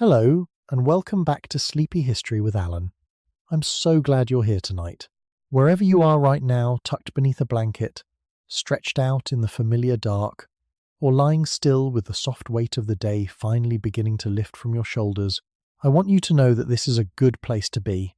Hello, and welcome back to Sleepy History with Alan. I'm so glad you're here tonight. Wherever you are right now, tucked beneath a blanket, stretched out in the familiar dark, or lying still with the soft weight of the day finally beginning to lift from your shoulders, I want you to know that this is a good place to be.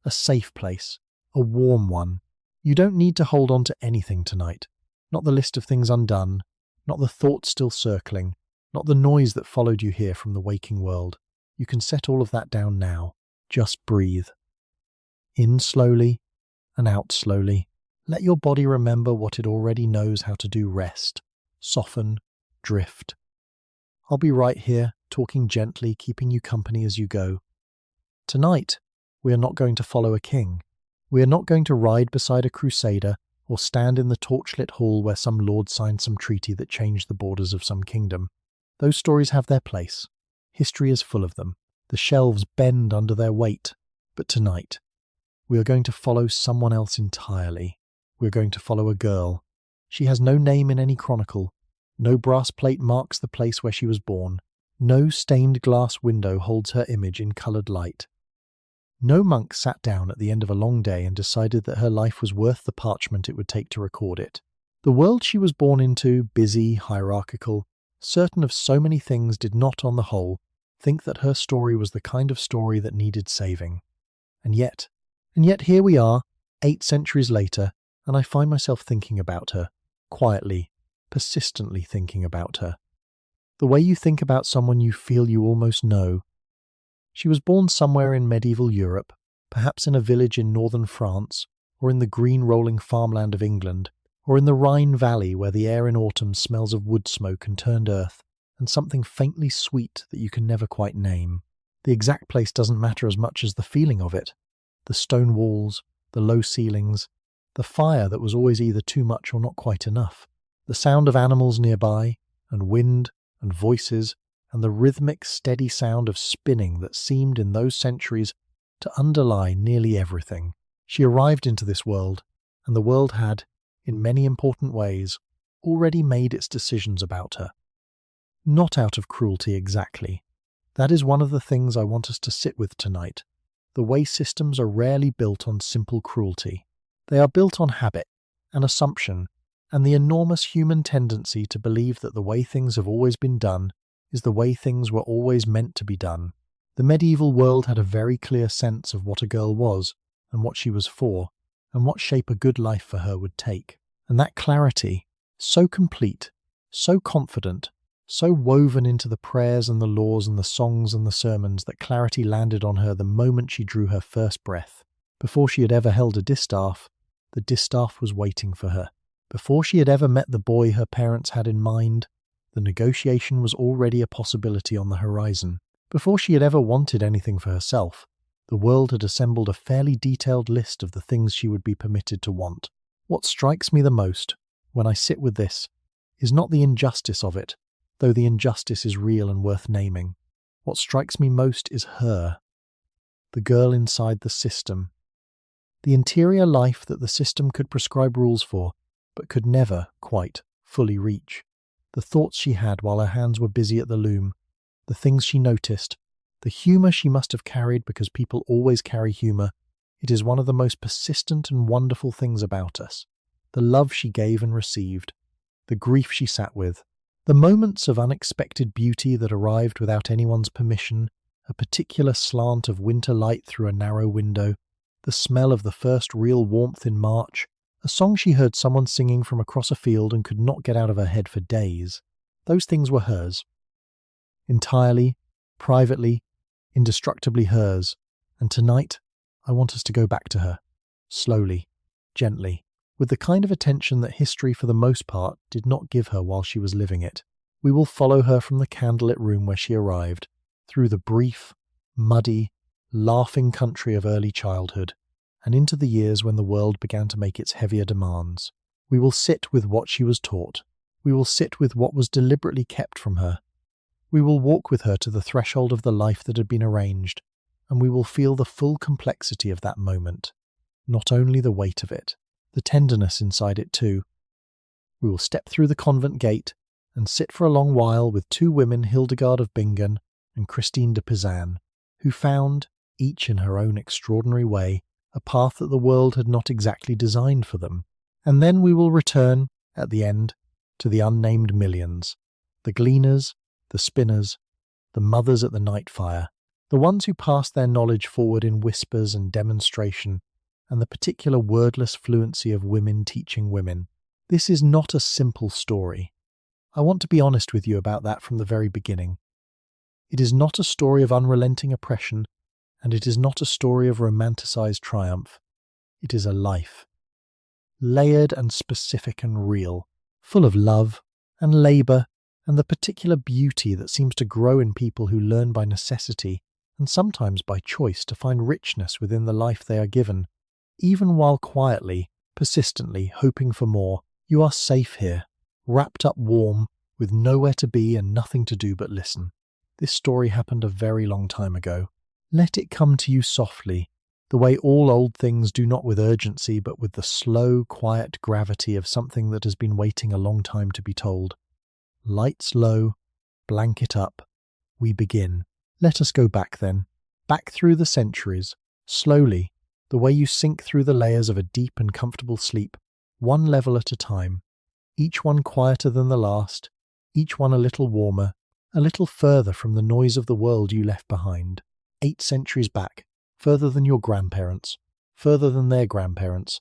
A safe place. A warm one. You don't need to hold on to anything tonight. Not the list of things undone, not the thoughts still circling, not the noise that followed you here from the waking world. You can set all of that down now. Just breathe. In slowly and out slowly. Let your body remember what it already knows how to do: rest, soften, drift. I'll be right here, talking gently, keeping you company as you go. Tonight, we are not going to follow a king. We are not going to ride beside a crusader or stand in the torchlit hall where some lord signed some treaty that changed the borders of some kingdom. Those stories have their place. History is full of them. The shelves bend under their weight. But tonight, we are going to follow someone else entirely. We are going to follow a girl. She has no name in any chronicle. No brass plate marks the place where she was born. No stained glass window holds her image in coloured light. No monk sat down at the end of a long day and decided that her life was worth the parchment it would take to record it. The world she was born into, busy, hierarchical, certain of so many things, did not, on the whole, think that her story was the kind of story that needed saving. And yet here we are, 8 centuries later, and I find myself thinking about her, quietly, persistently thinking about her. The way you think about someone you feel you almost know. She was born somewhere in medieval Europe, perhaps in a village in northern France, or in the green rolling farmland of England, or in the Rhine Valley where the air in autumn smells of wood smoke and turned earth, and something faintly sweet that you can never quite name. The exact place doesn't matter as much as the feeling of it. The stone walls, the low ceilings, the fire that was always either too much or not quite enough, the sound of animals nearby, and wind, and voices, and the rhythmic, steady sound of spinning that seemed in those centuries to underlie nearly everything. She arrived into this world, and the world had, in many important ways, already made its decisions about her. Not out of cruelty exactly. That is one of the things I want us to sit with tonight. The way systems are rarely built on simple cruelty. They are built on habit, an assumption, and the enormous human tendency to believe that the way things have always been done is the way things were always meant to be done. The medieval world had a very clear sense of what a girl was, and what she was for, and what shape a good life for her would take. And that clarity, so complete, so confident, so woven into the prayers and the laws and the songs and the sermons, that clarity landed on her the moment she drew her first breath. Before she had ever held a distaff, the distaff was waiting for her. Before she had ever met the boy her parents had in mind, the negotiation was already a possibility on the horizon. Before she had ever wanted anything for herself, the world had assembled a fairly detailed list of the things she would be permitted to want. What strikes me the most, when I sit with this, is not the injustice of it, though the injustice is real and worth naming. What strikes me most is her, the girl inside the system. The interior life that the system could prescribe rules for, but could never, quite, fully reach. The thoughts she had while her hands were busy at the loom, the things she noticed, the humour she must have carried because people always carry humour. It is one of the most persistent and wonderful things about us. The love she gave and received, the grief she sat with, the moments of unexpected beauty that arrived without anyone's permission, a particular slant of winter light through a narrow window, the smell of the first real warmth in March, a song she heard someone singing from across a field and could not get out of her head for days. Those things were hers. Entirely, privately, indestructibly hers. And tonight, I want us to go back to her. Slowly, gently, with the kind of attention that history for the most part did not give her while she was living it. We will follow her from the candlelit room where she arrived, through the brief, muddy, laughing country of early childhood, and into the years when the world began to make its heavier demands. We will sit with what she was taught. We will sit with what was deliberately kept from her. We will walk with her to the threshold of the life that had been arranged, and we will feel the full complexity of that moment, not only the weight of it, the tenderness inside it too. We will step through the convent gate and sit for a long while with 2 women, Hildegard of Bingen and Christine de Pizan, who found, each in her own extraordinary way, a path that the world had not exactly designed for them. And then we will return, at the end, to the unnamed millions, the gleaners, the spinners, the mothers at the night fire, the ones who passed their knowledge forward in whispers and demonstration, and the particular wordless fluency of women teaching women. This is not a simple story. I want to be honest with you about that from the very beginning. It is not a story of unrelenting oppression, and it is not a story of romanticized triumph. It is a life. Layered and specific and real, full of love and labour and the particular beauty that seems to grow in people who learn by necessity and sometimes by choice to find richness within the life they are given. Even while quietly, persistently hoping for more, you are safe here, wrapped up warm, with nowhere to be and nothing to do but listen. This story happened a very long time ago. Let it come to you softly, the way all old things do, not with urgency, but with the slow, quiet gravity of something that has been waiting a long time to be told. Lights low, blanket up. We begin. Let us go back then, back through the centuries, slowly, the way you sink through the layers of a deep and comfortable sleep, one level at a time, each one quieter than the last, each one a little warmer, a little further from the noise of the world you left behind. 8 centuries back, further than your grandparents, further than their grandparents,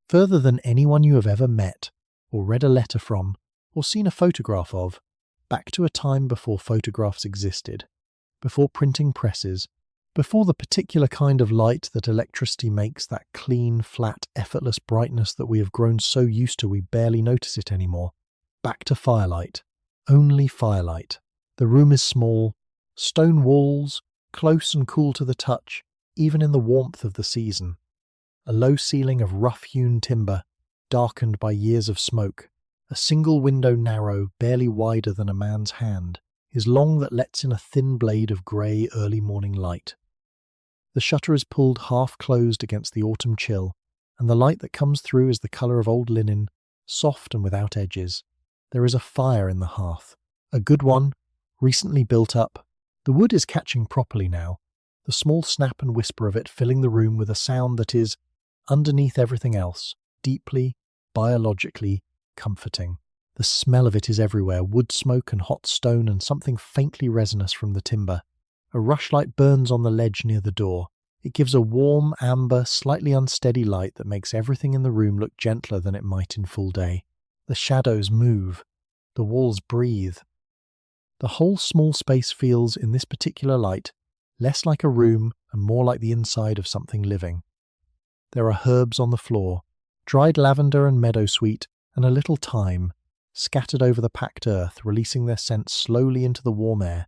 further than anyone you have ever met, or read a letter from, or seen a photograph of, back to a time before photographs existed, before printing presses, before the particular kind of light that electricity makes, that clean, flat, effortless brightness that we have grown so used to we barely notice it anymore. Back to firelight. Only firelight. The room is small, stone walls, close and cool to the touch, even in the warmth of the season. A low ceiling of rough-hewn timber, darkened by years of smoke. A single window narrow, barely wider than a man's hand, is long that lets in a thin blade of grey early morning light. The shutter is pulled half closed against the autumn chill, and the light that comes through is the colour of old linen, soft and without edges. There is a fire in the hearth, a good one, recently built up. The wood is catching properly now, the small snap and whisper of it filling the room with a sound that is, underneath everything else, deeply, biologically comforting. The smell of it is everywhere, wood smoke and hot stone and something faintly resinous from the timber. A rushlight burns on the ledge near the door. It gives a warm, amber, slightly unsteady light that makes everything in the room look gentler than it might in full day. The shadows move. The walls breathe. The whole small space feels, in this particular light, less like a room and more like the inside of something living. There are herbs on the floor, dried lavender and meadowsweet, and a little thyme, scattered over the packed earth, releasing their scents slowly into the warm air.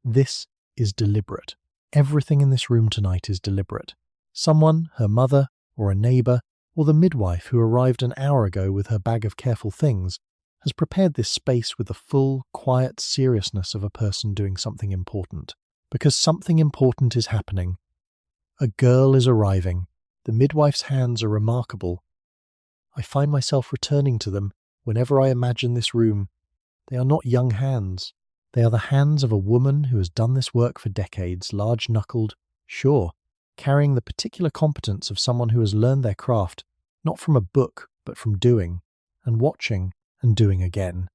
This is deliberate. Everything in this room tonight is deliberate. Someone, her mother, or a neighbour, or the midwife who arrived an hour ago with her bag of careful things, has prepared this space with the full, quiet seriousness of a person doing something important. Because something important is happening. A girl is arriving. The midwife's hands are remarkable. I find myself returning to them whenever I imagine this room. They are not young hands. They are the hands of a woman who has done this work for decades, large-knuckled, sure, carrying the particular competence of someone who has learned their craft, not from a book, but from doing, and watching, and doing again.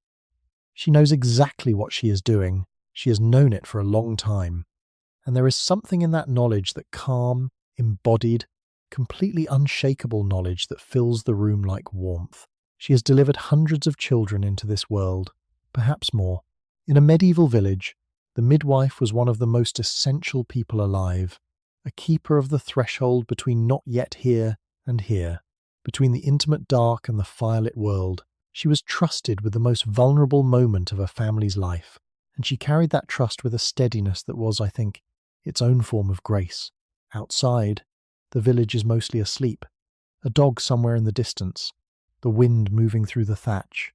She knows exactly what she is doing. She has known it for a long time. And there is something in that knowledge, that calm, embodied, completely unshakable knowledge that fills the room like warmth. She has delivered hundreds of children into this world, perhaps more. In a medieval village, the midwife was one of the most essential people alive, a keeper of the threshold between not yet here and here, between the intimate dark and the firelit world. She was trusted with the most vulnerable moment of a family's life, and she carried that trust with a steadiness that was, I think, its own form of grace. Outside, the village is mostly asleep, a dog somewhere in the distance, the wind moving through the thatch.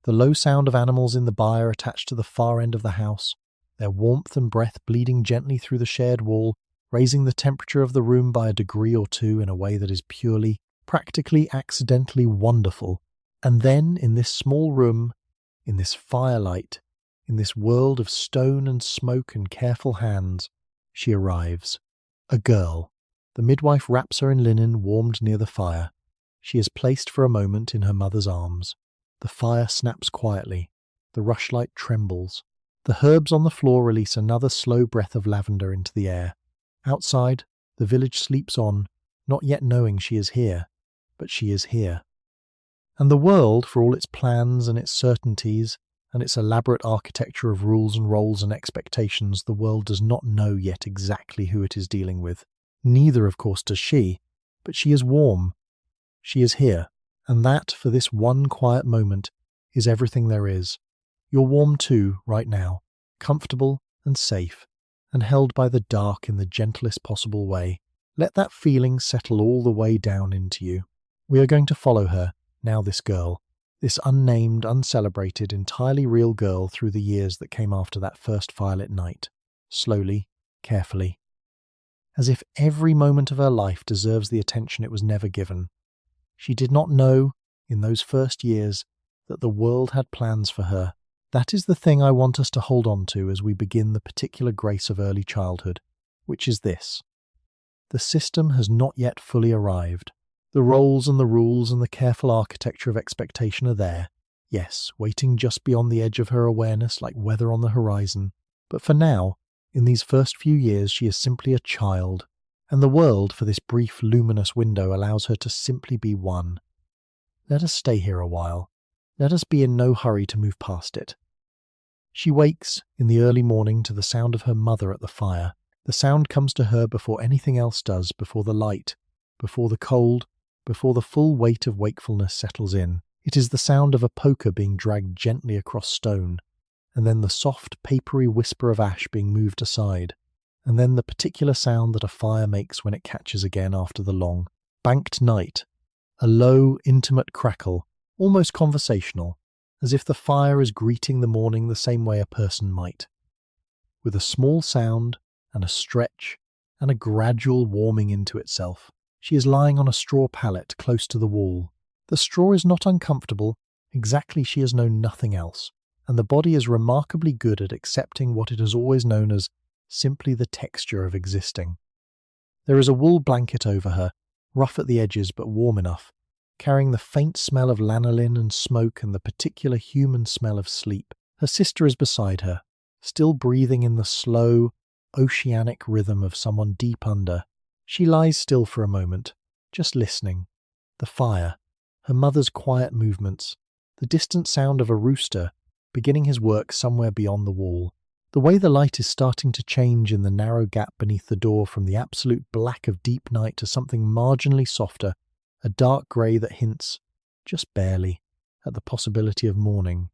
The low sound of animals in the byre attached to the far end of the house, their warmth and breath bleeding gently through the shared wall, raising the temperature of the room by a degree or two in a way that is purely, practically, accidentally wonderful. And then, in this small room, in this firelight, in this world of stone and smoke and careful hands, she arrives. A girl. The midwife wraps her in linen warmed near the fire. She is placed for a moment in her mother's arms. The fire snaps quietly. The rushlight trembles. The herbs on the floor release another slow breath of lavender into the air. Outside, the village sleeps on, not yet knowing she is here, but she is here. And the world, for all its plans and its certainties, and its elaborate architecture of rules and roles and expectations, the world does not know yet exactly who it is dealing with. Neither, of course, does she, but she is warm. She is here, and that, for this one quiet moment, is everything there is. You're warm too, right now, comfortable and safe, and held by the dark in the gentlest possible way. Let that feeling settle all the way down into you. We are going to follow her, now this girl, this unnamed, uncelebrated, entirely real girl through the years that came after that first firelit night, slowly, carefully, as if every moment of her life deserves the attention it was never given. She did not know, in those first years, that the world had plans for her. That is the thing I want us to hold on to as we begin the particular grace of early childhood, which is this. The system has not yet fully arrived. The roles and the rules and the careful architecture of expectation are there, yes, waiting just beyond the edge of her awareness like weather on the horizon. But for now, in these first few years, she is simply a child, and the world, for this brief, luminous window, allows her to simply be one. Let us stay here a while. Let us be in no hurry to move past it. She wakes in the early morning to the sound of her mother at the fire. The sound comes to her before anything else does, before the light, before the cold, before the full weight of wakefulness settles in. It is the sound of a poker being dragged gently across stone, and then the soft, papery whisper of ash being moved aside, and then the particular sound that a fire makes when it catches again after the long, banked night, a low, intimate crackle, almost conversational, as if the fire is greeting the morning the same way a person might, with a small sound and a stretch and a gradual warming into itself. She is lying on a straw pallet close to the wall. The straw is not uncomfortable, exactly she has known nothing else, and the body is remarkably good at accepting what it has always known as simply the texture of existing. There is a wool blanket over her, rough at the edges but warm enough, carrying the faint smell of lanolin and smoke and the particular human smell of sleep. Her sister is beside her, still breathing in the slow, oceanic rhythm of someone deep under. She lies still for a moment, just listening. The fire, her mother's quiet movements, the distant sound of a rooster beginning his work somewhere beyond the wall, the way the light is starting to change in the narrow gap beneath the door from the absolute black of deep night to something marginally softer, a dark grey that hints, just barely, at the possibility of morning.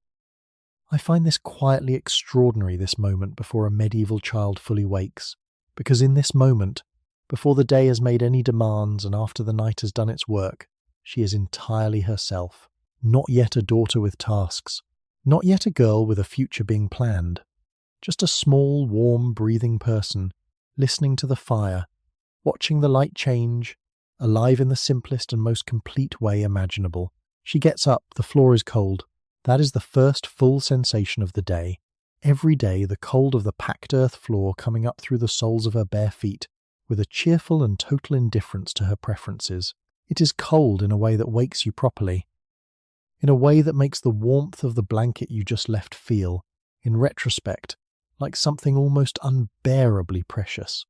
I find this quietly extraordinary, this moment before a medieval child fully wakes, because in this moment, before the day has made any demands and after the night has done its work, she is entirely herself, not yet a daughter with tasks, not yet a girl with a future being planned, just a small, warm, breathing person, listening to the fire, watching the light change, alive in the simplest and most complete way imaginable. She gets up, the floor is cold. That is the first full sensation of the day. Every day the cold of the packed earth floor coming up through the soles of her bare feet, with a cheerful and total indifference to her preferences. It is cold in a way that wakes you properly, in a way that makes the warmth of the blanket you just left feel, in retrospect, like something almost unbearably precious.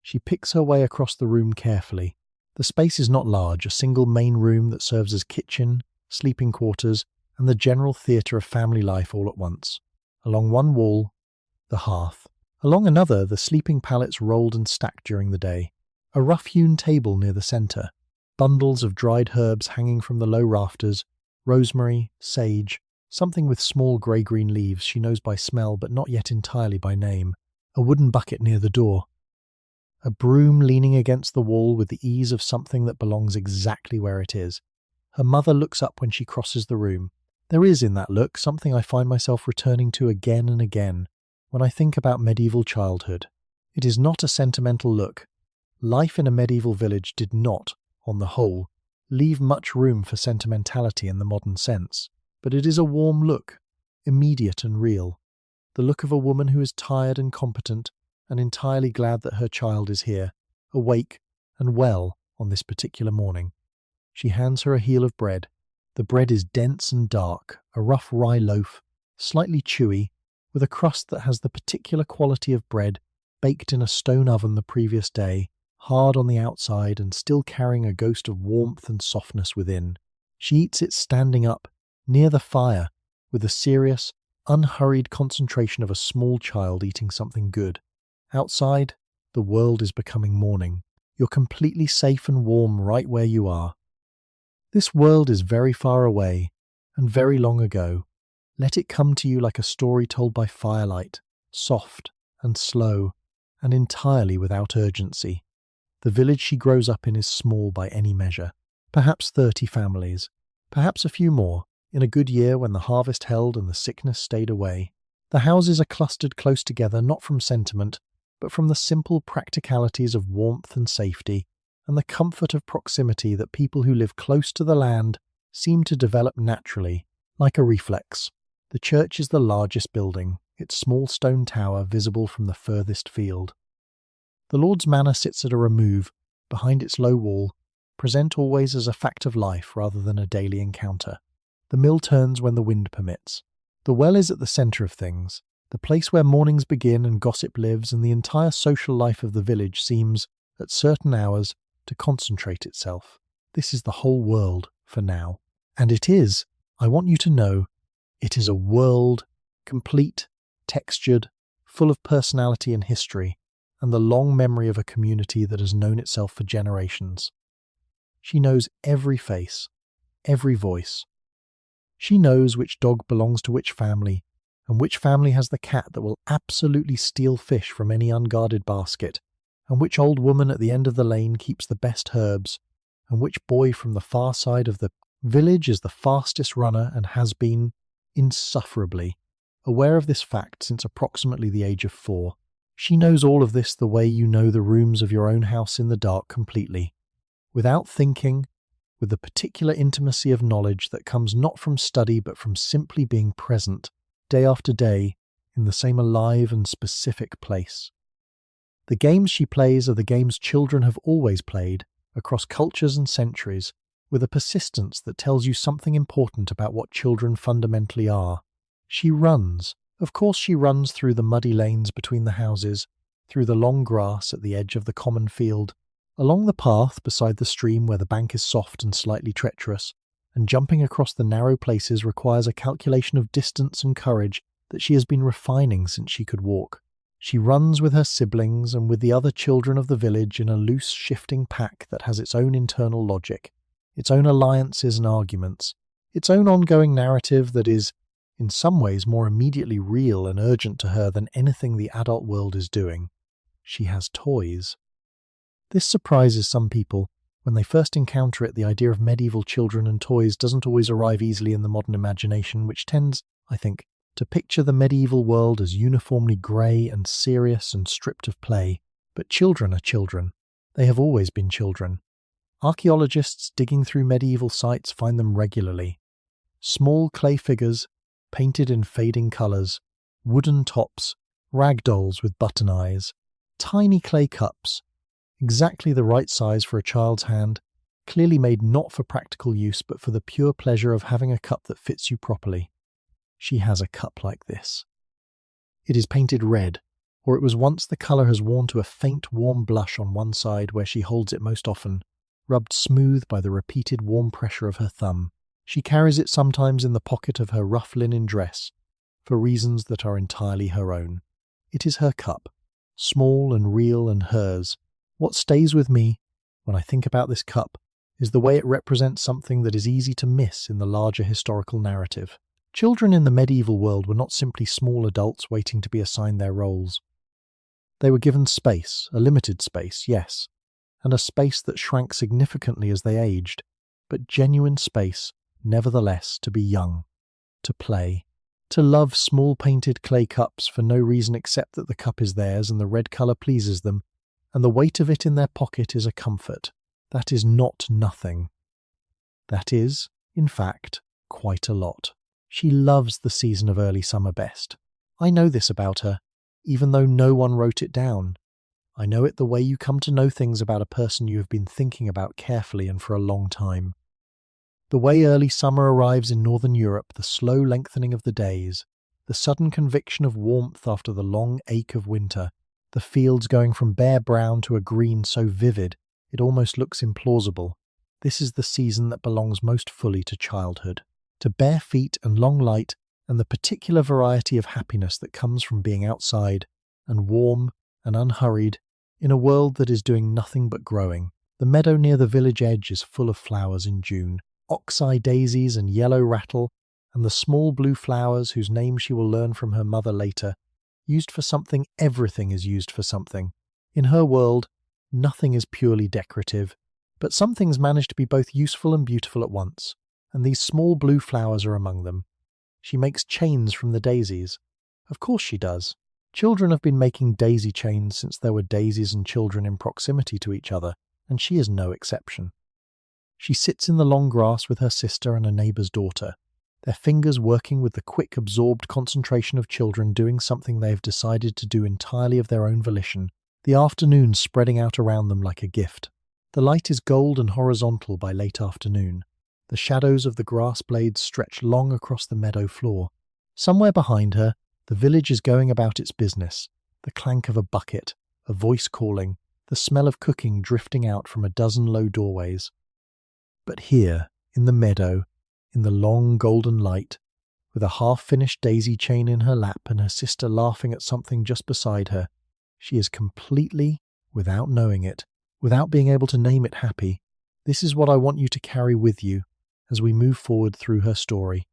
She picks her way across the room carefully. The space is not large, a single main room that serves as kitchen, sleeping quarters, and the general theatre of family life all at once. Along one wall, the hearth. Along another, the sleeping pallets rolled and stacked during the day. A rough-hewn table near the centre. Bundles of dried herbs hanging from the low rafters. Rosemary, sage, something with small grey-green leaves she knows by smell but not yet entirely by name. A wooden bucket near the door. A broom leaning against the wall with the ease of something that belongs exactly where it is. Her mother looks up when she crosses the room. There is in that look something I find myself returning to again and again when I think about medieval childhood. It is not a sentimental look. Life in a medieval village did not, on the whole, leave much room for sentimentality in the modern sense, but it is a warm look, immediate and real. the look of a woman who is tired and competent and entirely glad that her child is here, awake and well on this particular morning. She hands her a heel of bread. The bread is dense and dark, a rough rye loaf, slightly chewy, with a crust that has the particular quality of bread baked in a stone oven the previous day, hard on the outside and still carrying a ghost of warmth and softness within. She eats it standing up, near the fire, with the serious, unhurried concentration of a small child eating something good. Outside, the world is becoming morning. You're completely safe and warm right where you are. This world is very far away and very long ago. Let it come to you like a story told by firelight, soft and slow, and entirely without urgency. The village she grows up in is small by any measure. Perhaps 30 families, perhaps a few more, in a good year when the harvest held and the sickness stayed away. The houses are clustered close together not from sentiment, but from the simple practicalities of warmth and safety, and the comfort of proximity that people who live close to the land seem to develop naturally, like a reflex. The church is the largest building, its small stone tower visible from the furthest field. The Lord's Manor sits at a remove, behind its low wall, present always as a fact of life rather than a daily encounter. The mill turns when the wind permits. The well is at the centre of things, the place where mornings begin and gossip lives, and the entire social life of the village seems, at certain hours, to concentrate itself. This is the whole world, for now. And it is, I want you to know, it is a world, complete, textured, full of personality and history, and the long memory of a community that has known itself for generations. She knows every face, every voice. She knows which dog belongs to which family, and which family has the cat that will absolutely steal fish from any unguarded basket, and which old woman at the end of the lane keeps the best herbs, and which boy from the far side of the village is the fastest runner and has been, insufferably, aware of this fact since approximately the age of 4. She knows all of this the way you know the rooms of your own house in the dark completely, without thinking, with the particular intimacy of knowledge that comes not from study but from simply being present, day after day, in the same alive and specific place. The games she plays are the games children have always played, across cultures and centuries, with a persistence that tells you something important about what children fundamentally are. She runs. Of course she runs through the muddy lanes between the houses, through the long grass at the edge of the common field, along the path beside the stream where the bank is soft and slightly treacherous, and jumping across the narrow places requires a calculation of distance and courage that she has been refining since she could walk. She runs with her siblings and with the other children of the village in a loose, shifting pack that has its own internal logic, its own alliances and arguments, its own ongoing narrative that is, in some ways, more immediately real and urgent to her than anything the adult world is doing. She has toys. This surprises some people. When they first encounter it, the idea of medieval children and toys doesn't always arrive easily in the modern imagination, which tends, I think, to picture the medieval world as uniformly grey and serious and stripped of play. But children are children. They have always been children. Archaeologists digging through medieval sites find them regularly. Small clay figures, painted in fading colours, wooden tops, rag dolls with button eyes, tiny clay cups, exactly the right size for a child's hand, clearly made not for practical use but for the pure pleasure of having a cup that fits you properly. She has a cup like this. It is painted red, or it was once the colour has worn to a faint warm blush on one side where she holds it most often, rubbed smooth by the repeated warm pressure of her thumb. She carries it sometimes in the pocket of her rough linen dress, for reasons that are entirely her own. It is her cup, small and real and hers. What stays with me, when I think about this cup, is the way it represents something that is easy to miss in the larger historical narrative. Children in the medieval world were not simply small adults waiting to be assigned their roles. They were given space, a limited space, yes, and a space that shrank significantly as they aged, but genuine space, nevertheless, to be young, to play, to love small painted clay cups for no reason except that the cup is theirs and the red colour pleases them, and the weight of it in their pocket is a comfort. That is not nothing. That is, in fact, quite a lot. She loves the season of early summer best. I know this about her, even though no one wrote it down. I know it the way you come to know things about a person you have been thinking about carefully and for a long time. The way early summer arrives in Northern Europe, the slow lengthening of the days, the sudden conviction of warmth after the long ache of winter, the fields going from bare brown to a green so vivid it almost looks implausible. This is the season that belongs most fully to childhood, to bare feet and long light and the particular variety of happiness that comes from being outside and warm and unhurried in a world that is doing nothing but growing. The meadow near the village edge is full of flowers in June, ox-eye daisies and yellow rattle, and the small blue flowers whose name she will learn from her mother later. Used for something, everything is used for something. In her world, nothing is purely decorative, but some things manage to be both useful and beautiful at once, and these small blue flowers are among them. She makes chains from the daisies. Of course she does. Children have been making daisy chains since there were daisies and children in proximity to each other, and she is no exception. She sits in the long grass with her sister and a neighbour's daughter, their fingers working with the quick, absorbed concentration of children doing something they have decided to do entirely of their own volition, the afternoon spreading out around them like a gift. The light is gold and horizontal by late afternoon. The shadows of the grass blades stretch long across the meadow floor. Somewhere behind her, the village is going about its business, the clank of a bucket, a voice calling, the smell of cooking drifting out from a dozen low doorways. But here, in the meadow, in the long golden light, with a half-finished daisy chain in her lap and her sister laughing at something just beside her, she is completely, without knowing it, without being able to name it, happy. This is what I want you to carry with you as we move forward through her story.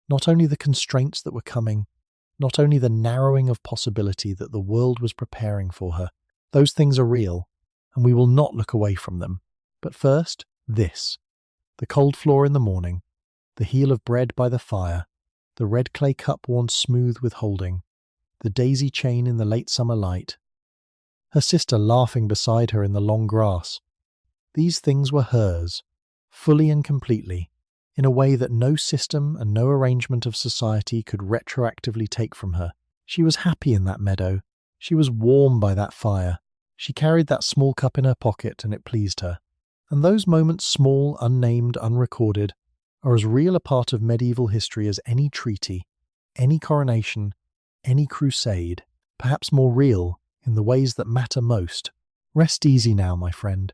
Not only the constraints that were coming, not only the narrowing of possibility that the world was preparing for her. Those things are real, and we will not look away from them. But first, this. The cold floor in the morning, the heel of bread by the fire, the red clay cup worn smooth with holding, the daisy chain in the late summer light, her sister laughing beside her in the long grass. These things were hers, fully and completely, in a way that no system and no arrangement of society could retroactively take from her. She was happy in that meadow. She was warm by that fire. She carried that small cup in her pocket, and it pleased her. And those moments, small, unnamed, unrecorded, are as real a part of medieval history as any treaty, any coronation, any crusade, perhaps more real in the ways that matter most. Rest easy now, my friend.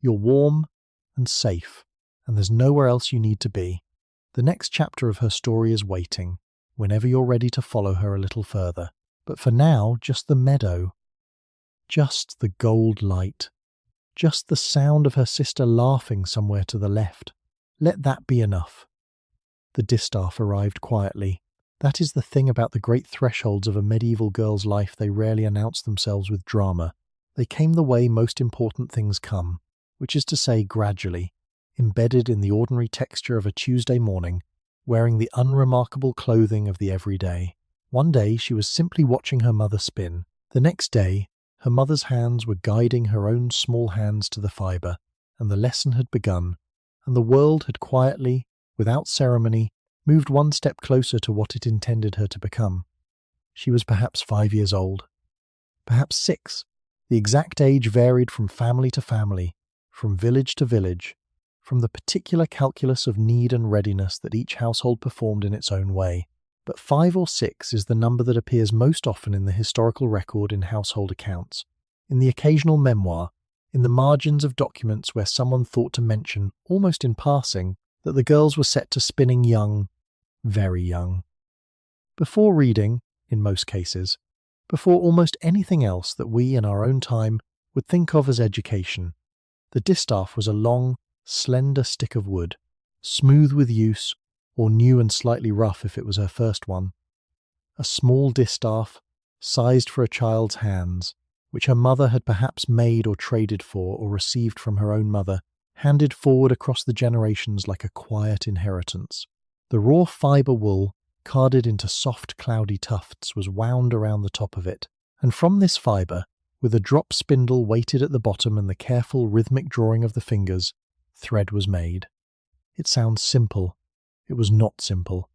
You're warm and safe, and there's nowhere else you need to be. The next chapter of her story is waiting, whenever you're ready to follow her a little further. But for now, just the meadow, just the gold light, just the sound of her sister laughing somewhere to the left. Let that be enough. The distaff arrived quietly. That is the thing about the great thresholds of a medieval girl's life. They rarely announce themselves with drama. They came the way most important things come, which is to say gradually, embedded in the ordinary texture of a Tuesday morning, wearing the unremarkable clothing of the everyday. One day she was simply watching her mother spin. The next day, her mother's hands were guiding her own small hands to the fibre, and the lesson had begun, and the world had quietly, without ceremony, moved one step closer to what it intended her to become. She was perhaps 5 years old, perhaps 6. The exact age varied from family to family, from village to village, from the particular calculus of need and readiness that each household performed in its own way. But 5 or 6 is the number that appears most often in the historical record in household accounts, in the occasional memoir, in the margins of documents where someone thought to mention, almost in passing, that the girls were set to spinning young, very young. Before reading, in most cases, before almost anything else that we in our own time would think of as education, the distaff was a long, slender stick of wood, smooth with use, or new and slightly rough if it was her first one. A small distaff, sized for a child's hands, which her mother had perhaps made or traded for or received from her own mother, handed forward across the generations like a quiet inheritance. The raw fibre wool, carded into soft cloudy tufts, was wound around the top of it, and from this fibre, with a drop spindle weighted at the bottom and the careful rhythmic drawing of the fingers, thread was made. It sounds simple. It was not simple.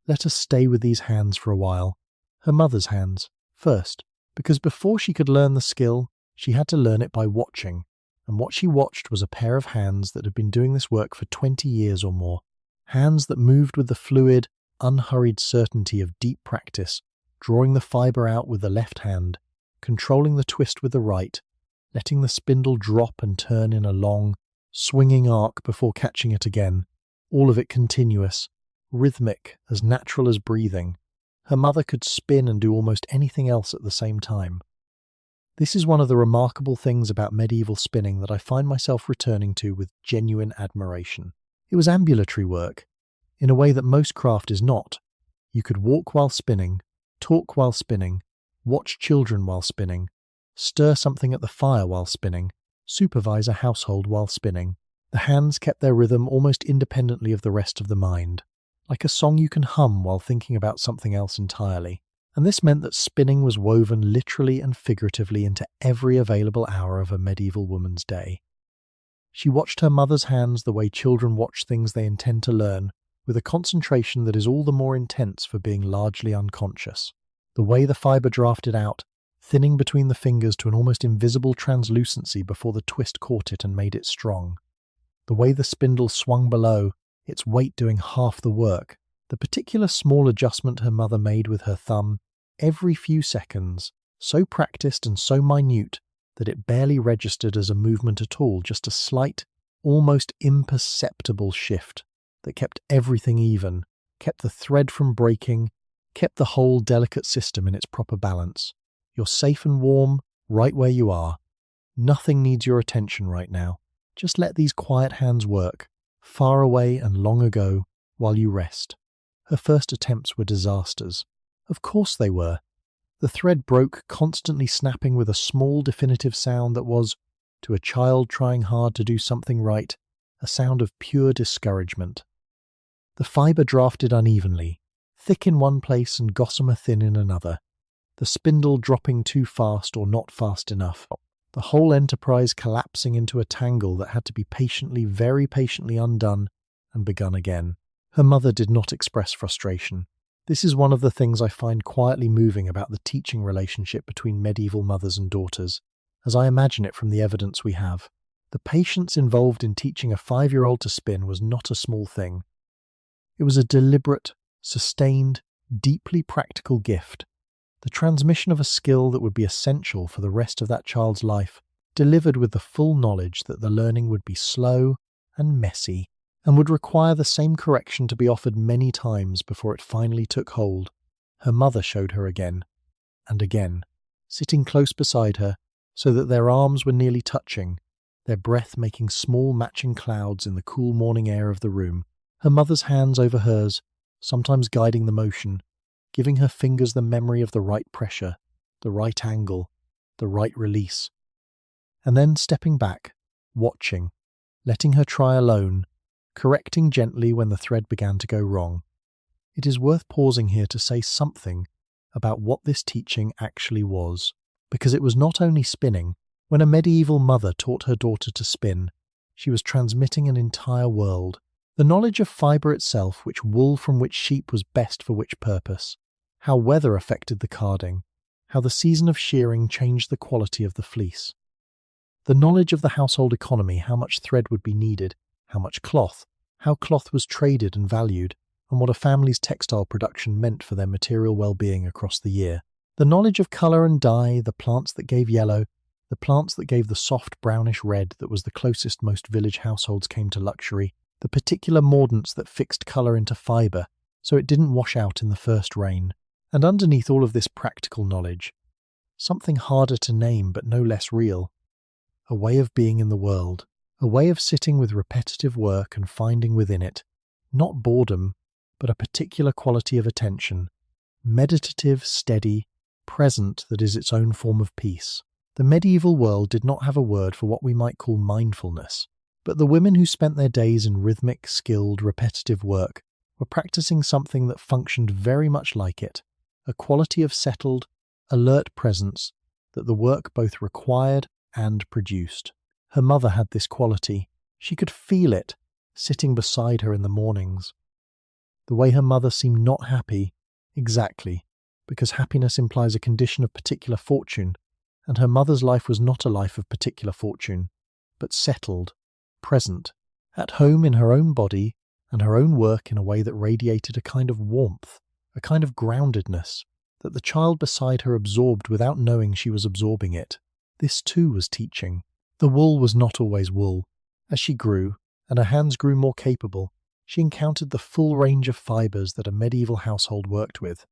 Let us stay with these hands for a while, Her mother's hands, first, because before she could learn the skill, she had to learn it by watching, and what she watched was a pair of hands that had been doing this work for 20 years or more. Hands that moved with the fluid, unhurried certainty of deep practice, drawing the fibre out with the left hand, controlling the twist with the right, letting the spindle drop and turn in a long, swinging arc before catching it again, all of it continuous, rhythmic, as natural as breathing. Her mother could spin and do almost anything else at the same time. This is one of the remarkable things about medieval spinning that I find myself returning to with genuine admiration. It was ambulatory work, in a way that most craft is not. You could walk while spinning, talk while spinning, watch children while spinning, stir something at the fire while spinning, supervise a household while spinning. The hands kept their rhythm almost independently of the rest of the mind, like a song you can hum while thinking about something else entirely. And this meant that spinning was woven literally and figuratively into every available hour of a medieval woman's day. She watched her mother's hands the way children watch things they intend to learn, with a concentration that is all the more intense for being largely unconscious. The way the fibre drafted out, thinning between the fingers to an almost invisible translucency before the twist caught it and made it strong. The way the spindle swung below, its weight doing half the work. The particular small adjustment her mother made with her thumb, every few seconds, so practiced and so minute that it barely registered as a movement at all, just a slight, almost imperceptible shift that kept everything even, kept the thread from breaking, kept the whole delicate system in its proper balance. You're safe and warm, right where you are. Nothing needs your attention right now. Just let these quiet hands work, far away and long ago, while you rest. Her first attempts were disasters. Of course they were. The thread broke, constantly snapping with a small definitive sound that was, to a child trying hard to do something right, a sound of pure discouragement. The fibre drafted unevenly, thick in one place and gossamer thin in another, the spindle dropping too fast or not fast enough, the whole enterprise collapsing into a tangle that had to be patiently, very patiently undone and begun again. Her mother did not express frustration. This is one of the things I find quietly moving about the teaching relationship between medieval mothers and daughters, as I imagine it from the evidence we have. The patience involved in teaching a 5-year-old to spin was not a small thing. It was a deliberate, sustained, deeply practical gift, the transmission of a skill that would be essential for the rest of that child's life, delivered with the full knowledge that the learning would be slow and messy, and would require the same correction to be offered many times before it finally took hold. Her mother showed her again, and again, sitting close beside her, so that their arms were nearly touching, their breath making small matching clouds in the cool morning air of the room, her mother's hands over hers, sometimes guiding the motion, giving her fingers the memory of the right pressure, the right angle, the right release. And then stepping back, watching, letting her try alone, correcting gently when the thread began to go wrong. It is worth pausing here to say something about what this teaching actually was, because it was not only spinning. When a medieval mother taught her daughter to spin, she was transmitting an entire world. The knowledge of fibre itself, which wool from which sheep was best for which purpose, how weather affected the carding, how the season of shearing changed the quality of the fleece. The knowledge of the household economy, how much thread would be needed, how much cloth, how cloth was traded and valued, and what a family's textile production meant for their material well-being across the year. The knowledge of colour and dye, the plants that gave yellow, the plants that gave the soft brownish red that was the closest most village households came to luxury, the particular mordants that fixed colour into fibre so it didn't wash out in the first rain. And underneath all of this practical knowledge, something harder to name but no less real, a way of being in the world, a way of sitting with repetitive work and finding within it, not boredom, but a particular quality of attention, meditative, steady, present that is its own form of peace. The medieval world did not have a word for what we might call mindfulness, but the women who spent their days in rhythmic, skilled, repetitive work were practicing something that functioned very much like it, a quality of settled, alert presence that the work both required and produced. Her mother had this quality. She could feel it, sitting beside her in the mornings. The way her mother seemed not happy, exactly, because happiness implies a condition of particular fortune, and her mother's life was not a life of particular fortune, but settled, present, at home in her own body and her own work in a way that radiated a kind of warmth, a kind of groundedness, that the child beside her absorbed without knowing she was absorbing it. This too was teaching. The wool was not always wool. As she grew, and her hands grew more capable, she encountered the full range of fibres that a medieval household worked with.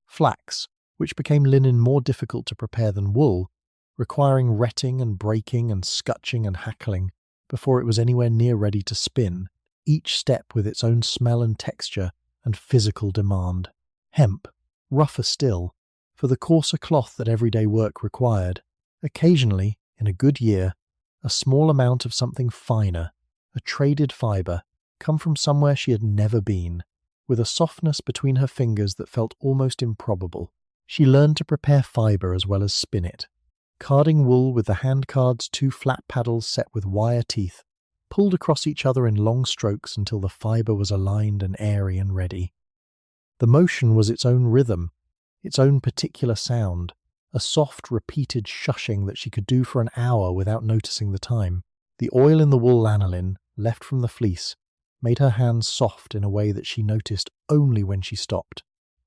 Flax, which became linen more difficult to prepare than wool, requiring retting and breaking and scutching and hackling before it was anywhere near ready to spin, each step with its own smell and texture and physical demand. Hemp, rougher still, for the coarser cloth that everyday work required. Occasionally, in a good year, a small amount of something finer, a traded fibre, come from somewhere she had never been, with a softness between her fingers that felt almost improbable. She learned to prepare fibre as well as spin it, carding wool with the hand cards, two flat paddles set with wire teeth, pulled across each other in long strokes until the fibre was aligned and airy and ready. The motion was its own rhythm, its own particular sound, a soft, repeated shushing that she could do for an hour without noticing the time. The oil in the wool lanolin, left from the fleece, made her hands soft in a way that she noticed only when she stopped,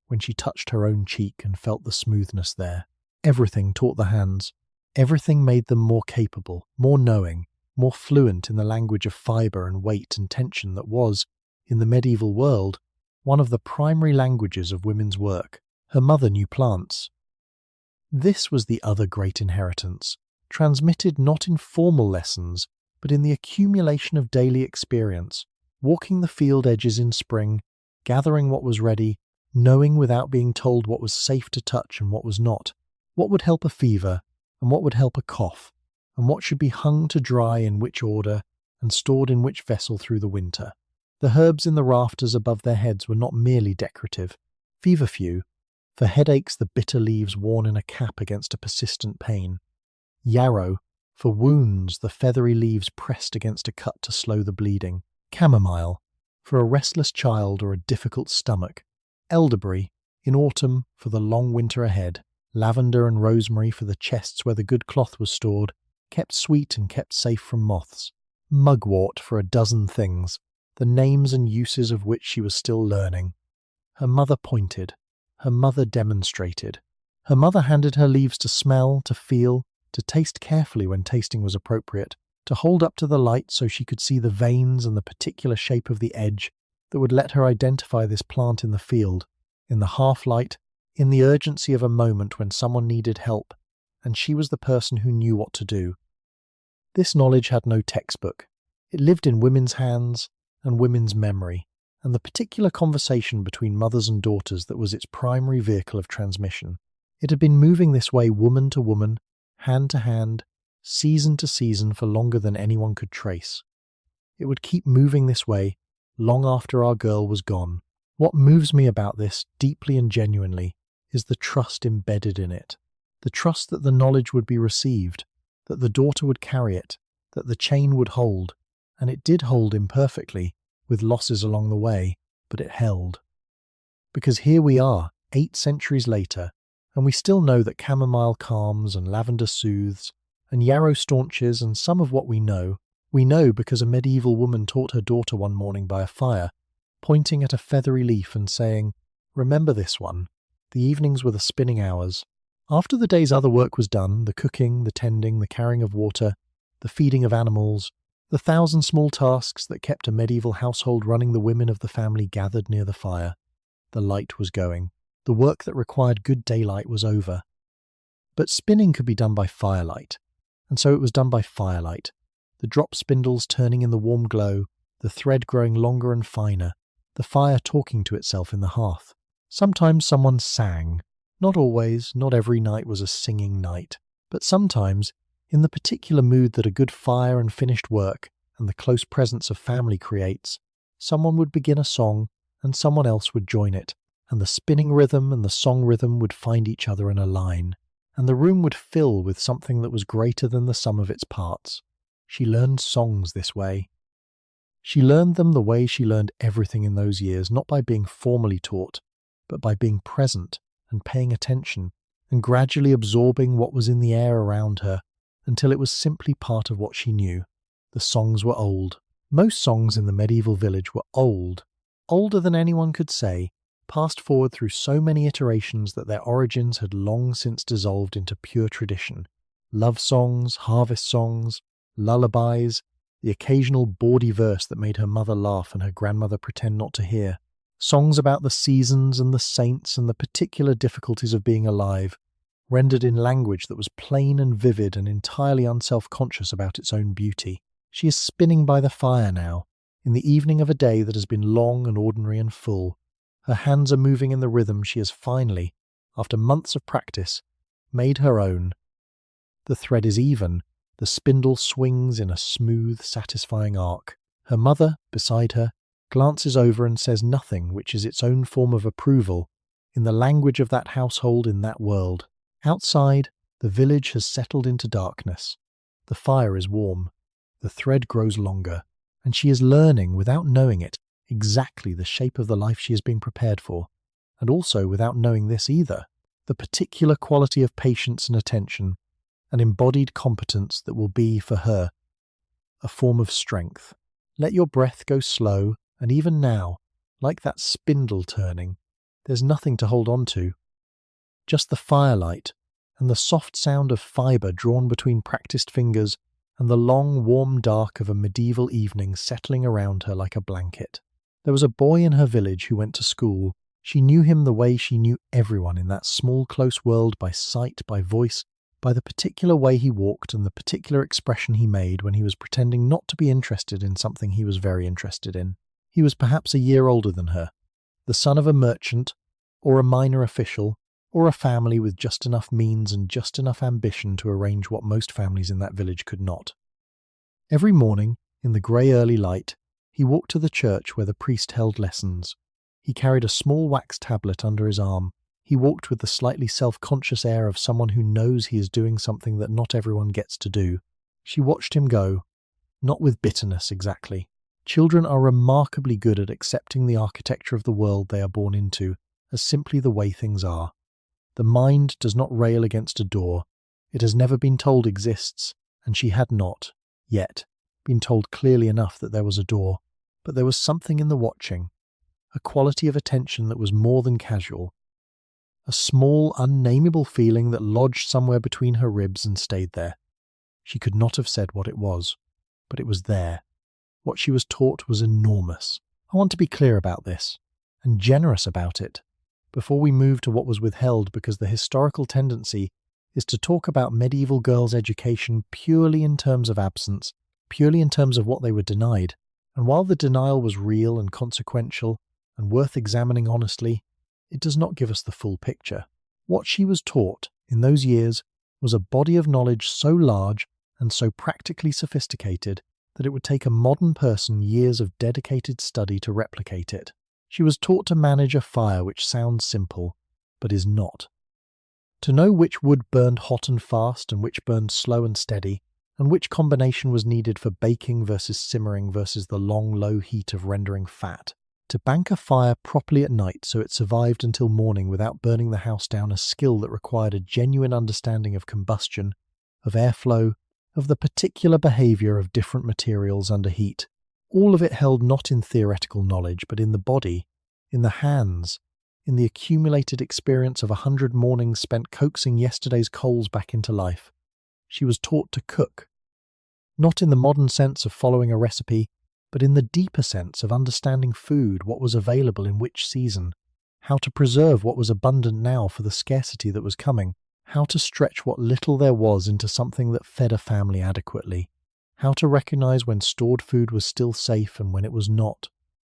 when she touched her own cheek and felt the smoothness there. Everything taught the hands. Everything made them more capable, more knowing, more fluent in the language of fibre and weight and tension that was, in the medieval world, one of the primary languages of women's work. Her mother knew plants. This was the other great inheritance, transmitted not in formal lessons, but in the accumulation of daily experience, walking the field edges in spring, gathering what was ready, knowing without being told what was safe to touch and what was not, what would help a fever and what would help a cough, and what should be hung to dry in which order and stored in which vessel through the winter. The herbs in the rafters above their heads were not merely decorative, feverfew, for headaches the bitter leaves worn in a cap against a persistent pain, yarrow, for wounds the feathery leaves pressed against a cut to slow the bleeding, chamomile, for a restless child or a difficult stomach, elderberry, in autumn for the long winter ahead, lavender and rosemary for the chests where the good cloth was stored, kept sweet and kept safe from moths, mugwort for a dozen things, the names and uses of which she was still learning. Her mother pointed. Her mother demonstrated. Her mother handed her leaves to smell, to feel, to taste carefully when tasting was appropriate, to hold up to the light so she could see the veins and the particular shape of the edge that would let her identify this plant in the field, in the half-light, in the urgency of a moment when someone needed help, and she was the person who knew what to do. This knowledge had no textbook. It lived in women's hands and women's memory, and the particular conversation between mothers and daughters that was its primary vehicle of transmission. It had been moving this way woman to woman, hand to hand, season to season for longer than anyone could trace. It would keep moving this way long after our girl was gone. What moves me about this, deeply and genuinely, is the trust embedded in it. The trust that the knowledge would be received, that the daughter would carry it, that the chain would hold, and it did hold imperfectly, with losses along the way, but it held. Because here we are, 8 centuries later, and we still know that chamomile calms and lavender soothes, and yarrow staunches, and some of what we know because a medieval woman taught her daughter one morning by a fire, pointing at a feathery leaf and saying, "Remember this one. The evenings were the spinning hours." After the day's other work was done, the cooking, the tending, the carrying of water, the feeding of animals, the 1,000 small tasks that kept a medieval household running, the women of the family gathered near the fire. The light was going. The work that required good daylight was over. But spinning could be done by firelight, and so it was done by firelight, the drop spindles turning in the warm glow, the thread growing longer and finer, the fire talking to itself in the hearth. Sometimes someone sang. Not always, not every night was a singing night, but sometimes, in the particular mood that a good fire and finished work and the close presence of family creates, someone would begin a song and someone else would join it, and the spinning rhythm and the song rhythm would find each other in a line, and the room would fill with something that was greater than the sum of its parts. She learned songs this way. She learned them the way she learned everything in those years, not by being formally taught, but by being present and paying attention, and gradually absorbing what was in the air around her until it was simply part of what she knew. The songs were old. Most songs in the medieval village were old, older than anyone could say, passed forward through so many iterations that their origins had long since dissolved into pure tradition. Love songs, harvest songs, lullabies, the occasional bawdy verse that made her mother laugh and her grandmother pretend not to hear. Songs about the seasons and the saints and the particular difficulties of being alive, rendered in language that was plain and vivid and entirely unself-conscious about its own beauty. She is spinning by the fire now, in the evening of a day that has been long and ordinary and full. Her hands are moving in the rhythm she has finally, after months of practice, made her own. The thread is even, the spindle swings in a smooth, satisfying arc. Her mother, beside her, glances over and says nothing which is its own form of approval, in the language of that household in that world. Outside, the village has settled into darkness. The fire is warm. The thread grows longer, and she is learning, without knowing it, exactly the shape of the life she is being prepared for, and also, without knowing this either, the particular quality of patience and attention, an embodied competence that will be, for her, a form of strength. Let your breath go slow, and even now, like that spindle turning, there's nothing to hold on to. Just the firelight, and the soft sound of fibre drawn between practiced fingers, and the long, warm dark of a medieval evening settling around her like a blanket. There was a boy in her village who went to school. She knew him the way she knew everyone in that small, close world, by sight, by voice, by the particular way he walked and the particular expression he made when he was pretending not to be interested in something he was very interested in. He was perhaps a year older than her, the son of a merchant, or a minor official, or a family with just enough means and just enough ambition to arrange what most families in that village could not. Every morning, in the grey early light, he walked to the church where the priest held lessons. He carried a small wax tablet under his arm. He walked with the slightly self-conscious air of someone who knows he is doing something that not everyone gets to do. She watched him go, not with bitterness exactly. Children are remarkably good at accepting the architecture of the world they are born into as simply the way things are. The mind does not rail against a door. It has never been told exists, and she had not, yet, been told clearly enough that there was a door. But there was something in the watching, a quality of attention that was more than casual, a small, unnameable feeling that lodged somewhere between her ribs and stayed there. She could not have said what it was, but it was there. What she was taught was enormous. I want to be clear about this, and generous about it, before we move to what was withheld, because the historical tendency is to talk about medieval girls' education purely in terms of absence, purely in terms of what they were denied. And while the denial was real and consequential and worth examining honestly, it does not give us the full picture. What she was taught in those years was a body of knowledge so large and so practically sophisticated that it would take a modern person years of dedicated study to replicate it. She was taught to manage a fire which sounds simple, but is not. To know which wood burned hot and fast and which burned slow and steady, and which combination was needed for baking versus simmering versus the long, low heat of rendering fat. To bank a fire properly at night so it survived until morning without burning the house down, a skill that required a genuine understanding of combustion, of airflow, of the particular behaviour of different materials under heat. All of it held not in theoretical knowledge, but in the body, in the hands, in the accumulated experience of 100 mornings spent coaxing yesterday's coals back into life. She was taught to cook, not in the modern sense of following a recipe, but in the deeper sense of understanding food, what was available in which season, how to preserve what was abundant now for the scarcity that was coming, how to stretch what little there was into something that fed a family adequately, how to recognize when stored food was still safe and when it was not,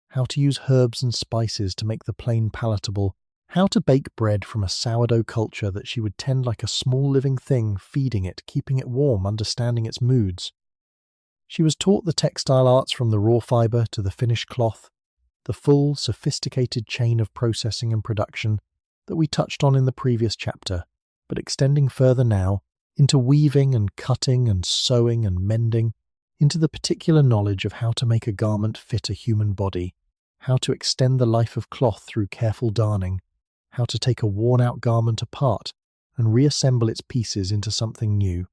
how to use herbs and spices to make the plain palatable, how to bake bread from a sourdough culture that she would tend like a small living thing, feeding it, keeping it warm, understanding its moods. She was taught the textile arts from the raw fibre to the finished cloth, the full, sophisticated chain of processing and production that we touched on in the previous chapter, but extending further now into weaving and cutting and sewing and mending, into the particular knowledge of how to make a garment fit a human body, how to extend the life of cloth through careful darning, how to take a worn-out garment apart and reassemble its pieces into something new.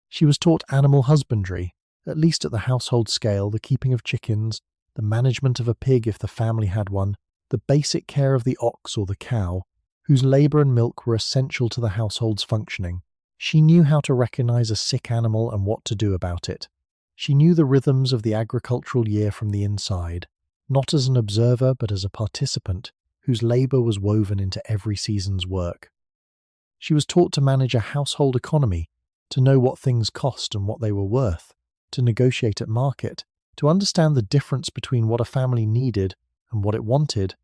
She was taught animal husbandry, at least at the household scale, the keeping of chickens, the management of a pig if the family had one, the basic care of the ox or the cow, whose labour and milk were essential to the household's functioning. She knew how to recognise a sick animal and what to do about it. She knew the rhythms of the agricultural year from the inside, not as an observer but as a participant whose labour was woven into every season's work. She was taught to manage a household economy, to know what things cost and what they were worth, to negotiate at market, to understand the difference between what a family needed and what it wanted,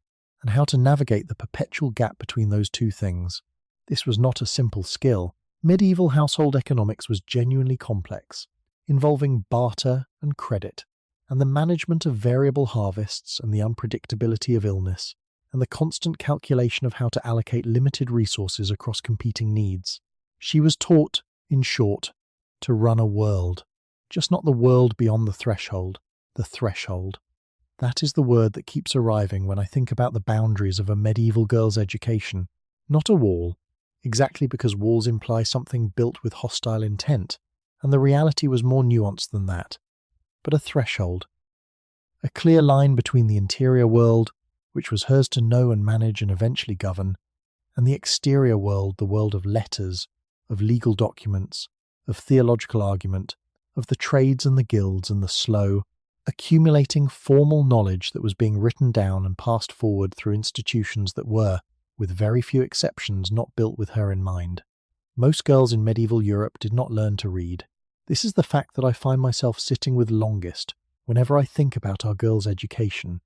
and how to navigate the perpetual gap between those two things. This was not a simple skill. Medieval household economics was genuinely complex, involving barter and credit, and the management of variable harvests and the unpredictability of illness, and the constant calculation of how to allocate limited resources across competing needs. She was taught, in short, to run a world, just not the world beyond the threshold, the threshold. That is the word that keeps arriving when I think about the boundaries of a medieval girl's education. Not a wall, exactly because walls imply something built with hostile intent, and the reality was more nuanced than that, but a threshold. A clear line between the interior world, which was hers to know and manage and eventually govern, and the exterior world, the world of letters, of legal documents, of theological argument, of the trades and the guilds and the slow, accumulating formal knowledge that was being written down and passed forward through institutions that were, with very few exceptions, not built with her in mind. Most girls in medieval Europe did not learn to read. This is the fact that I find myself sitting with longest whenever I think about our girls' education.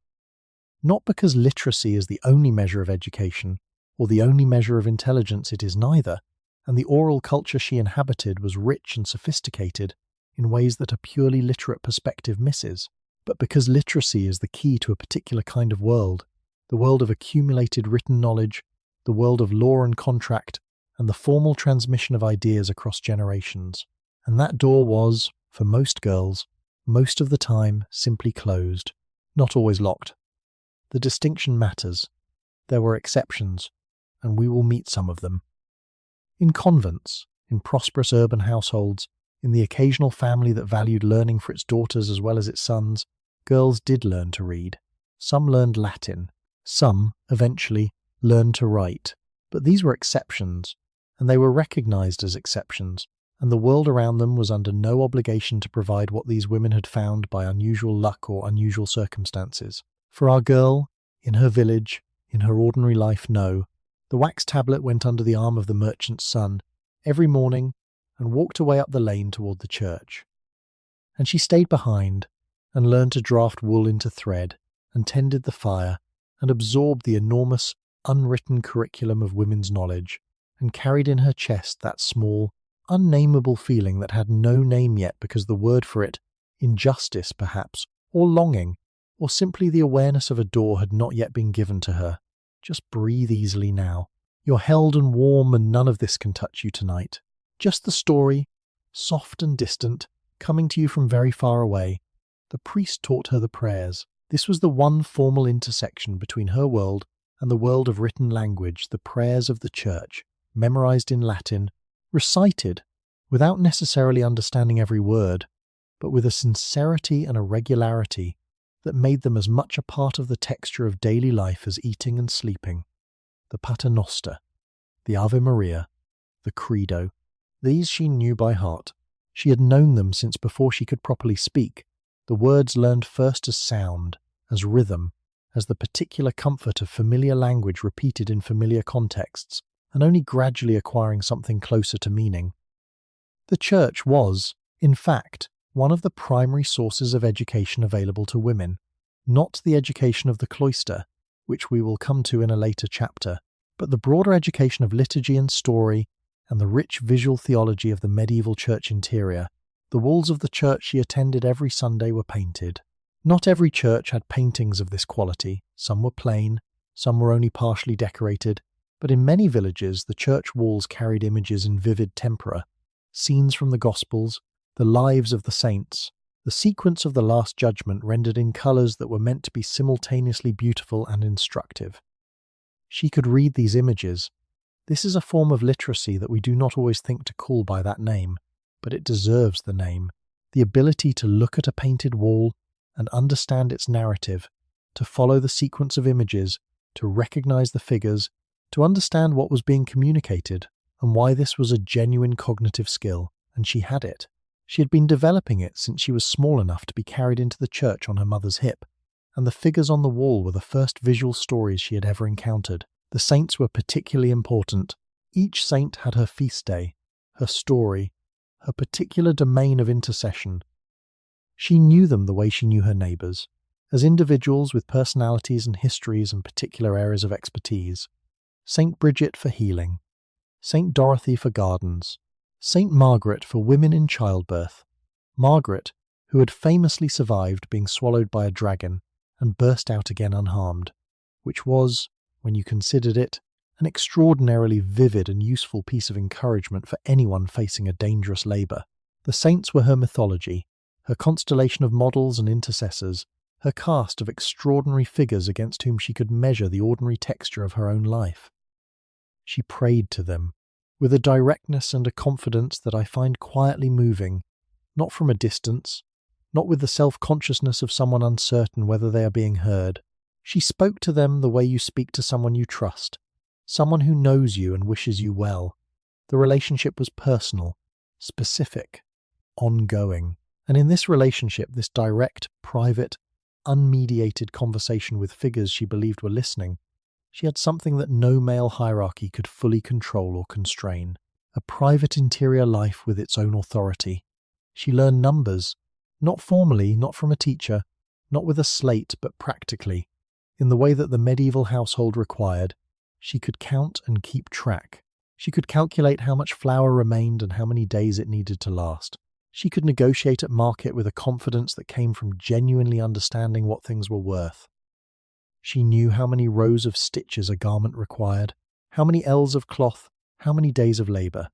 Not because literacy is the only measure of education, or the only measure of intelligence, it is neither, and the oral culture she inhabited was rich and sophisticated in ways that a purely literate perspective misses, but because literacy is the key to a particular kind of world, the world of accumulated written knowledge, the world of law and contract, and the formal transmission of ideas across generations. And that door was, for most girls, most of the time simply closed, not always locked. The distinction matters. There were exceptions, and we will meet some of them. In convents, in prosperous urban households, in the occasional family that valued learning for its daughters as well as its sons, girls did learn to read. Some learned Latin. Some, eventually, learned to write. But these were exceptions, and they were recognized as exceptions, and the world around them was under no obligation to provide what these women had found by unusual luck or unusual circumstances. For our girl, in her village, in her ordinary life, no. The wax tablet went under the arm of the merchant's son every morning and walked away up the lane toward the church. And she stayed behind and learned to draft wool into thread and tended the fire and absorbed the enormous, unwritten curriculum of women's knowledge and carried in her chest that small, unnameable feeling that had no name yet because the word for it, injustice perhaps, or longing, or simply the awareness of a door had not yet been given to her. Just breathe easily now. You're held and warm and none of this can touch you tonight. Just the story, soft and distant, coming to you from very far away. The priest taught her the prayers. This was the one formal intersection between her world and the world of written language, the prayers of the church, memorized in Latin, recited, without necessarily understanding every word, but with a sincerity and a regularity that made them as much a part of the texture of daily life as eating and sleeping. The Pater Noster, the Ave Maria, the Credo, these she knew by heart. She had known them since before she could properly speak, the words learned first as sound, as rhythm, as the particular comfort of familiar language repeated in familiar contexts, and only gradually acquiring something closer to meaning. The Church was, in fact, one of the primary sources of education available to women, not the education of the cloister, which we will come to in a later chapter, but the broader education of liturgy and story and the rich visual theology of the medieval church interior. The walls of the church she attended every Sunday were painted. Not every church had paintings of this quality. Some were plain, some were only partially decorated, but in many villages the church walls carried images in vivid tempera, scenes from the Gospels, the lives of the saints, the sequence of the Last Judgment rendered in colours that were meant to be simultaneously beautiful and instructive. She could read these images. This is a form of literacy that we do not always think to call by that name, but it deserves the name. The ability to look at a painted wall and understand its narrative, to follow the sequence of images, to recognize the figures, to understand what was being communicated and why this was a genuine cognitive skill, and she had it. She had been developing it since she was small enough to be carried into the church on her mother's hip, and the figures on the wall were the first visual stories she had ever encountered. The saints were particularly important. Each saint had her feast day, her story, her particular domain of intercession. She knew them the way she knew her neighbours, as individuals with personalities and histories and particular areas of expertise. Saint Bridget for healing, Saint Dorothy for gardens, Saint Margaret for women in childbirth. Margaret, who had famously survived being swallowed by a dragon and burst out again unharmed, which was, when you considered it, an extraordinarily vivid and useful piece of encouragement for anyone facing a dangerous labour. The saints were her mythology, her constellation of models and intercessors, her cast of extraordinary figures against whom she could measure the ordinary texture of her own life. She prayed to them, with a directness and a confidence that I find quietly moving, not from a distance, not with the self-consciousness of someone uncertain whether they are being heard. She spoke to them the way you speak to someone you trust, someone who knows you and wishes you well. The relationship was personal, specific, ongoing. And in this relationship, this direct, private, unmediated conversation with figures she believed were listening, she had something that no male hierarchy could fully control or constrain, a private interior life with its own authority. She learned numbers, not formally, not from a teacher, not with a slate, but practically, in the way that the medieval household required. She could count and keep track. She could calculate how much flour remained and how many days it needed to last. She could negotiate at market with a confidence that came from genuinely understanding what things were worth. She knew how many rows of stitches a garment required, how many ells of cloth, how many days of labour.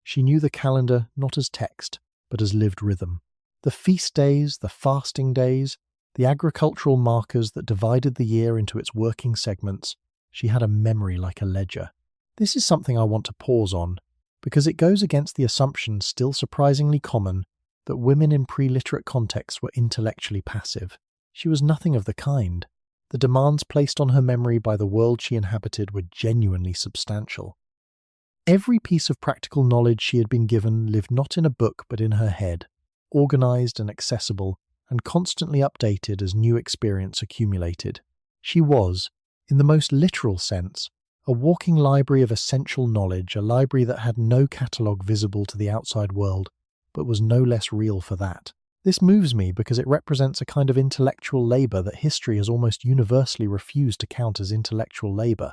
She knew the calendar not as text, but as lived rhythm. The feast days, the fasting days, the agricultural markers that divided the year into its working segments. She had a memory like a ledger. This is something I want to pause on, because it goes against the assumption still surprisingly common that women in pre-literate contexts were intellectually passive. She was nothing of the kind. The demands placed on her memory by the world she inhabited were genuinely substantial. Every piece of practical knowledge she had been given lived not in a book but in her head, organized and accessible, and constantly updated as new experience accumulated. She was, in the most literal sense, a walking library of essential knowledge, a library that had no catalogue visible to the outside world, but was no less real for that. This moves me because it represents a kind of intellectual labour that history has almost universally refused to count as intellectual labour.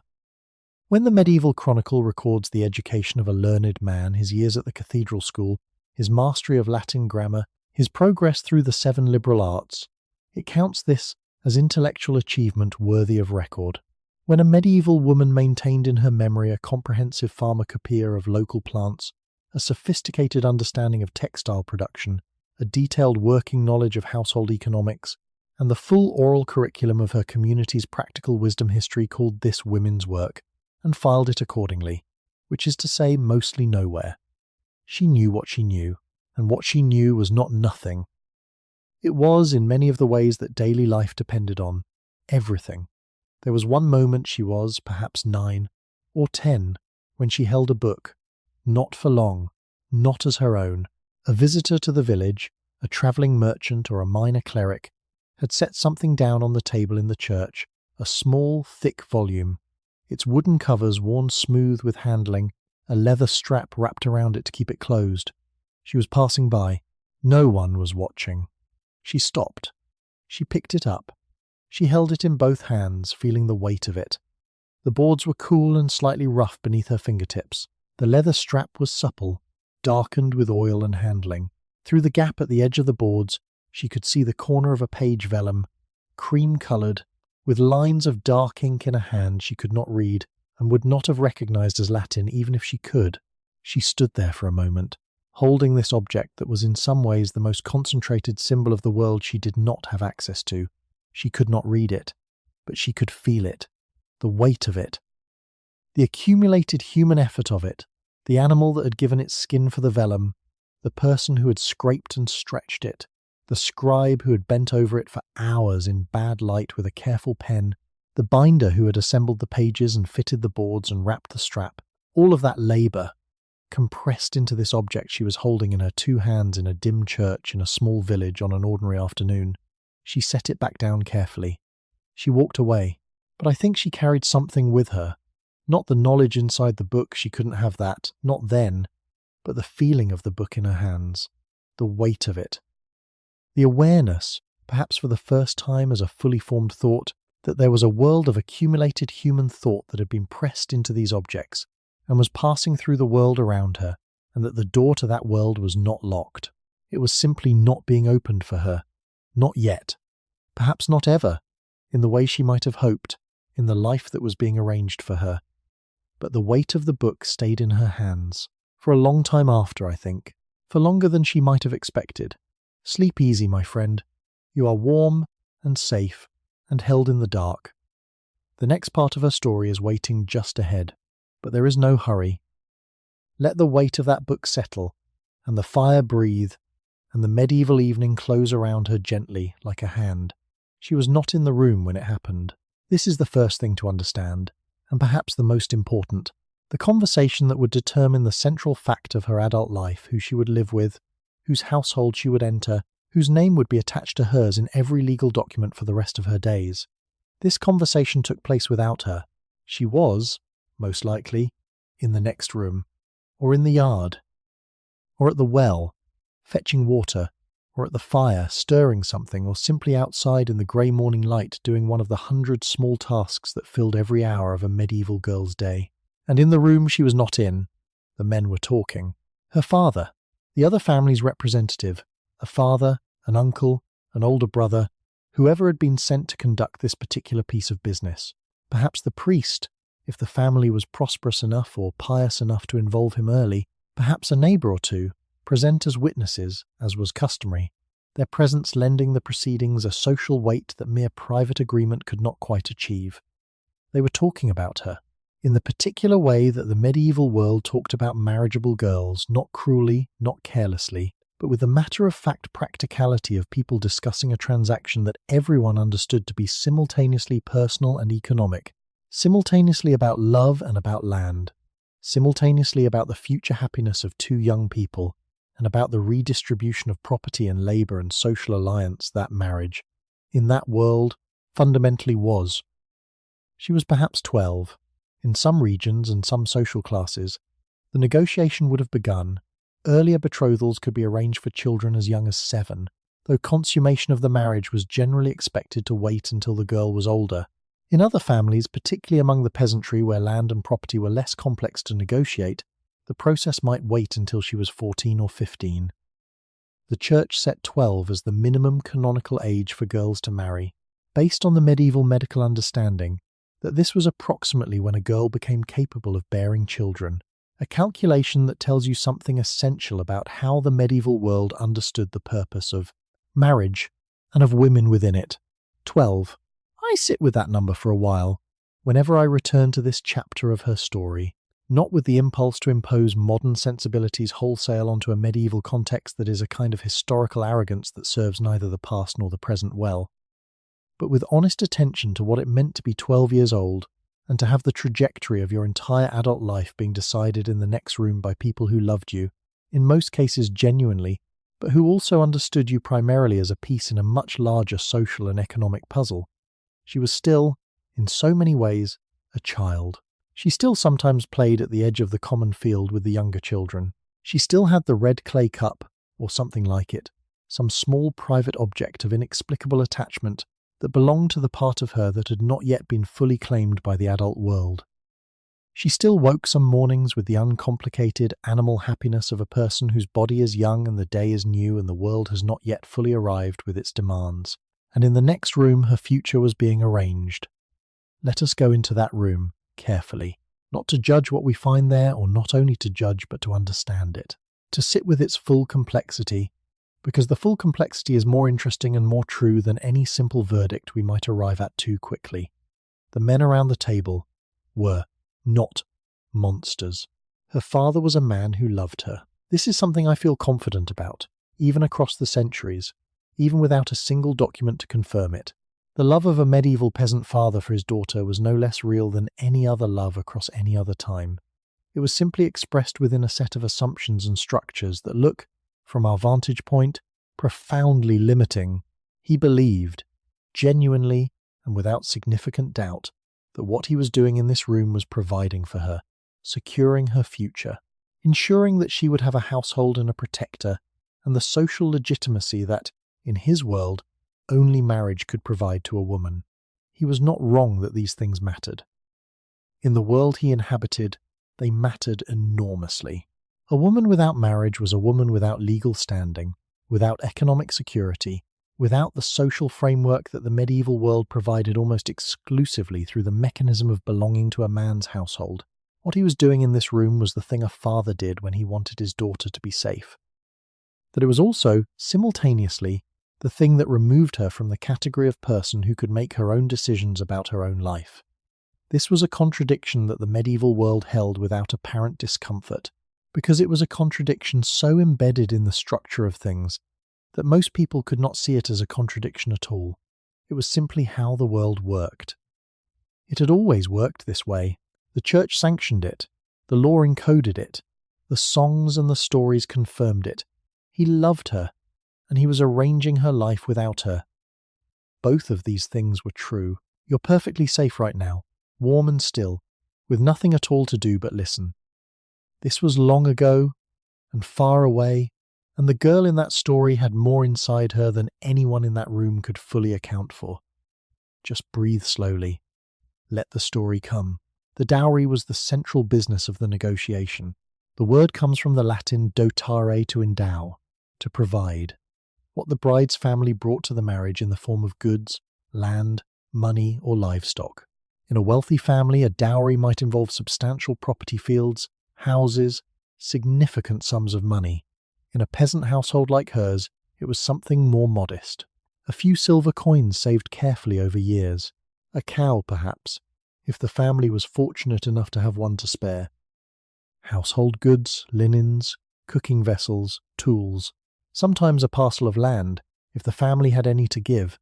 When the medieval chronicle records the education of a learned man, his years at the cathedral school, his mastery of Latin grammar, his progress through the 7 liberal arts, it counts this as intellectual achievement worthy of record. When a medieval woman maintained in her memory a comprehensive pharmacopoeia of local plants, a sophisticated understanding of textile production, a detailed working knowledge of household economics, and the full oral curriculum of her community's practical wisdom history called this women's work, and filed it accordingly, which is to say mostly nowhere. She knew what she knew, and what she knew was not nothing. It was, in many of the ways that daily life depended on, everything. There was one moment she was, perhaps 9 or 10, when she held a book, not for long, not as her own. A visitor to the village, a travelling merchant or a minor cleric, had set something down on the table in the church, a small, thick volume, its wooden covers worn smooth with handling, a leather strap wrapped around it to keep it closed. She was passing by. No one was watching. She stopped. She picked it up. She held it in both hands, feeling the weight of it. The boards were cool and slightly rough beneath her fingertips. The leather strap was supple, darkened with oil and handling. Through the gap at the edge of the boards, she could see the corner of a page vellum, cream-coloured, with lines of dark ink in a hand she could not read and would not have recognised as Latin even if she could. She stood there for a moment, holding this object that was in some ways the most concentrated symbol of the world she did not have access to. She could not read it, but she could feel it, the weight of it, The accumulated human effort of it, the animal that had given its skin for the vellum, the person who had scraped and stretched it, the scribe who had bent over it for hours in bad light with a careful pen, the binder who had assembled the pages and fitted the boards and wrapped the strap, all of that labour, compressed into this object she was holding in her two hands in a dim church in a small village on an ordinary afternoon. She set it back down carefully. She walked away, but I think she carried something with her. Not the knowledge inside the book, she couldn't have that, not then, but the feeling of the book in her hands, the weight of it. The awareness, perhaps for the first time as a fully formed thought, that there was a world of accumulated human thought that had been pressed into these objects and was passing through the world around her, and that the door to that world was not locked. It was simply not being opened for her. Not yet. Perhaps not ever, in the way she might have hoped, in the life that was being arranged for her. But the weight of the book stayed in her hands, for a long time after, I think, for longer than she might have expected. Sleep easy, my friend. You are warm and safe and held in the dark. The next part of her story is waiting just ahead, but there is no hurry. Let the weight of that book settle, and the fire breathe, and the medieval evening close around her gently like a hand. She was not in the room when it happened. This is the first thing to understand, and perhaps the most important. The conversation that would determine the central fact of her adult life, who she would live with, whose household she would enter, whose name would be attached to hers in every legal document for the rest of her days. This conversation took place without her. She was, most likely, in the next room, or in the yard, or at the well, fetching water, or at the fire, stirring something, or simply outside in the grey morning light doing one of the 100 small tasks that filled every hour of a medieval girl's day. And in the room she was not in, the men were talking. Her father, the other family's representative, a father, an uncle, an older brother, whoever had been sent to conduct this particular piece of business. Perhaps the priest, if the family was prosperous enough or pious enough to involve him early, perhaps a neighbour or two, present as witnesses, as was customary, their presence lending the proceedings a social weight that mere private agreement could not quite achieve. They were talking about her, in the particular way that the medieval world talked about marriageable girls, not cruelly, not carelessly, but with the matter-of-fact practicality of people discussing a transaction that everyone understood to be simultaneously personal and economic, simultaneously about love and about land, simultaneously about the future happiness of two young people, and about the redistribution of property and labour and social alliance that marriage, in that world, fundamentally was. She was perhaps 12. In some regions and some social classes, the negotiation would have begun. Earlier betrothals could be arranged for children as young as 7, though consummation of the marriage was generally expected to wait until the girl was older. In other families, particularly among the peasantry where land and property were less complex to negotiate, the process might wait until she was 14 or 15. The Church set 12 as the minimum canonical age for girls to marry, based on the medieval medical understanding that this was approximately when a girl became capable of bearing children, a calculation that tells you something essential about how the medieval world understood the purpose of marriage and of women within it. 12. I sit with that number for a while, whenever I return to this chapter of her story, not with the impulse to impose modern sensibilities wholesale onto a medieval context that is a kind of historical arrogance that serves neither the past nor the present well, but with honest attention to what it meant to be 12 years old and to have the trajectory of your entire adult life being decided in the next room by people who loved you, in most cases genuinely, but who also understood you primarily as a piece in a much larger social and economic puzzle. She was still, in so many ways, a child. She still sometimes played at the edge of the common field with the younger children. She still had the red clay cup, or something like it, some small private object of inexplicable attachment that belonged to the part of her that had not yet been fully claimed by the adult world. She still woke some mornings with the uncomplicated animal happiness of a person whose body is young and the day is new and the world has not yet fully arrived with its demands. And in the next room her future was being arranged. Let us go into that room carefully, not to judge what we find there, or not only to judge but to understand it, to sit with its full complexity, because the full complexity is more interesting and more true than any simple verdict we might arrive at too quickly. The men around the table were not monsters. Her father was a man who loved her. This is something I feel confident about, even across the centuries, even without a single document to confirm it. The love of a medieval peasant father for his daughter was no less real than any other love across any other time. It was simply expressed within a set of assumptions and structures that look, from our vantage point, profoundly limiting. He believed, genuinely and without significant doubt, that what he was doing in this room was providing for her, securing her future, ensuring that she would have a household and a protector, and the social legitimacy that, in his world, only marriage could provide to a woman. He was not wrong that these things mattered. In the world he inhabited, they mattered enormously. A woman without marriage was a woman without legal standing, without economic security, without the social framework that the medieval world provided almost exclusively through the mechanism of belonging to a man's household. What he was doing in this room was the thing a father did when he wanted his daughter to be safe. That it was also, simultaneously, the thing that removed her from the category of person who could make her own decisions about her own life. This was a contradiction that the medieval world held without apparent discomfort, because it was a contradiction so embedded in the structure of things that most people could not see it as a contradiction at all. It was simply how the world worked. It had always worked this way. The church sanctioned it. The law encoded it. The songs and the stories confirmed it. He loved her, and he was arranging her life without her. Both of these things were true. You're perfectly safe right now, warm and still, with nothing at all to do but listen. This was long ago and far away, and the girl in that story had more inside her than anyone in that room could fully account for. Just breathe slowly. Let the story come. The dowry was the central business of the negotiation. The word comes from the Latin dotare, to endow, to provide. What the bride's family brought to the marriage in the form of goods, land, money, or livestock. In a wealthy family, a dowry might involve substantial property fields, houses, significant sums of money. In a peasant household like hers, it was something more modest. A few silver coins saved carefully over years. A cow, perhaps, if the family was fortunate enough to have one to spare. Household goods, linens, cooking vessels, tools. Sometimes a parcel of land, if the family had any to give.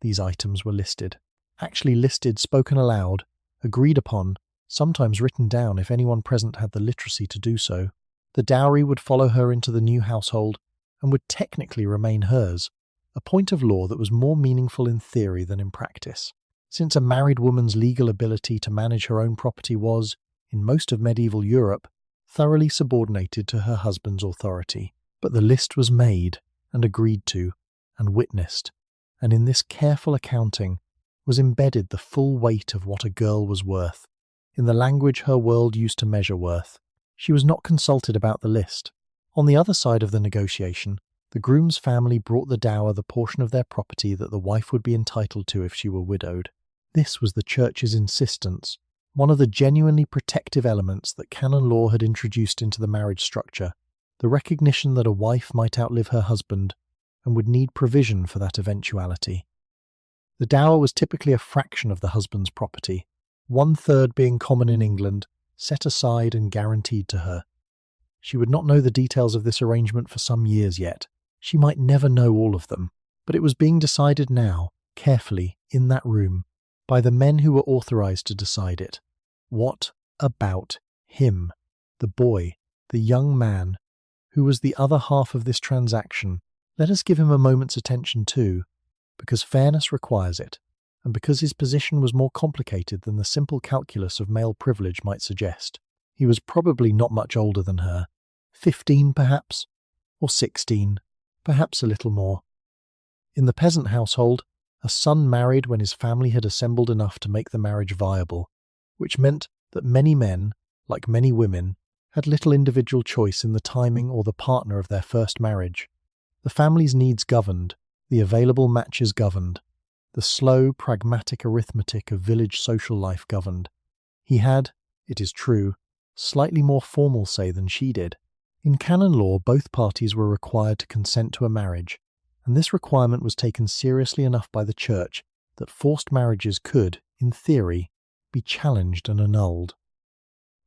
These items were listed. Actually listed, spoken aloud, agreed upon, sometimes written down if anyone present had the literacy to do so. The dowry would follow her into the new household and would technically remain hers, a point of law that was more meaningful in theory than in practice, since a married woman's legal ability to manage her own property was, in most of medieval Europe, thoroughly subordinated to her husband's authority. But the list was made and agreed to and witnessed, and in this careful accounting was embedded the full weight of what a girl was worth, in the language her world used to measure worth. She was not consulted about the list. On the other side of the negotiation, the groom's family brought the dower the portion of their property that the wife would be entitled to if she were widowed. This was the church's insistence, one of the genuinely protective elements that canon law had introduced into the marriage structure, the recognition that a wife might outlive her husband and would need provision for that eventuality. The dower was typically a fraction of the husband's property, 1/3 being common in England, set aside and guaranteed to her. She would not know the details of this arrangement for some years yet. She might never know all of them, but it was being decided now, carefully, in that room, by the men who were authorized to decide it. What about him, the boy, the young man, who was the other half of this transaction? Let us give him a moment's attention too, because fairness requires it, and because his position was more complicated than the simple calculus of male privilege might suggest. He was probably not much older than her, 15 perhaps, or 16, perhaps a little more. In the peasant household, a son married when his family had assembled enough to make the marriage viable, which meant that many men, like many women, had little individual choice in the timing or the partner of their first marriage. The family's needs governed, the available matches governed, the slow, pragmatic arithmetic of village social life governed. He had, it is true, slightly more formal say than she did. In canon law, both parties were required to consent to a marriage, and this requirement was taken seriously enough by the church that forced marriages could, in theory, be challenged and annulled.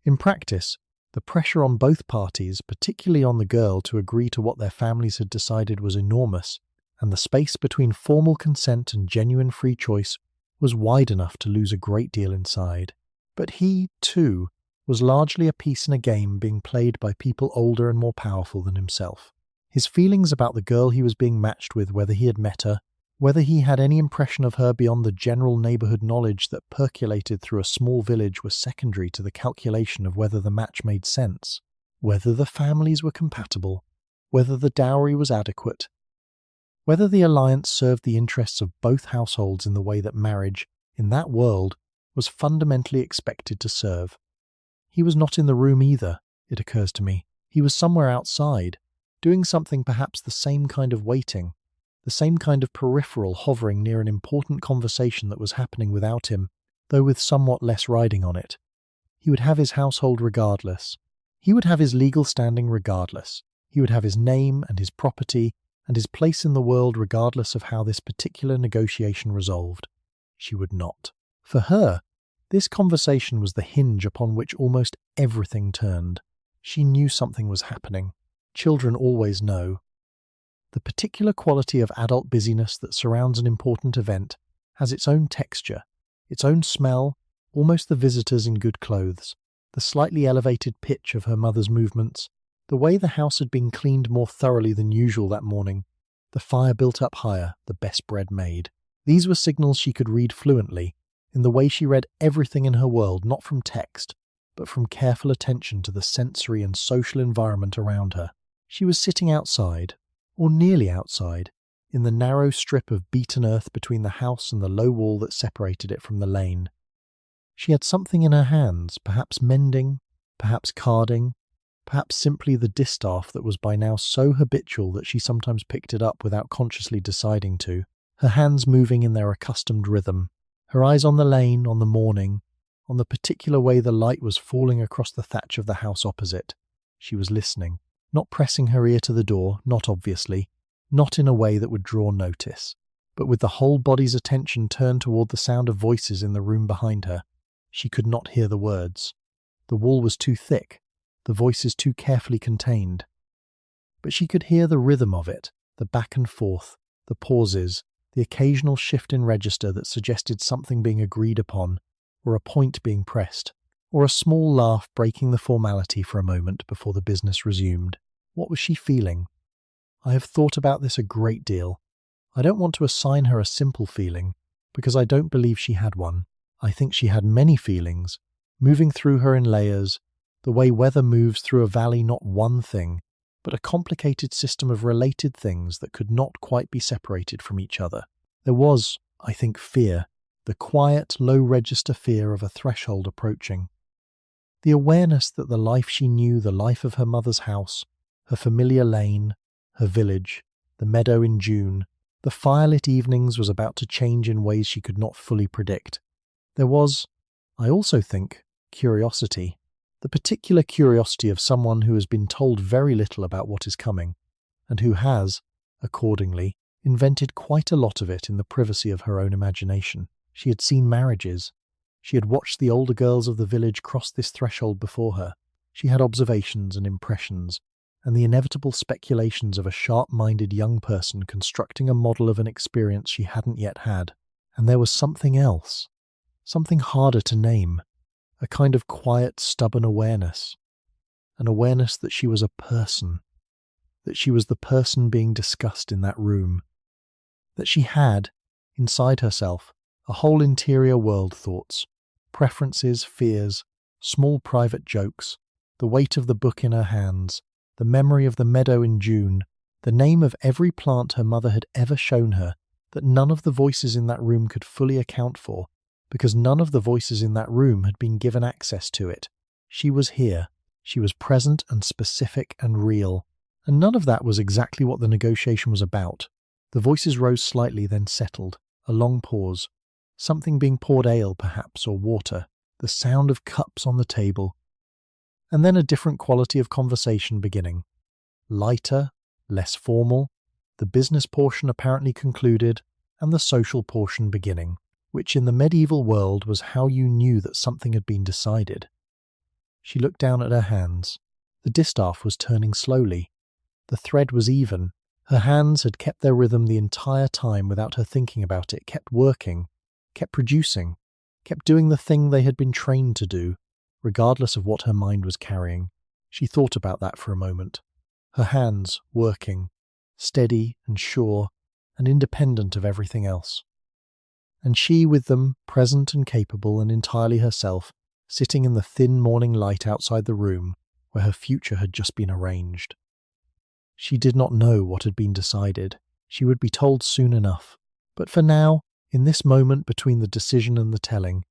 In practice, the pressure on both parties, particularly on the girl to agree to what their families had decided, was enormous, and the space between formal consent and genuine free choice was wide enough to lose a great deal inside. But he, too, was largely a piece in a game being played by people older and more powerful than himself. His feelings about the girl he was being matched with, whether he had met her, whether he had any impression of her beyond the general neighbourhood knowledge that percolated through a small village, were secondary to the calculation of whether the match made sense, whether the families were compatible, whether the dowry was adequate, whether the alliance served the interests of both households in the way that marriage, in that world, was fundamentally expected to serve. He was not in the room either, it occurs to me. He was somewhere outside, doing something, perhaps the same kind of waiting, the same kind of peripheral hovering near an important conversation that was happening without him, though with somewhat less riding on it. He would have his household regardless. He would have his legal standing regardless. He would have his name and his property and his place in the world regardless of how this particular negotiation resolved. She would not. For her, this conversation was the hinge upon which almost everything turned. She knew something was happening. Children always know. The particular quality of adult busyness that surrounds an important event has its own texture, its own smell, almost the visitors in good clothes, the slightly elevated pitch of her mother's movements, the way the house had been cleaned more thoroughly than usual that morning, the fire built up higher, the best bread made. These were signals she could read fluently, in the way she read everything in her world, not from text, but from careful attention to the sensory and social environment around her. She was sitting outside, or nearly outside, in the narrow strip of beaten earth between the house and the low wall that separated it from the lane. She had something in her hands, perhaps mending, perhaps carding, perhaps simply the distaff that was by now so habitual that she sometimes picked it up without consciously deciding to, her hands moving in their accustomed rhythm, her eyes on the lane, on the morning, on the particular way the light was falling across the thatch of the house opposite. She was listening. Not pressing her ear to the door, not obviously, not in a way that would draw notice, but with the whole body's attention turned toward the sound of voices in the room behind her. She could not hear the words. The wall was too thick, the voices too carefully contained. But she could hear the rhythm of it, the back and forth, the pauses, the occasional shift in register that suggested something being agreed upon, or a point being pressed, or a small laugh breaking the formality for a moment before the business resumed. What was she feeling? I have thought about this a great deal. I don't want to assign her a simple feeling, because I don't believe she had one. I think she had many feelings, moving through her in layers, the way weather moves through a valley, not one thing, but a complicated system of related things that could not quite be separated from each other. There was, I think, fear, the quiet, low-register fear of a threshold approaching. The awareness that the life she knew, the life of her mother's house, her familiar lane, her village, the meadow in June, the firelit evenings was about to change in ways she could not fully predict. There was, I also think, curiosity, the particular curiosity of someone who has been told very little about what is coming, and who has, accordingly, invented quite a lot of it in the privacy of her own imagination. She had seen marriages. She had watched the older girls of the village cross this threshold before her. She had observations and impressions, and the inevitable speculations of a sharp-minded young person constructing a model of an experience she hadn't yet had. And there was something else, something harder to name, a kind of quiet, stubborn awareness, an awareness that she was a person, that she was the person being discussed in that room, that she had, inside herself, a whole interior world, thoughts, preferences, fears, small private jokes, the weight of the book in her hands, the memory of the meadow in June, the name of every plant her mother had ever shown her, that none of the voices in that room could fully account for, because none of the voices in that room had been given access to it. She was here. She was present and specific and real. And none of that was exactly what the negotiation was about. The voices rose slightly, then settled. A long pause. Something being poured, ale perhaps, or water. The sound of cups on the table. And then a different quality of conversation beginning. Lighter, less formal, the business portion apparently concluded, and the social portion beginning, which in the medieval world was how you knew that something had been decided. She looked down at her hands. The distaff was turning slowly. The thread was even. Her hands had kept their rhythm the entire time without her thinking about it, kept working, kept producing, kept doing the thing they had been trained to do, regardless of what her mind was carrying. She thought about that for a moment. Her hands working, steady and sure, and independent of everything else. And she with them, present and capable and entirely herself, sitting in the thin morning light outside the room where her future had just been arranged. She did not know what had been decided. She would be told soon enough. But for now, in this moment between the decision and the telling,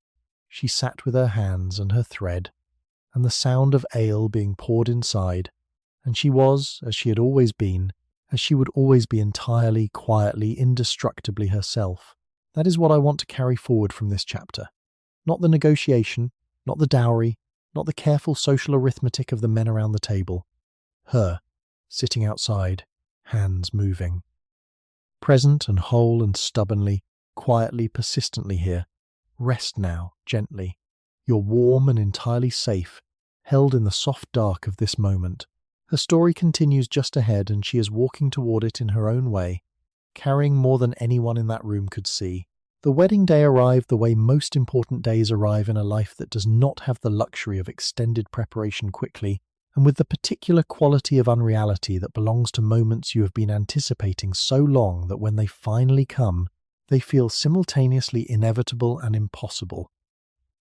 she sat with her hands and her thread, and the sound of ale being poured inside, and she was, as she had always been, as she would always be entirely, quietly, indestructibly herself. That is what I want to carry forward from this chapter. Not the negotiation, not the dowry, not the careful social arithmetic of the men around the table. Her, sitting outside, hands moving. Present and whole and stubbornly, quietly, persistently here. Rest now, gently. You're warm and entirely safe, held in the soft dark of this moment. Her story continues just ahead, and she is walking toward it in her own way, carrying more than anyone in that room could see. The wedding day arrived the way most important days arrive in a life that does not have the luxury of extended preparation quickly, and with the particular quality of unreality that belongs to moments you have been anticipating so long that when they finally come, they feel simultaneously inevitable and impossible.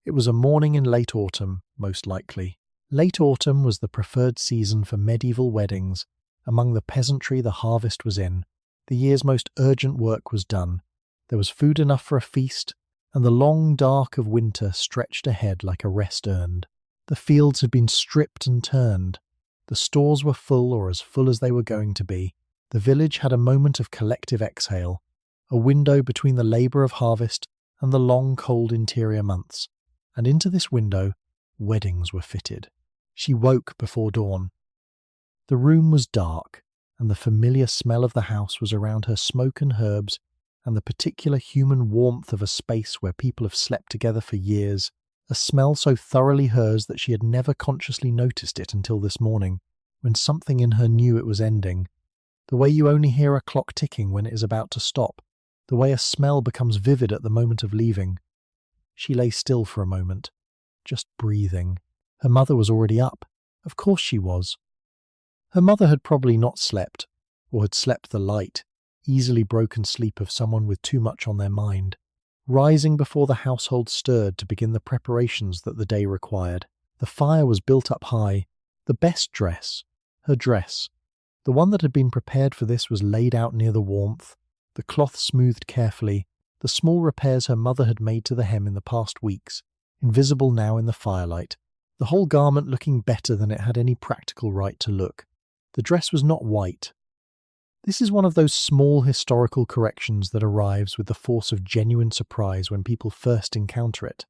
It was a morning in late autumn, most likely. Late autumn was the preferred season for medieval weddings. Among the peasantry the harvest was in. The year's most urgent work was done. There was food enough for a feast, and the long dark of winter stretched ahead like a rest earned. The fields had been stripped and turned. The stores were full, or as full as they were going to be. The village had a moment of collective exhale, a window between the labour of harvest and the long cold interior months, and into this window weddings were fitted. She woke before dawn. The room was dark, and the familiar smell of the house was around her, smoke and herbs, and the particular human warmth of a space where people have slept together for years, a smell so thoroughly hers that she had never consciously noticed it until this morning, when something in her knew it was ending. The way you only hear a clock ticking when it is about to stop, the way a smell becomes vivid at the moment of leaving. She lay still for a moment, just breathing. Her mother was already up. Of course she was. Her mother had probably not slept, or had slept the light, easily broken sleep of someone with too much on their mind, rising before the household stirred to begin the preparations that the day required. The fire was built up high. The best dress, her dress, the one that had been prepared for this, was laid out near the warmth, the cloth smoothed carefully, the small repairs her mother had made to the hem in the past weeks, invisible now in the firelight, the whole garment looking better than it had any practical right to look. The dress was not white. This is one of those small historical corrections that arrives with the force of genuine surprise when people first encounter it.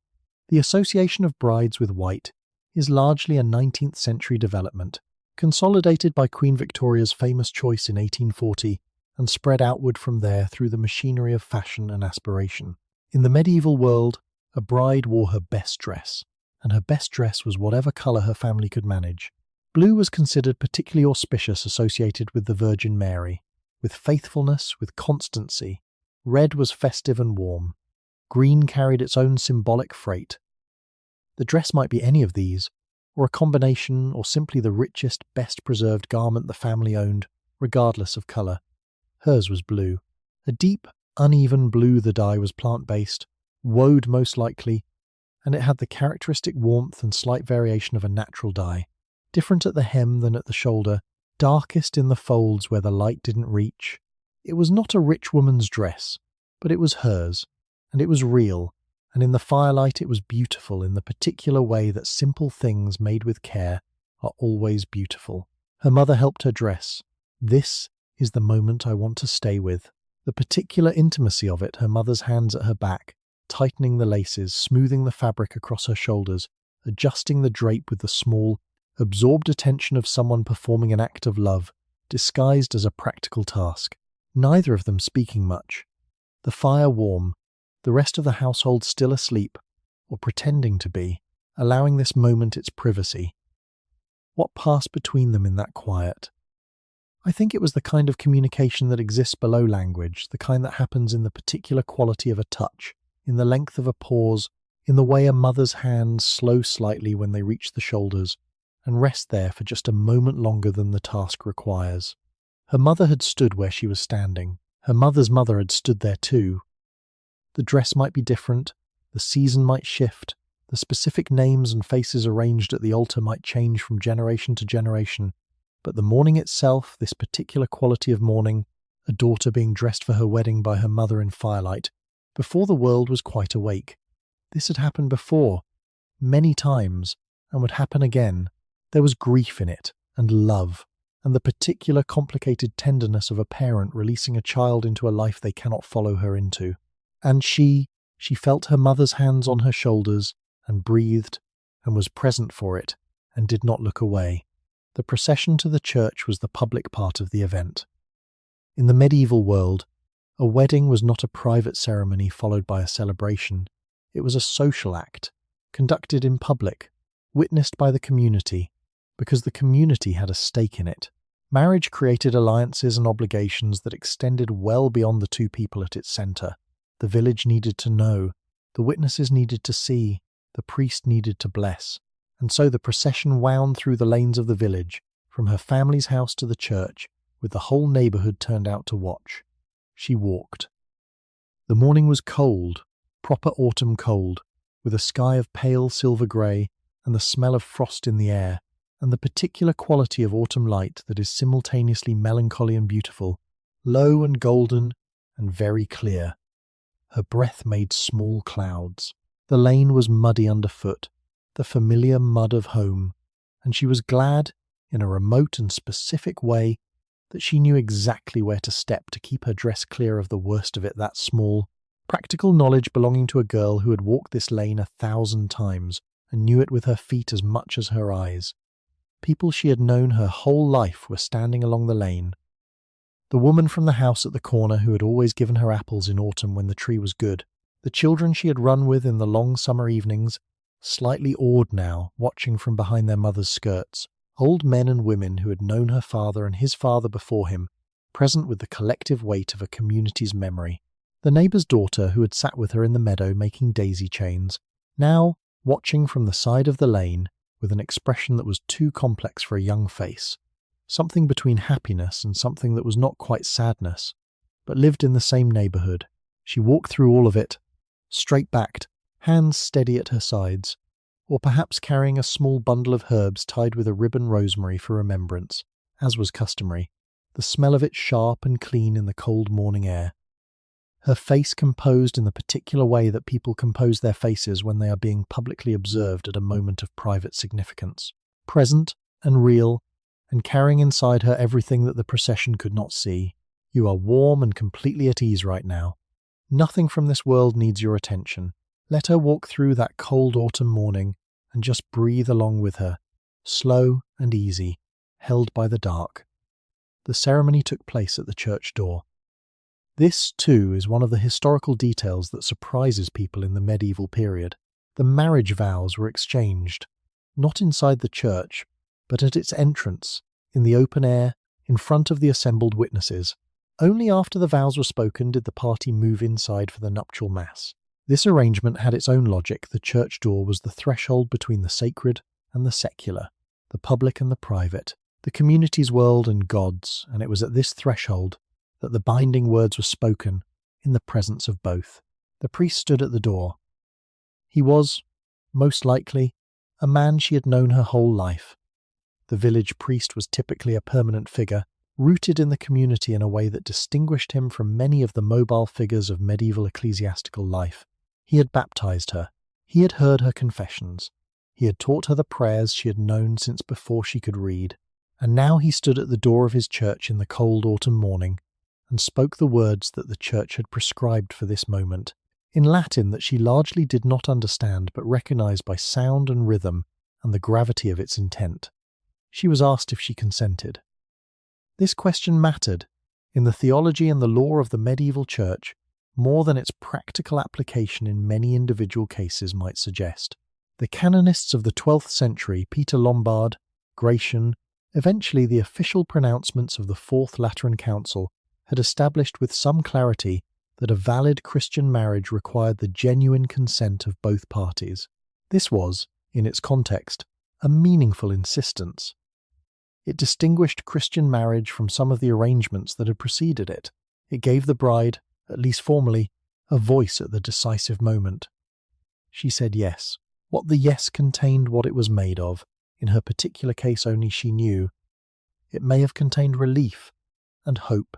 The association of brides with white is largely a 19th century development, consolidated by Queen Victoria's famous choice in 1840 and spread outward from there through the machinery of fashion and aspiration. In the medieval world, a bride wore her best dress, and her best dress was whatever colour her family could manage. Blue was considered particularly auspicious, associated with the Virgin Mary, with faithfulness, with constancy. Red was festive and warm. Green carried its own symbolic freight. The dress might be any of these, or a combination, or simply the richest, best-preserved garment the family owned, regardless of colour. Hers was blue. A deep, uneven blue. The dye was plant-based, woad most likely, and it had the characteristic warmth and slight variation of a natural dye, different at the hem than at the shoulder, darkest in the folds where the light didn't reach. It was not a rich woman's dress, but it was hers, and it was real, and in the firelight it was beautiful in the particular way that simple things made with care are always beautiful. Her mother helped her dress. This is the moment I want to stay with. The particular intimacy of it, her mother's hands at her back, tightening the laces, smoothing the fabric across her shoulders, adjusting the drape with the small, absorbed attention of someone performing an act of love, disguised as a practical task. Neither of them speaking much. The fire warm, the rest of the household still asleep, or pretending to be. allowing this moment its privacy. What passed between them in that quiet? I think it was the kind of communication that exists below language, the kind that happens in the particular quality of a touch, in the length of a pause, in the way a mother's hands slow slightly when they reach the shoulders, and rest there for just a moment longer than the task requires. Her mother had stood where she was standing. Her mother's mother had stood there too. The dress might be different, the season might shift, the specific names and faces arranged at the altar might change from generation to generation, but the morning itself, this particular quality of morning, a daughter being dressed for her wedding by her mother in firelight, before the world was quite awake. This had happened before, many times, and would happen again. There was grief in it, and love, and the particular complicated tenderness of a parent releasing a child into a life they cannot follow her into. And she felt her mother's hands on her shoulders, and breathed, and was present for it, and did not look away. The procession to the church was the public part of the event. In the medieval world, a wedding was not a private ceremony followed by a celebration. It was a social act, conducted in public, witnessed by the community, because the community had a stake in it. Marriage created alliances and obligations that extended well beyond the two people at its centre. The village needed to know, the witnesses needed to see, the priest needed to bless. And so the procession wound through the lanes of the village, from her family's house to the church, with the whole neighbourhood turned out to watch. She walked. The morning was cold, proper autumn cold, with a sky of pale silver grey and the smell of frost in the air, and the particular quality of autumn light that is simultaneously melancholy and beautiful, low and golden and very clear. Her breath made small clouds. The lane was muddy underfoot, the familiar mud of home, and she was glad, in a remote and specific way, that she knew exactly where to step to keep her dress clear of the worst of it that small. Practical knowledge belonging to a girl who had walked this lane 1,000 times and knew it with her feet as much as her eyes. People she had known her whole life were standing along the lane. The woman from the house at the corner who had always given her apples in autumn when the tree was good. The children she had run with in the long summer evenings, slightly awed now, watching from behind their mother's skirts. Old men and women who had known her father and his father before him, present with the collective weight of a community's memory. The neighbour's daughter who had sat with her in the meadow making daisy chains, now watching from the side of the lane with an expression that was too complex for a young face, something between happiness and something that was not quite sadness, but lived in the same neighbourhood. She walked through all of it, straight-backed, hands steady at her sides, or perhaps carrying a small bundle of herbs tied with a ribbon rosemary for remembrance, as was customary, the smell of it sharp and clean in the cold morning air. Her face composed in the particular way that people compose their faces when they are being publicly observed at a moment of private significance, present and real, and carrying inside her everything that the procession could not see. You are warm and completely at ease right now. Nothing from this world needs your attention. Let her walk through that cold autumn morning and just breathe along with her, slow and easy, held by the dark. The ceremony took place at the church door. This, too, is one of the historical details that surprises people in the medieval period. The marriage vows were exchanged, not inside the church, but at its entrance, in the open air, in front of the assembled witnesses. Only after the vows were spoken did the party move inside for the nuptial mass. This arrangement had its own logic. The church door was the threshold between the sacred and the secular, the public and the private, the community's world and God's, and it was at this threshold that the binding words were spoken in the presence of both. The priest stood at the door. He was, most likely, a man she had known her whole life. The village priest was typically a permanent figure, rooted in the community in a way that distinguished him from many of the mobile figures of medieval ecclesiastical life. He had baptized her. He had heard her confessions. He had taught her the prayers she had known since before she could read. And now he stood at the door of his church in the cold autumn morning and spoke the words that the church had prescribed for this moment, in Latin that she largely did not understand but recognized by sound and rhythm and the gravity of its intent. She was asked if she consented. This question mattered, in the theology and the law of the medieval church, more than its practical application in many individual cases might suggest. The canonists of the 12th century, Peter Lombard, Gratian, eventually the official pronouncements of the Fourth Lateran Council, had established with some clarity that a valid Christian marriage required the genuine consent of both parties. This was, in its context, a meaningful insistence. It distinguished Christian marriage from some of the arrangements that had preceded it. It gave the bride, at least formally, a voice at the decisive moment. She said yes. What the yes contained, what it was made of, in her particular case only she knew. It may have contained relief and hope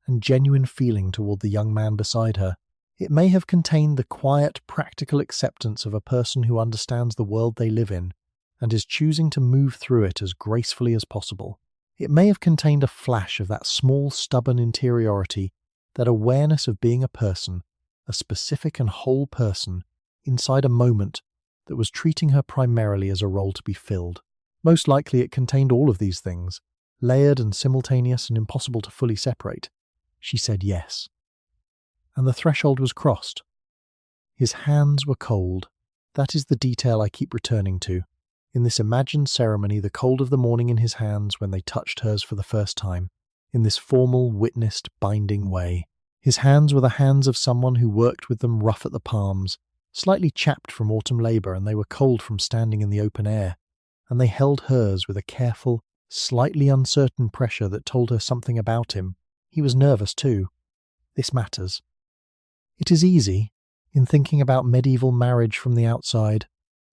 and genuine feeling toward the young man beside her. It may have contained the quiet, practical acceptance of a person who understands the world they live in and is choosing to move through it as gracefully as possible. It may have contained a flash of that small, stubborn interiority, that awareness of being a person, a specific and whole person, inside a moment that was treating her primarily as a role to be filled. Most likely it contained all of these things, layered and simultaneous and impossible to fully separate. She said yes. And the threshold was crossed. His hands were cold. That is the detail I keep returning to. In this imagined ceremony, the cold of the morning in his hands when they touched hers for the first time, in this formal, witnessed, binding way. His hands were the hands of someone who worked with them rough at the palms, slightly chapped from autumn labour, and they were cold from standing in the open air, and they held hers with a careful, slightly uncertain pressure that told her something about him. He was nervous too. This matters. It is easy, in thinking about medieval marriage from the outside,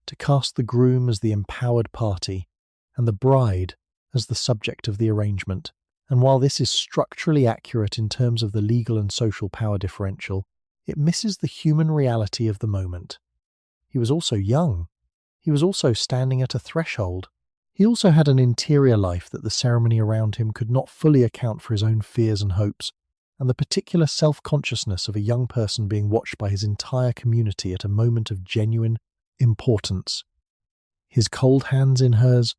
to cast the groom as the empowered party, and the bride as the subject of the arrangement. And while this is structurally accurate in terms of the legal and social power differential, it misses the human reality of the moment. He was also young. He was also standing at a threshold. He also had an interior life that the ceremony around him could not fully account for his own fears and hopes, and the particular self-consciousness of a young person being watched by his entire community at a moment of genuine importance. His cold hands in hers.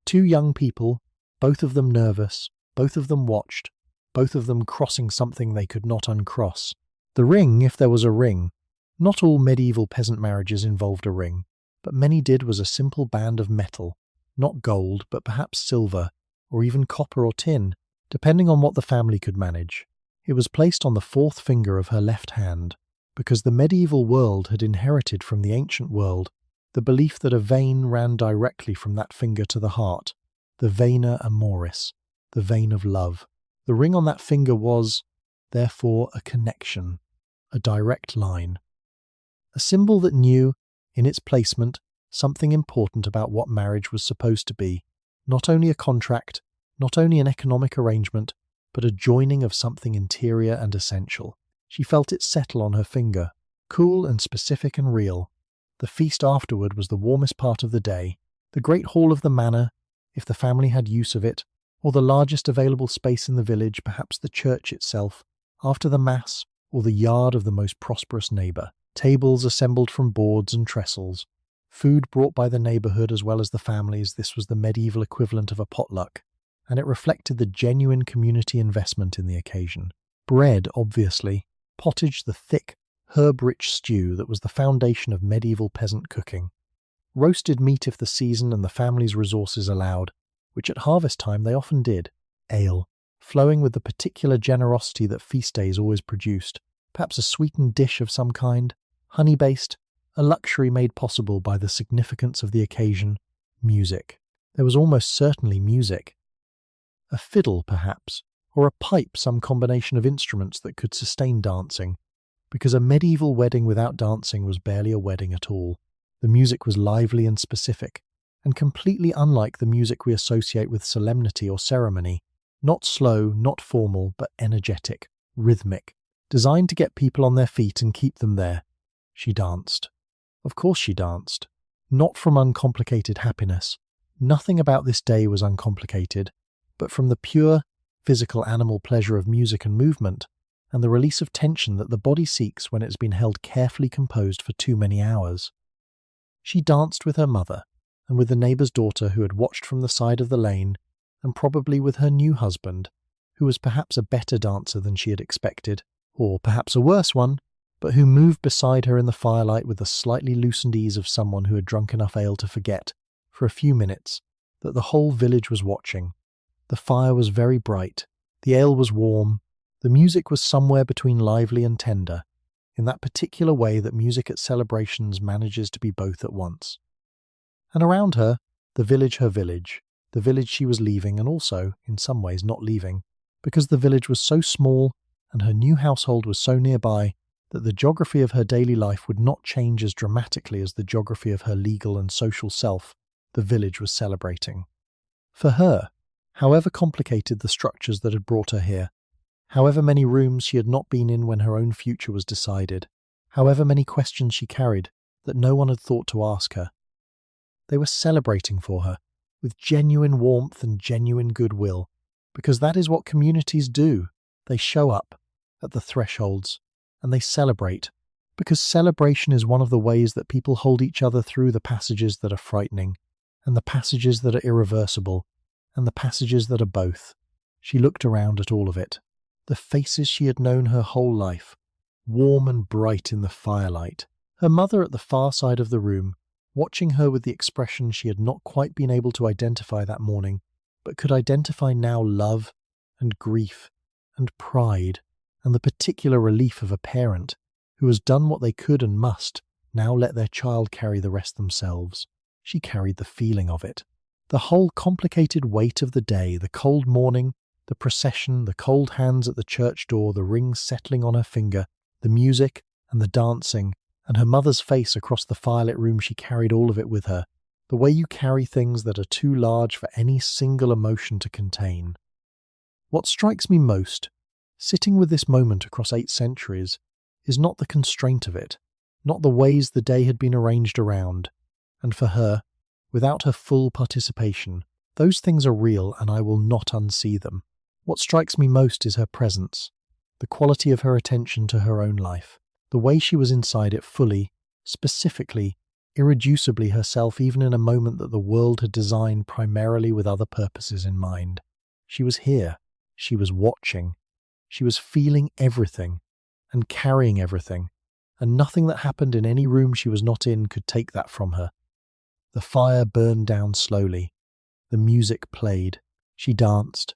Two young people, both of them nervous, both of them watched, both of them crossing something they could not uncross. The ring, if there was a ring. Not all medieval peasant marriages involved a ring, but many did, was a simple band of metal, not gold, but perhaps silver, or even copper or tin, depending on what the family could manage. It was placed on the fourth finger of her left hand, because the medieval world had inherited from the ancient world the belief that a vein ran directly from that finger to the heart, the vena amoris, the vein of love. The ring on that finger was, therefore, a connection, a direct line. A symbol that knew, in its placement, something important about what marriage was supposed to be. Not only a contract, not only an economic arrangement, but a joining of something interior and essential. She felt it settle on her finger, cool and specific and real. The feast afterward was the warmest part of the day. The great hall of the manor, if the family had use of it, or the largest available space in the village, perhaps the church itself, after the mass, or the yard of the most prosperous neighbour. Tables assembled from boards and trestles. Food brought by the neighbourhood as well as the families. This was the medieval equivalent of a potluck, and it reflected the genuine community investment in the occasion. Bread, obviously. Pottage, the thick, herb-rich stew that was the foundation of medieval peasant cooking. Roasted meat if the season and the family's resources allowed, which at harvest time they often did. Ale, flowing with the particular generosity that feast days always produced. Perhaps a sweetened dish of some kind, honey-based, a luxury made possible by the significance of the occasion. Music. There was almost certainly music. A fiddle, perhaps, or a pipe, some combination of instruments that could sustain dancing, because a medieval wedding without dancing was barely a wedding at all. The music was lively and specific, and completely unlike the music we associate with solemnity or ceremony, not slow, not formal, but energetic, rhythmic, designed to get people on their feet and keep them there. She danced. Of course she danced. Not from uncomplicated happiness. Nothing about this day was uncomplicated, but from the pure, physical animal pleasure of music and movement, and the release of tension that the body seeks when it has been held carefully composed for too many hours. She danced with her mother, and with the neighbour's daughter who had watched from the side of the lane, and probably with her new husband, who was perhaps a better dancer than she had expected, or perhaps a worse one, but who moved beside her in the firelight with the slightly loosened ease of someone who had drunk enough ale to forget, for a few minutes, that the whole village was watching. The fire was very bright, the ale was warm, the music was somewhere between lively and tender, in that particular way that music at celebrations manages to be both at once. And around her, the village she was leaving and also, in some ways, not leaving, because the village was so small and her new household was so nearby that the geography of her daily life would not change as dramatically as the geography of her legal and social self the village was celebrating. For her, however complicated the structures that had brought her here, however many rooms she had not been in when her own future was decided, however many questions she carried that no one had thought to ask her, they were celebrating for her with genuine warmth and genuine goodwill, because that is what communities do. They show up at the thresholds and they celebrate, because celebration is one of the ways that people hold each other through the passages that are frightening, and the passages that are irreversible, and the passages that are both. She looked around at all of it. The faces she had known her whole life, warm and bright in the firelight. Her mother at the far side of the room, watching her with the expression she had not quite been able to identify that morning, but could identify now: love and grief and pride, and the particular relief of a parent who has done what they could and must now let their child carry the rest themselves. She carried the feeling of it. The whole complicated weight of the day, the cold morning, the procession, the cold hands at the church door, the rings settling on her finger, the music and the dancing, and her mother's face across the firelit room. She carried all of it with her, the way you carry things that are too large for any single emotion to contain. What strikes me most, sitting with this moment across 8 centuries, is not the constraint of it, not the ways the day had been arranged around, and for her, without her full participation, those things are real and I will not unsee them. What strikes me most is her presence, the quality of her attention to her own life, the way she was inside it fully, specifically, irreducibly herself, even in a moment that the world had designed primarily with other purposes in mind. She was here, she was watching, she was feeling everything and carrying everything, and nothing that happened in any room she was not in could take that from her. The fire burned down slowly, the music played, she danced,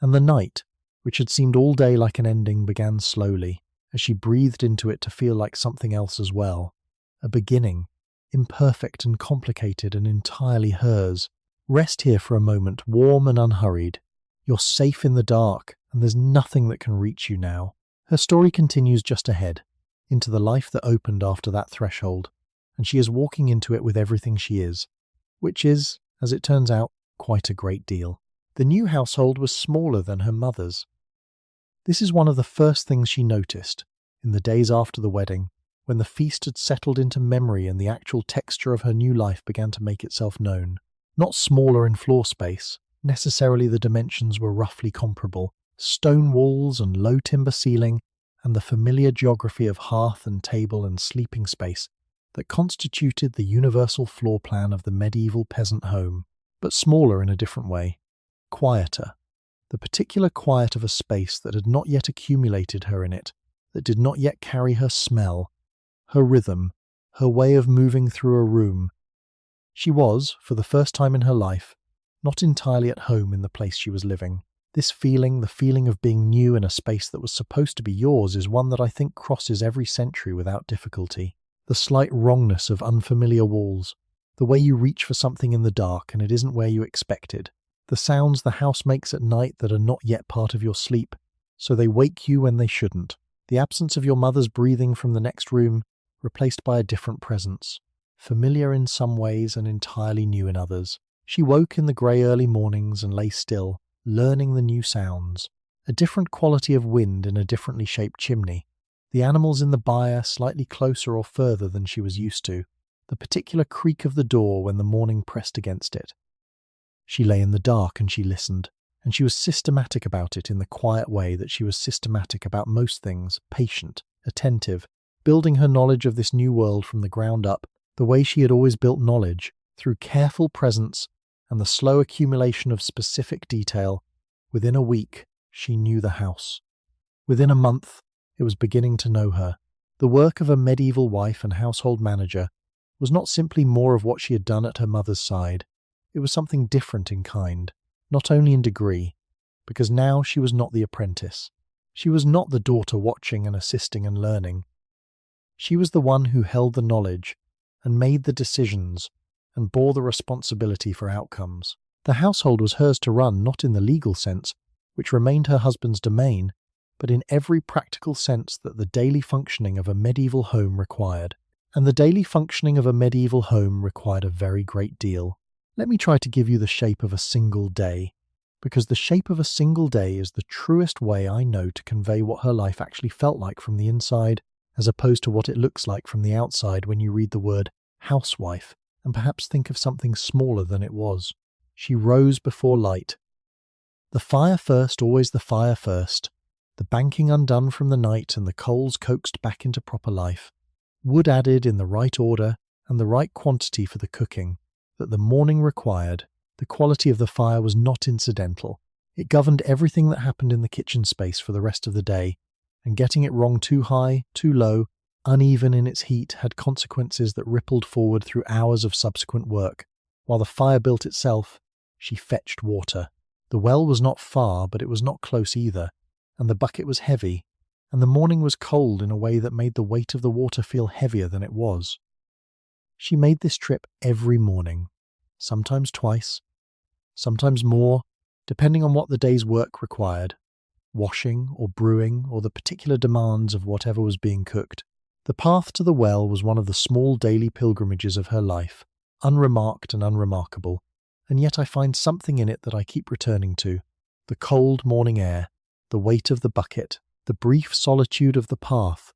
and the night, which had seemed all day like an ending, began slowly, as she breathed into it to feel like something else as well, a beginning, imperfect and complicated and entirely hers. Rest here for a moment, warm and unhurried. You're safe in the dark, and there's nothing that can reach you now. Her story continues just ahead, into the life that opened after that threshold, and she is walking into it with everything she is, which is, as it turns out, quite a great deal. The new household was smaller than her mother's. This is one of the first things she noticed, in the days after the wedding, when the feast had settled into memory and the actual texture of her new life began to make itself known. Not smaller in floor space, necessarily the dimensions were roughly comparable, stone walls and low timber ceiling, and the familiar geography of hearth and table and sleeping space that constituted the universal floor plan of the medieval peasant home, but smaller in a different way, quieter. The particular quiet of a space that had not yet accumulated her in it, that did not yet carry her smell, her rhythm, her way of moving through a room. She was, for the first time in her life, not entirely at home in the place she was living. This feeling, the feeling of being new in a space that was supposed to be yours, is one that I think crosses every century without difficulty. The slight wrongness of unfamiliar walls, the way you reach for something in the dark and it isn't where you expected, the sounds the house makes at night that are not yet part of your sleep, so they wake you when they shouldn't, the absence of your mother's breathing from the next room, replaced by a different presence, familiar in some ways and entirely new in others. She woke in the grey early mornings and lay still, learning the new sounds, a different quality of wind in a differently shaped chimney, the animals in the byre slightly closer or further than she was used to, the particular creak of the door when the morning pressed against it. She lay in the dark and she listened, and she was systematic about it in the quiet way that she was systematic about most things, patient, attentive, building her knowledge of this new world from the ground up, the way she had always built knowledge, through careful presence and the slow accumulation of specific detail. Within a week, she knew the house. Within a month, it was beginning to know her. The work of a medieval wife and household manager was not simply more of what she had done at her mother's side. It was something different in kind, not only in degree, because now she was not the apprentice. She was not the daughter watching and assisting and learning. She was the one who held the knowledge and made the decisions and bore the responsibility for outcomes. The household was hers to run, not in the legal sense, which remained her husband's domain, but in every practical sense that the daily functioning of a medieval home required. And the daily functioning of a medieval home required a very great deal. Let me try to give you the shape of a single day, because the shape of a single day is the truest way I know to convey what her life actually felt like from the inside, as opposed to what it looks like from the outside when you read the word housewife, and perhaps think of something smaller than it was. She rose before light. The fire first, always the fire first. The banking undone from the night and the coals coaxed back into proper life. Wood added in the right order and the right quantity for the cooking that the morning required. The quality of the fire was not incidental. It governed everything that happened in the kitchen space for the rest of the day, and getting it wrong too high, too low, uneven in its heat had consequences that rippled forward through hours of subsequent work. While the fire built itself, she fetched water. The well was not far, but it was not close either, and the bucket was heavy, and the morning was cold in a way that made the weight of the water feel heavier than it was. She made this trip every morning, sometimes twice, sometimes more, depending on what the day's work required, washing or brewing or the particular demands of whatever was being cooked. The path to the well was one of the small daily pilgrimages of her life, unremarked and unremarkable, and yet I find something in it that I keep returning to. The cold morning air, the weight of the bucket, the brief solitude of the path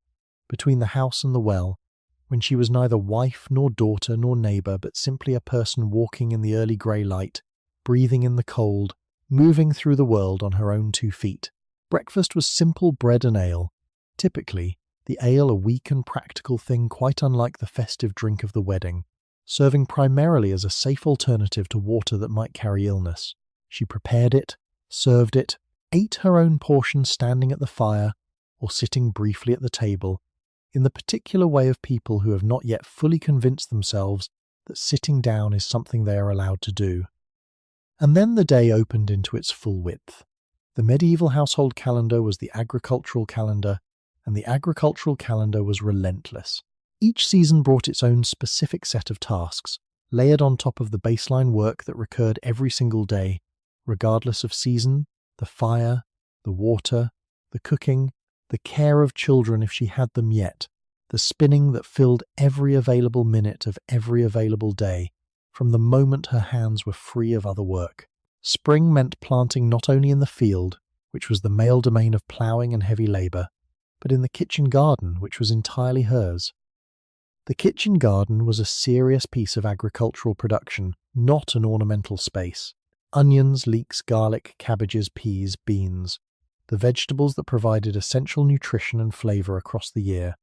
between the house and the well, when she was neither wife nor daughter nor neighbour, but simply a person walking in the early grey light, breathing in the cold, moving through the world on her own 2 feet. Breakfast was simple bread and ale, typically the ale a weak and practical thing quite unlike the festive drink of the wedding, serving primarily as a safe alternative to water that might carry illness. She prepared it, served it, ate her own portion standing at the fire or sitting briefly at the table, in the particular way of people who have not yet fully convinced themselves that sitting down is something they are allowed to do. And then the day opened into its full width. The medieval household calendar was the agricultural calendar, and the agricultural calendar was relentless. Each season brought its own specific set of tasks, layered on top of the baseline work that recurred every single day, regardless of season, the fire, the water, the cooking, the care of children if she had them yet, the spinning that filled every available minute of every available day, from the moment her hands were free of other work. Spring meant planting not only in the field, which was the male domain of ploughing and heavy labour, but in the kitchen garden, which was entirely hers. The kitchen garden was a serious piece of agricultural production, not an ornamental space. Onions, leeks, garlic, cabbages, peas, beans, the vegetables that provided essential nutrition and flavour across the year,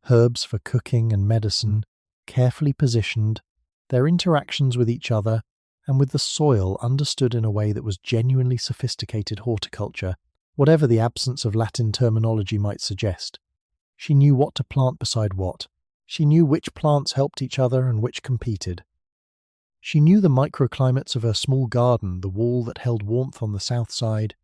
herbs for cooking and medicine, carefully positioned, their interactions with each other and with the soil understood in a way that was genuinely sophisticated horticulture, whatever the absence of Latin terminology might suggest. She knew what to plant beside what. She knew which plants helped each other and which competed. She knew the microclimates of her small garden, the wall that held warmth on the south side,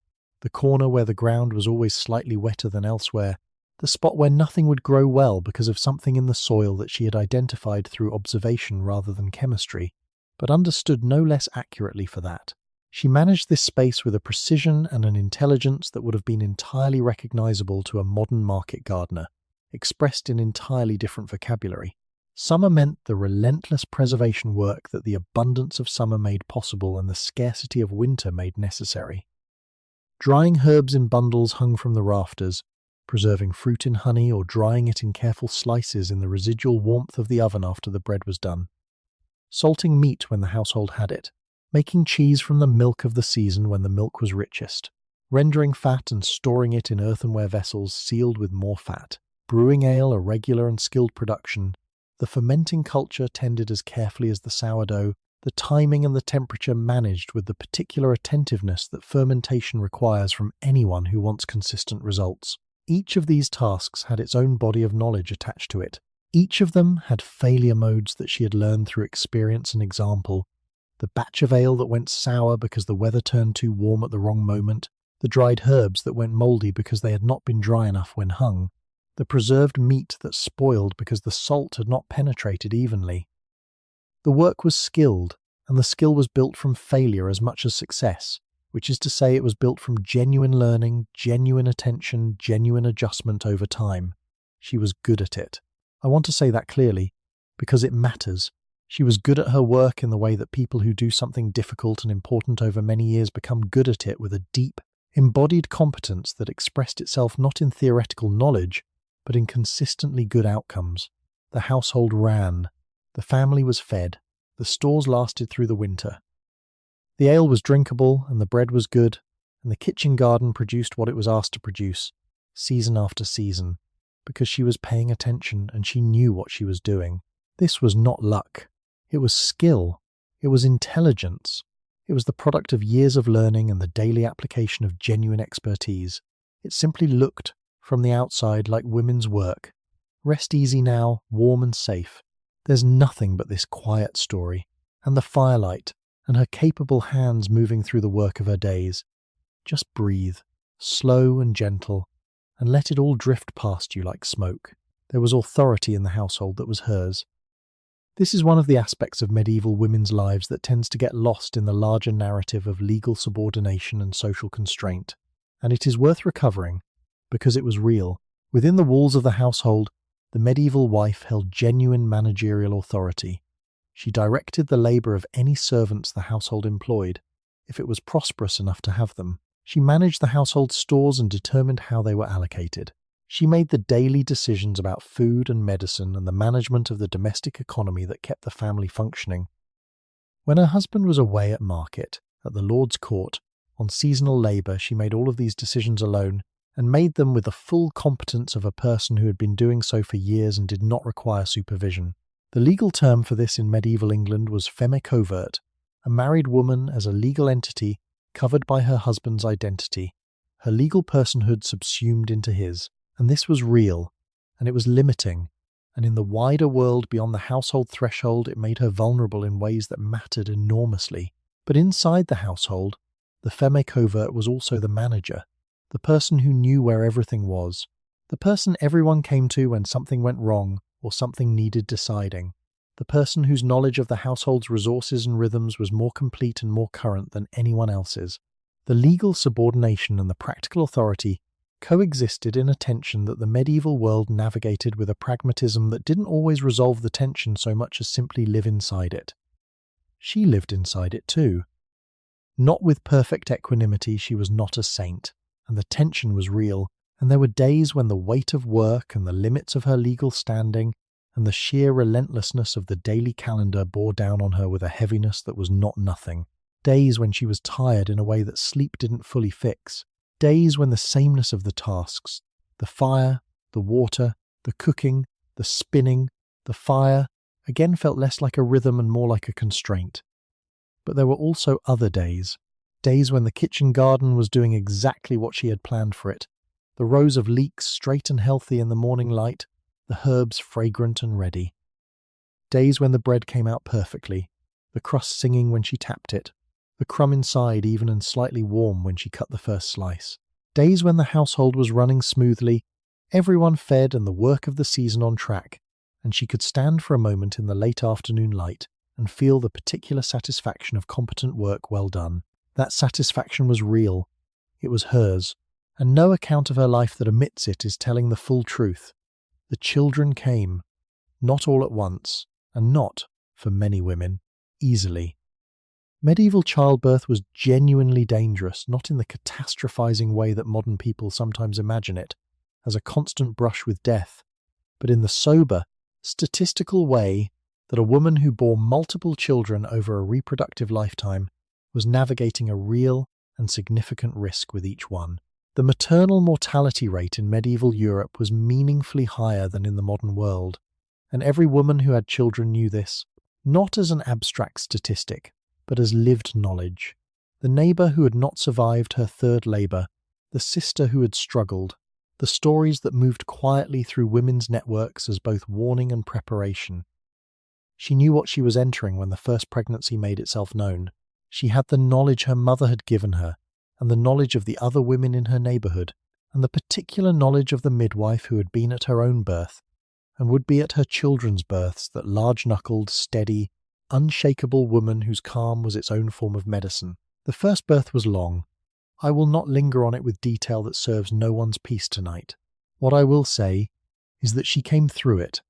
the corner where the ground was always slightly wetter than elsewhere, the spot where nothing would grow well because of something in the soil that she had identified through observation rather than chemistry, but understood no less accurately for that. She managed this space with a precision and an intelligence that would have been entirely recognizable to a modern market gardener, expressed in entirely different vocabulary. Summer meant the relentless preservation work that the abundance of summer made possible and the scarcity of winter made necessary. Drying herbs in bundles hung from the rafters, preserving fruit in honey or drying it in careful slices in the residual warmth of the oven after the bread was done. Salting meat when the household had it, making cheese from the milk of the season when the milk was richest, rendering fat and storing it in earthenware vessels sealed with more fat, brewing ale a regular and skilled production, the fermenting culture tended as carefully as the sourdough, the timing and the temperature managed with the particular attentiveness that fermentation requires from anyone who wants consistent results. Each of these tasks had its own body of knowledge attached to it. Each of them had failure modes that she had learned through experience and example. The batch of ale that went sour because the weather turned too warm at the wrong moment, the dried herbs that went mouldy because they had not been dry enough when hung, the preserved meat that spoiled because the salt had not penetrated evenly. The work was skilled, and the skill was built from failure as much as success, which is to say it was built from genuine learning, genuine attention, genuine adjustment over time. She was good at it. I want to say that clearly, because it matters. She was good at her work in the way that people who do something difficult and important over many years become good at it with a deep, embodied competence that expressed itself not in theoretical knowledge, but in consistently good outcomes. The household ran. The family was fed. The stores lasted through the winter. The ale was drinkable, and the bread was good, and the kitchen garden produced what it was asked to produce, season after season, because she was paying attention and she knew what she was doing. This was not luck. It was skill. It was intelligence. It was the product of years of learning and the daily application of genuine expertise. It simply looked, from the outside, like women's work. Rest easy now, warm and safe. There's nothing but this quiet story, and the firelight, and her capable hands moving through the work of her days. Just breathe, slow and gentle, and let it all drift past you like smoke. There was authority in the household that was hers. This is one of the aspects of medieval women's lives that tends to get lost in the larger narrative of legal subordination and social constraint, and it is worth recovering, because it was real. Within the walls of the household, the medieval wife held genuine managerial authority. She directed the labour of any servants the household employed, if it was prosperous enough to have them. She managed the household stores and determined how they were allocated. She made the daily decisions about food and medicine and the management of the domestic economy that kept the family functioning. When her husband was away at market, at the Lord's court, on seasonal labour, she made all of these decisions alone, and made them with the full competence of a person who had been doing so for years and did not require supervision. The legal term for this in medieval England was feme covert, a married woman as a legal entity covered by her husband's identity, her legal personhood subsumed into his. And this was real, and it was limiting, and in the wider world beyond the household threshold it made her vulnerable in ways that mattered enormously. But inside the household, the feme covert was also the manager, the person who knew where everything was, the person everyone came to when something went wrong or something needed deciding, the person whose knowledge of the household's resources and rhythms was more complete and more current than anyone else's. The legal subordination and the practical authority coexisted in a tension that the medieval world navigated with a pragmatism that didn't always resolve the tension so much as simply live inside it. She lived inside it too. Not with perfect equanimity, she was not a saint, and the tension was real, and there were days when the weight of work and the limits of her legal standing and the sheer relentlessness of the daily calendar bore down on her with a heaviness that was not nothing. Days when she was tired in a way that sleep didn't fully fix. Days when the sameness of the tasks, the fire, the water, the cooking, the spinning, the fire, again felt less like a rhythm and more like a constraint. But there were also other days when the kitchen garden was doing exactly what she had planned for it, the rows of leeks straight and healthy in the morning light, the herbs fragrant and ready. Days when the bread came out perfectly, the crust singing when she tapped it, the crumb inside even and slightly warm when she cut the first slice. Days when the household was running smoothly, everyone fed and the work of the season on track, and she could stand for a moment in the late afternoon light and feel the particular satisfaction of competent work well done. That satisfaction was real. It was hers, and no account of her life that omits it is telling the full truth. The children came, not all at once, and not, for many women, easily. Medieval childbirth was genuinely dangerous, not in the catastrophizing way that modern people sometimes imagine it, as a constant brush with death, but in the sober, statistical way that a woman who bore multiple children over a reproductive lifetime was navigating a real and significant risk with each one. The maternal mortality rate in medieval Europe was meaningfully higher than in the modern world, and every woman who had children knew this, not as an abstract statistic, but as lived knowledge. The neighbour who had not survived her third labour, the sister who had struggled, the stories that moved quietly through women's networks as both warning and preparation. She knew what she was entering when the first pregnancy made itself known. She had the knowledge her mother had given her, and the knowledge of the other women in her neighbourhood, and the particular knowledge of the midwife who had been at her own birth, and would be at her children's births, that large-knuckled, steady, unshakable woman whose calm was its own form of medicine. The first birth was long. I will not linger on it with detail that serves no one's peace tonight. What I will say is that she came through it,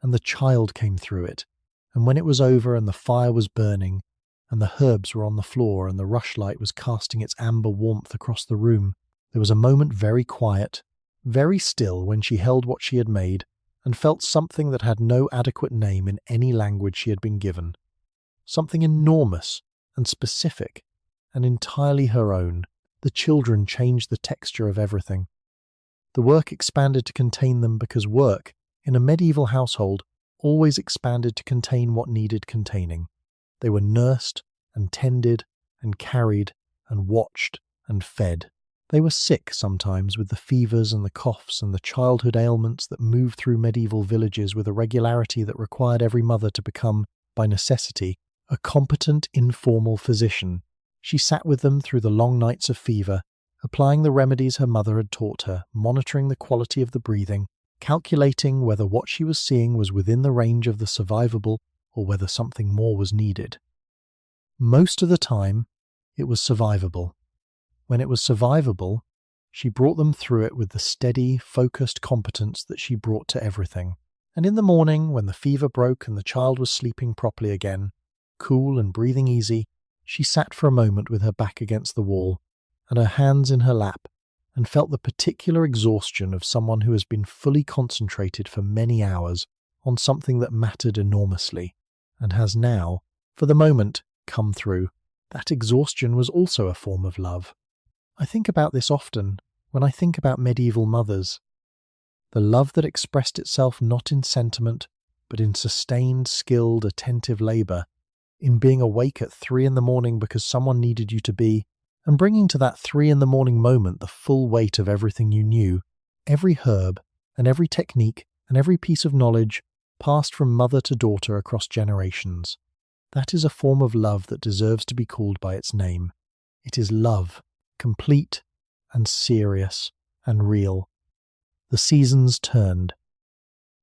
and the child came through it, and when it was over and the fire was burning, and the herbs were on the floor and the rushlight was casting its amber warmth across the room, there was a moment very quiet, very still, when she held what she had made, and felt something that had no adequate name in any language she had been given. Something enormous and specific, and entirely her own. The children changed the texture of everything. The work expanded to contain them because work, in a medieval household, always expanded to contain what needed containing. They were nursed and tended and carried and watched and fed. They were sick sometimes with the fevers and the coughs and the childhood ailments that moved through medieval villages with a regularity that required every mother to become, by necessity, a competent informal physician. She sat with them through the long nights of fever, applying the remedies her mother had taught her, monitoring the quality of the breathing, calculating whether what she was seeing was within the range of the survivable or whether something more was needed. Most of the time, it was survivable. When it was survivable, she brought them through it with the steady, focused competence that she brought to everything. And in the morning, when the fever broke and the child was sleeping properly again, cool and breathing easy, she sat for a moment with her back against the wall and her hands in her lap and felt the particular exhaustion of someone who has been fully concentrated for many hours on something that mattered enormously and has now, for the moment, come through. That exhaustion was also a form of love. I think about this often when I think about medieval mothers. The love that expressed itself not in sentiment, but in sustained, skilled, attentive labour, in being awake at 3 a.m. because someone needed you to be, and bringing to that 3 a.m. moment the full weight of everything you knew, every herb and every technique and every piece of knowledge passed from mother to daughter across generations. That is a form of love that deserves to be called by its name. It is love, complete and serious and real. The seasons turned.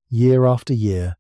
Year after year,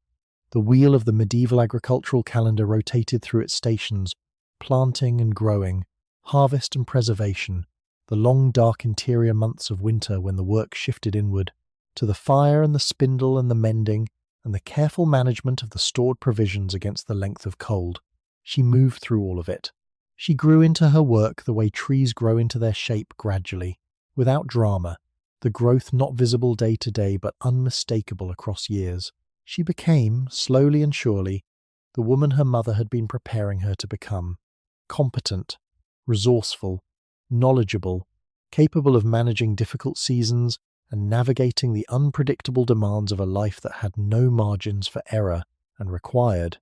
the wheel of the medieval agricultural calendar rotated through its stations, planting and growing, harvest and preservation, the long dark interior months of winter when the work shifted inward, to the fire and the spindle and the mending, and the careful management of the stored provisions against the length of cold. She moved through all of it. She grew into her work the way trees grow into their shape gradually, without drama, the growth not visible day to day but unmistakable across years. She became, slowly and surely, the woman her mother had been preparing her to become. Competent, resourceful, knowledgeable, capable of managing difficult seasons and navigating the unpredictable demands of a life that had no margins for error and required,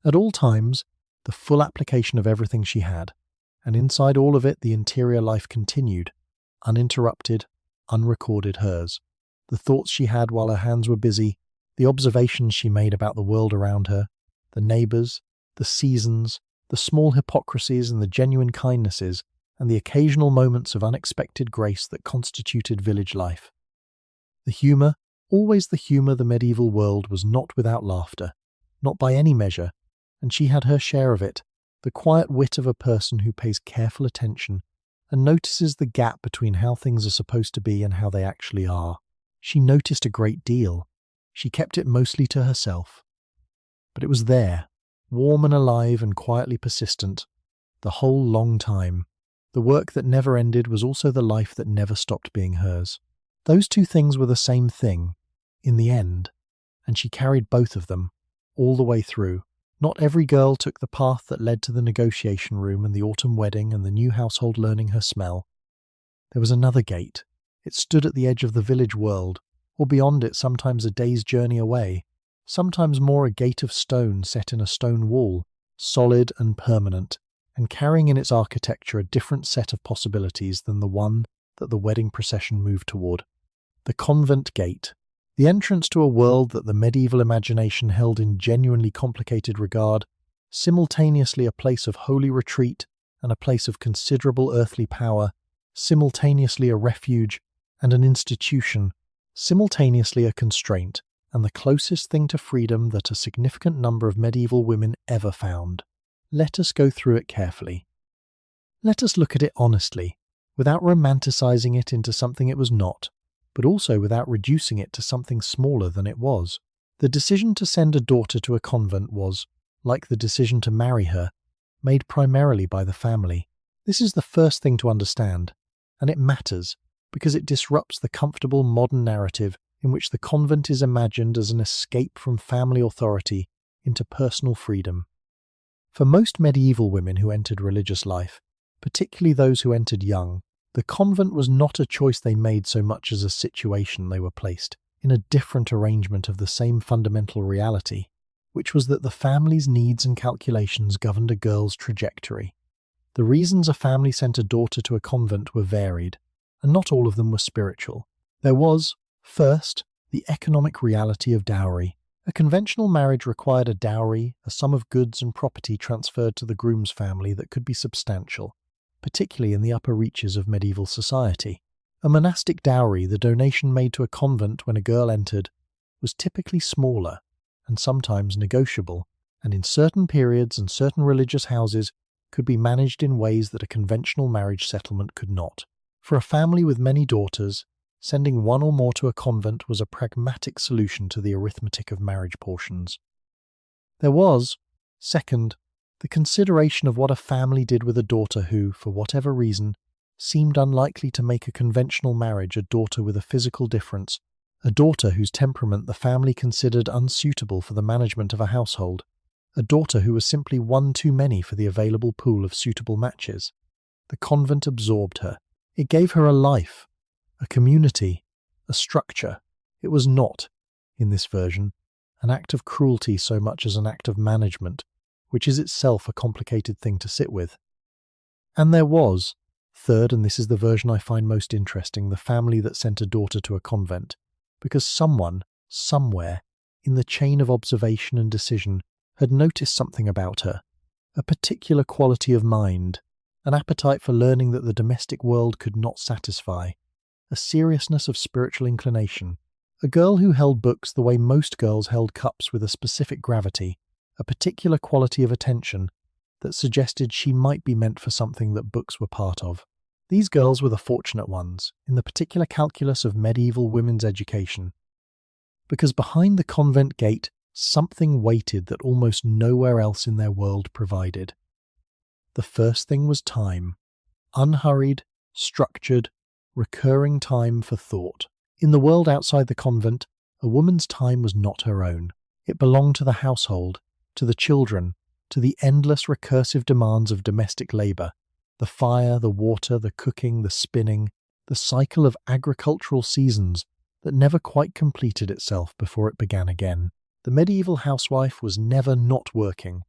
at all times, the full application of everything she had, and inside all of it the interior life continued, uninterrupted, unrecorded hers. The thoughts she had while her hands were busy, the observations she made about the world around her, the neighbours, the seasons, the small hypocrisies and the genuine kindnesses, and the occasional moments of unexpected grace that constituted village life. The humour, always the humour the medieval world was not without laughter, not by any measure, and she had her share of it, the quiet wit of a person who pays careful attention and notices the gap between how things are supposed to be and how they actually are. She noticed a great deal. She kept it mostly to herself. But it was there, warm and alive and quietly persistent, the whole long time. The work that never ended was also the life that never stopped being hers. Those two things were the same thing, in the end, and she carried both of them, all the way through. Not every girl took the path that led to the negotiation room and the autumn wedding and the new household learning her smell. There was another gate. It stood at the edge of the village world, or beyond it sometimes a day's journey away, sometimes more a gate of stone set in a stone wall, solid and permanent, and carrying in its architecture a different set of possibilities than the one that the wedding procession moved toward. The convent gate. The entrance to a world that the medieval imagination held in genuinely complicated regard, simultaneously a place of holy retreat and a place of considerable earthly power, simultaneously a refuge and an institution, simultaneously a constraint, and the closest thing to freedom that a significant number of medieval women ever found. Let us go through it carefully. Let us look at it honestly, without romanticizing it into something it was not, but also without reducing it to something smaller than it was. The decision to send a daughter to a convent was, like the decision to marry her, made primarily by the family. This is the first thing to understand, and it matters because it disrupts the comfortable modern narrative in which the convent is imagined as an escape from family authority into personal freedom. For most medieval women who entered religious life, particularly those who entered young, the convent was not a choice they made so much as a situation they were placed in a different arrangement of the same fundamental reality, which was that the family's needs and calculations governed a girl's trajectory. The reasons a family sent a daughter to a convent were varied, and not all of them were spiritual. There was, first, the economic reality of dowry. A conventional marriage required a dowry, a sum of goods and property transferred to the groom's family that could be substantial, particularly in the upper reaches of medieval society. A monastic dowry, the donation made to a convent when a girl entered, was typically smaller and sometimes negotiable, and in certain periods and certain religious houses could be managed in ways that a conventional marriage settlement could not. For a family with many daughters, sending one or more to a convent was a pragmatic solution to the arithmetic of marriage portions. There was, second, the consideration of what a family did with a daughter who, for whatever reason, seemed unlikely to make a conventional marriage a daughter with a physical difference, a daughter whose temperament the family considered unsuitable for the management of a household, a daughter who was simply one too many for the available pool of suitable matches. The convent absorbed her. It gave her a life, a community, a structure. It was not, in this version, an act of cruelty so much as an act of management, which is itself a complicated thing to sit with. And there was, third, and this is the version I find most interesting, the family that sent a daughter to a convent, because someone, somewhere, in the chain of observation and decision, had noticed something about her, a particular quality of mind, an appetite for learning that the domestic world could not satisfy, a seriousness of spiritual inclination, a girl who held books the way most girls held cups with a specific gravity, a particular quality of attention that suggested she might be meant for something that books were part of. These girls were the fortunate ones in the particular calculus of medieval women's education, because behind the convent gate something waited that almost nowhere else in their world provided. The first thing was time, unhurried, structured, recurring time for thought. In the world outside the convent, a woman's time was not her own. It belonged to the household, to the children, to the endless recursive demands of domestic labour, the fire, the water, the cooking, the spinning, the cycle of agricultural seasons that never quite completed itself before it began again. The medieval housewife was never not working.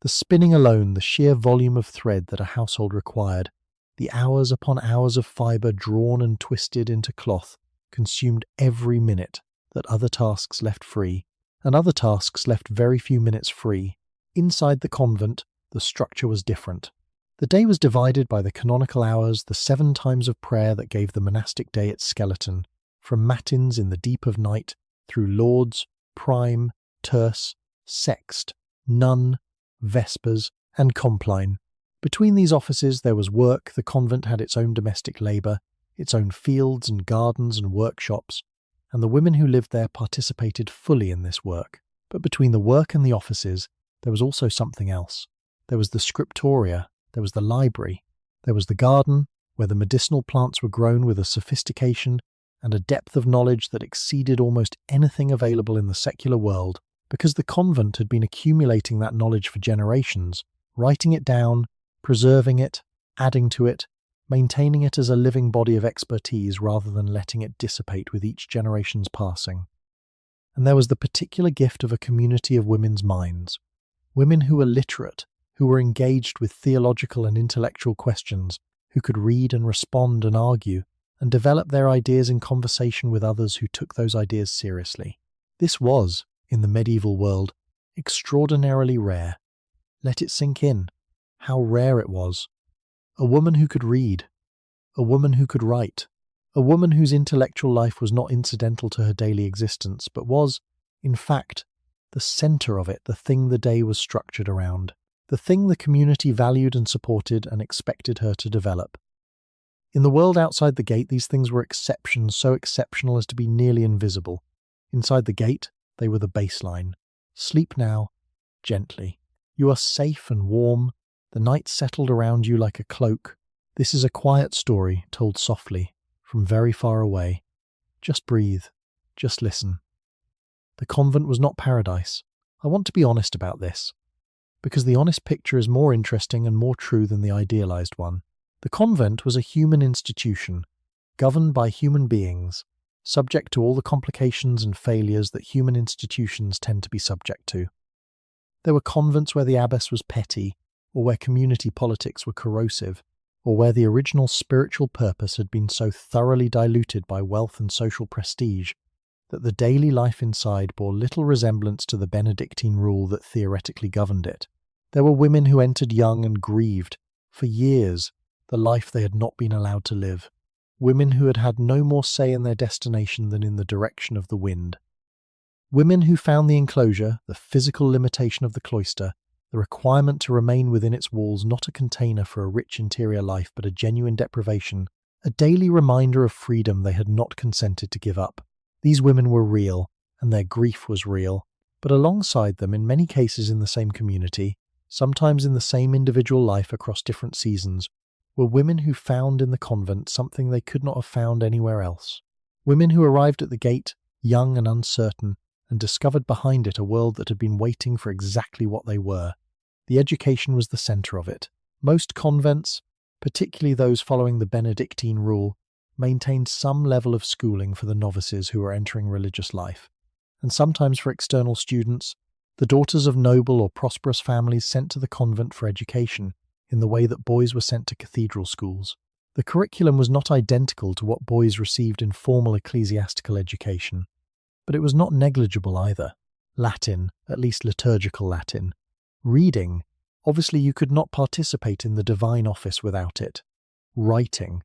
The spinning alone, the sheer volume of thread that a household required, the hours upon hours of fibre drawn and twisted into cloth, consumed every minute that other tasks left free, and other tasks left very few minutes free. Inside the convent, the structure was different. The day was divided by the canonical hours, the 7 times of prayer that gave the monastic day its skeleton, from matins in the deep of night, through lauds, prime, terce, sext, nun, vespers, and compline. Between these offices there was work. The convent had its own domestic labour, its own fields and gardens and workshops, and the women who lived there participated fully in this work. But between the work and the offices, there was also something else. There was the scriptoria, there was the library, there was the garden, where the medicinal plants were grown with a sophistication and a depth of knowledge that exceeded almost anything available in the secular world, because the convent had been accumulating that knowledge for generations, writing it down, preserving it, adding to it, maintaining it as a living body of expertise rather than letting it dissipate with each generation's passing. And there was the particular gift of a community of women's minds, women who were literate, who were engaged with theological and intellectual questions, who could read and respond and argue, and develop their ideas in conversation with others who took those ideas seriously. This was, in the medieval world, extraordinarily rare. Let it sink in, how rare it was. A woman who could read, a woman who could write, a woman whose intellectual life was not incidental to her daily existence, but was, in fact, the centre of it, the thing the day was structured around, the thing the community valued and supported and expected her to develop. In the world outside the gate, these things were exceptions, so exceptional as to be nearly invisible. Inside the gate, they were the baseline. Sleep now, gently. You are safe and warm. The night settled around you like a cloak. This is a quiet story told softly, from very far away. Just breathe. Just listen. The convent was not paradise. I want to be honest about this, because the honest picture is more interesting and more true than the idealized one. The convent was a human institution, governed by human beings, subject to all the complications and failures that human institutions tend to be subject to. There were convents where the abbess was petty, or where community politics were corrosive, or where the original spiritual purpose had been so thoroughly diluted by wealth and social prestige that the daily life inside bore little resemblance to the Benedictine rule that theoretically governed it. There were women who entered young and grieved, for years, the life they had not been allowed to live. Women who had had no more say in their destination than in the direction of the wind. Women who found the enclosure, the physical limitation of the cloister, the requirement to remain within its walls not a container for a rich interior life but a genuine deprivation, a daily reminder of freedom they had not consented to give up. These women were real, and their grief was real, but alongside them, in many cases in the same community, sometimes in the same individual life across different seasons, were women who found in the convent something they could not have found anywhere else. Women who arrived at the gate, young and uncertain, and discovered behind it a world that had been waiting for exactly what they were. The education was the centre of it. Most convents, particularly those following the Benedictine rule, maintained some level of schooling for the novices who were entering religious life, and sometimes for external students, the daughters of noble or prosperous families sent to the convent for education, in the way that boys were sent to cathedral schools. The curriculum was not identical to what boys received in formal ecclesiastical education, but it was not negligible either. Latin, at least liturgical Latin. Reading, obviously you could not participate in the divine office without it. Writing.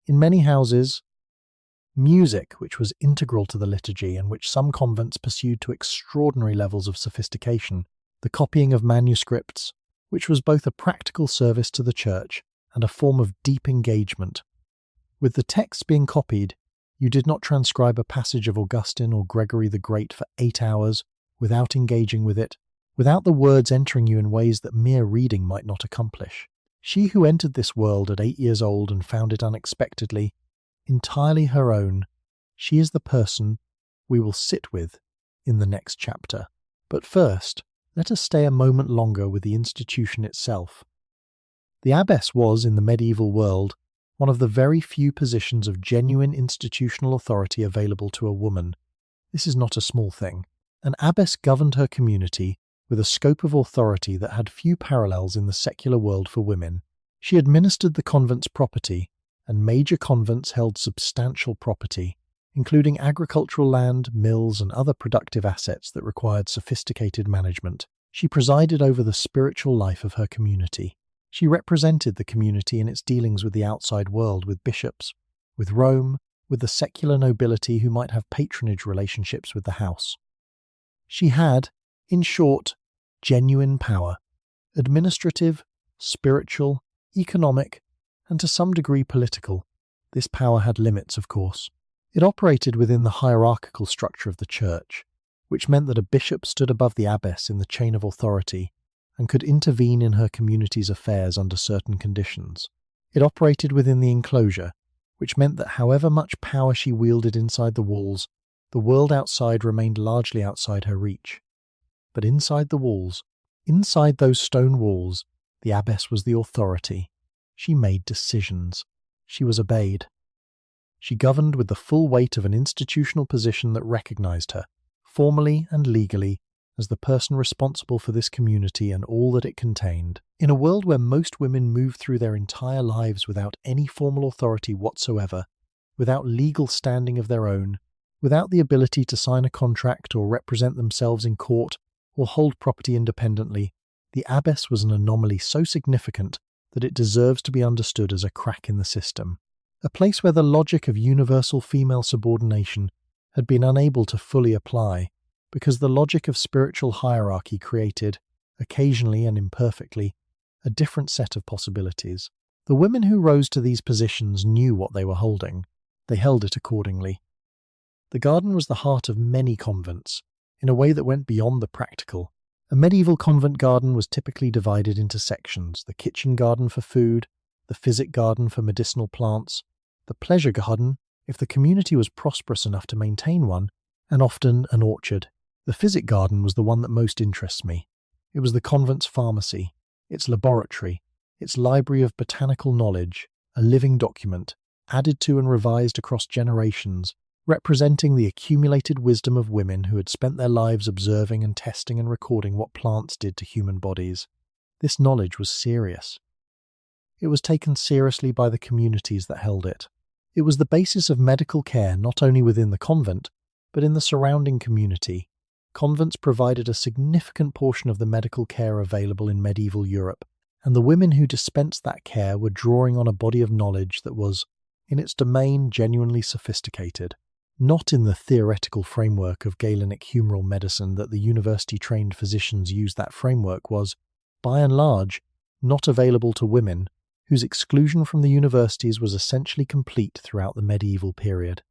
In many houses, music, which was integral to the liturgy and which some convents pursued to extraordinary levels of sophistication, the copying of manuscripts, which was both a practical service to the church and a form of deep engagement. With the texts being copied, you did not transcribe a passage of Augustine or Gregory the Great for 8 hours without engaging with it, without the words entering you in ways that mere reading might not accomplish. She who entered this world at 8 years old and found it unexpectedly, entirely her own, she is the person we will sit with in the next chapter. But first, let us stay a moment longer with the institution itself. The abbess was, in the medieval world, one of the very few positions of genuine institutional authority available to a woman. This is not a small thing. An abbess governed her community with a scope of authority that had few parallels in the secular world for women. She administered the convent's property, and major convents held substantial property, including agricultural land, mills, and other productive assets that required sophisticated management. She presided over the spiritual life of her community. She represented the community in its dealings with the outside world, with bishops, with Rome, with the secular nobility who might have patronage relationships with the house. She had, in short, genuine power, administrative, spiritual, economic, and to some degree political. This power had limits, of course. It operated within the hierarchical structure of the church, which meant that a bishop stood above the abbess in the chain of authority and could intervene in her community's affairs under certain conditions. It operated within the enclosure, which meant that however much power she wielded inside the walls, the world outside remained largely outside her reach. But inside the walls, inside those stone walls, the abbess was the authority. She made decisions. She was obeyed. She governed with the full weight of an institutional position that recognized her, formally and legally, as the person responsible for this community and all that it contained. In a world where most women move through their entire lives without any formal authority whatsoever, without legal standing of their own, without the ability to sign a contract or represent themselves in court or hold property independently, the abbess was an anomaly so significant that it deserves to be understood as a crack in the system. A place where the logic of universal female subordination had been unable to fully apply, because the logic of spiritual hierarchy created, occasionally and imperfectly, a different set of possibilities. The women who rose to these positions knew what they were holding. They held it accordingly. The garden was the heart of many convents, in a way that went beyond the practical. A medieval convent garden was typically divided into sections: the kitchen garden for food, the physic garden for medicinal plants, the pleasure garden, if the community was prosperous enough to maintain one, and often an orchard. The physic garden was the one that most interests me. It was the convent's pharmacy, its laboratory, its library of botanical knowledge, a living document, added to and revised across generations, representing the accumulated wisdom of women who had spent their lives observing and testing and recording what plants did to human bodies. This knowledge was serious. It was taken seriously by the communities that held it. It was the basis of medical care not only within the convent, but in the surrounding community. Convents provided a significant portion of the medical care available in medieval Europe, and the women who dispensed that care were drawing on a body of knowledge that was, in its domain, genuinely sophisticated. Not in the theoretical framework of Galenic humoral medicine that the university-trained physicians used. That framework was, by and large, not available to women, whose exclusion from the universities was essentially complete throughout the medieval period.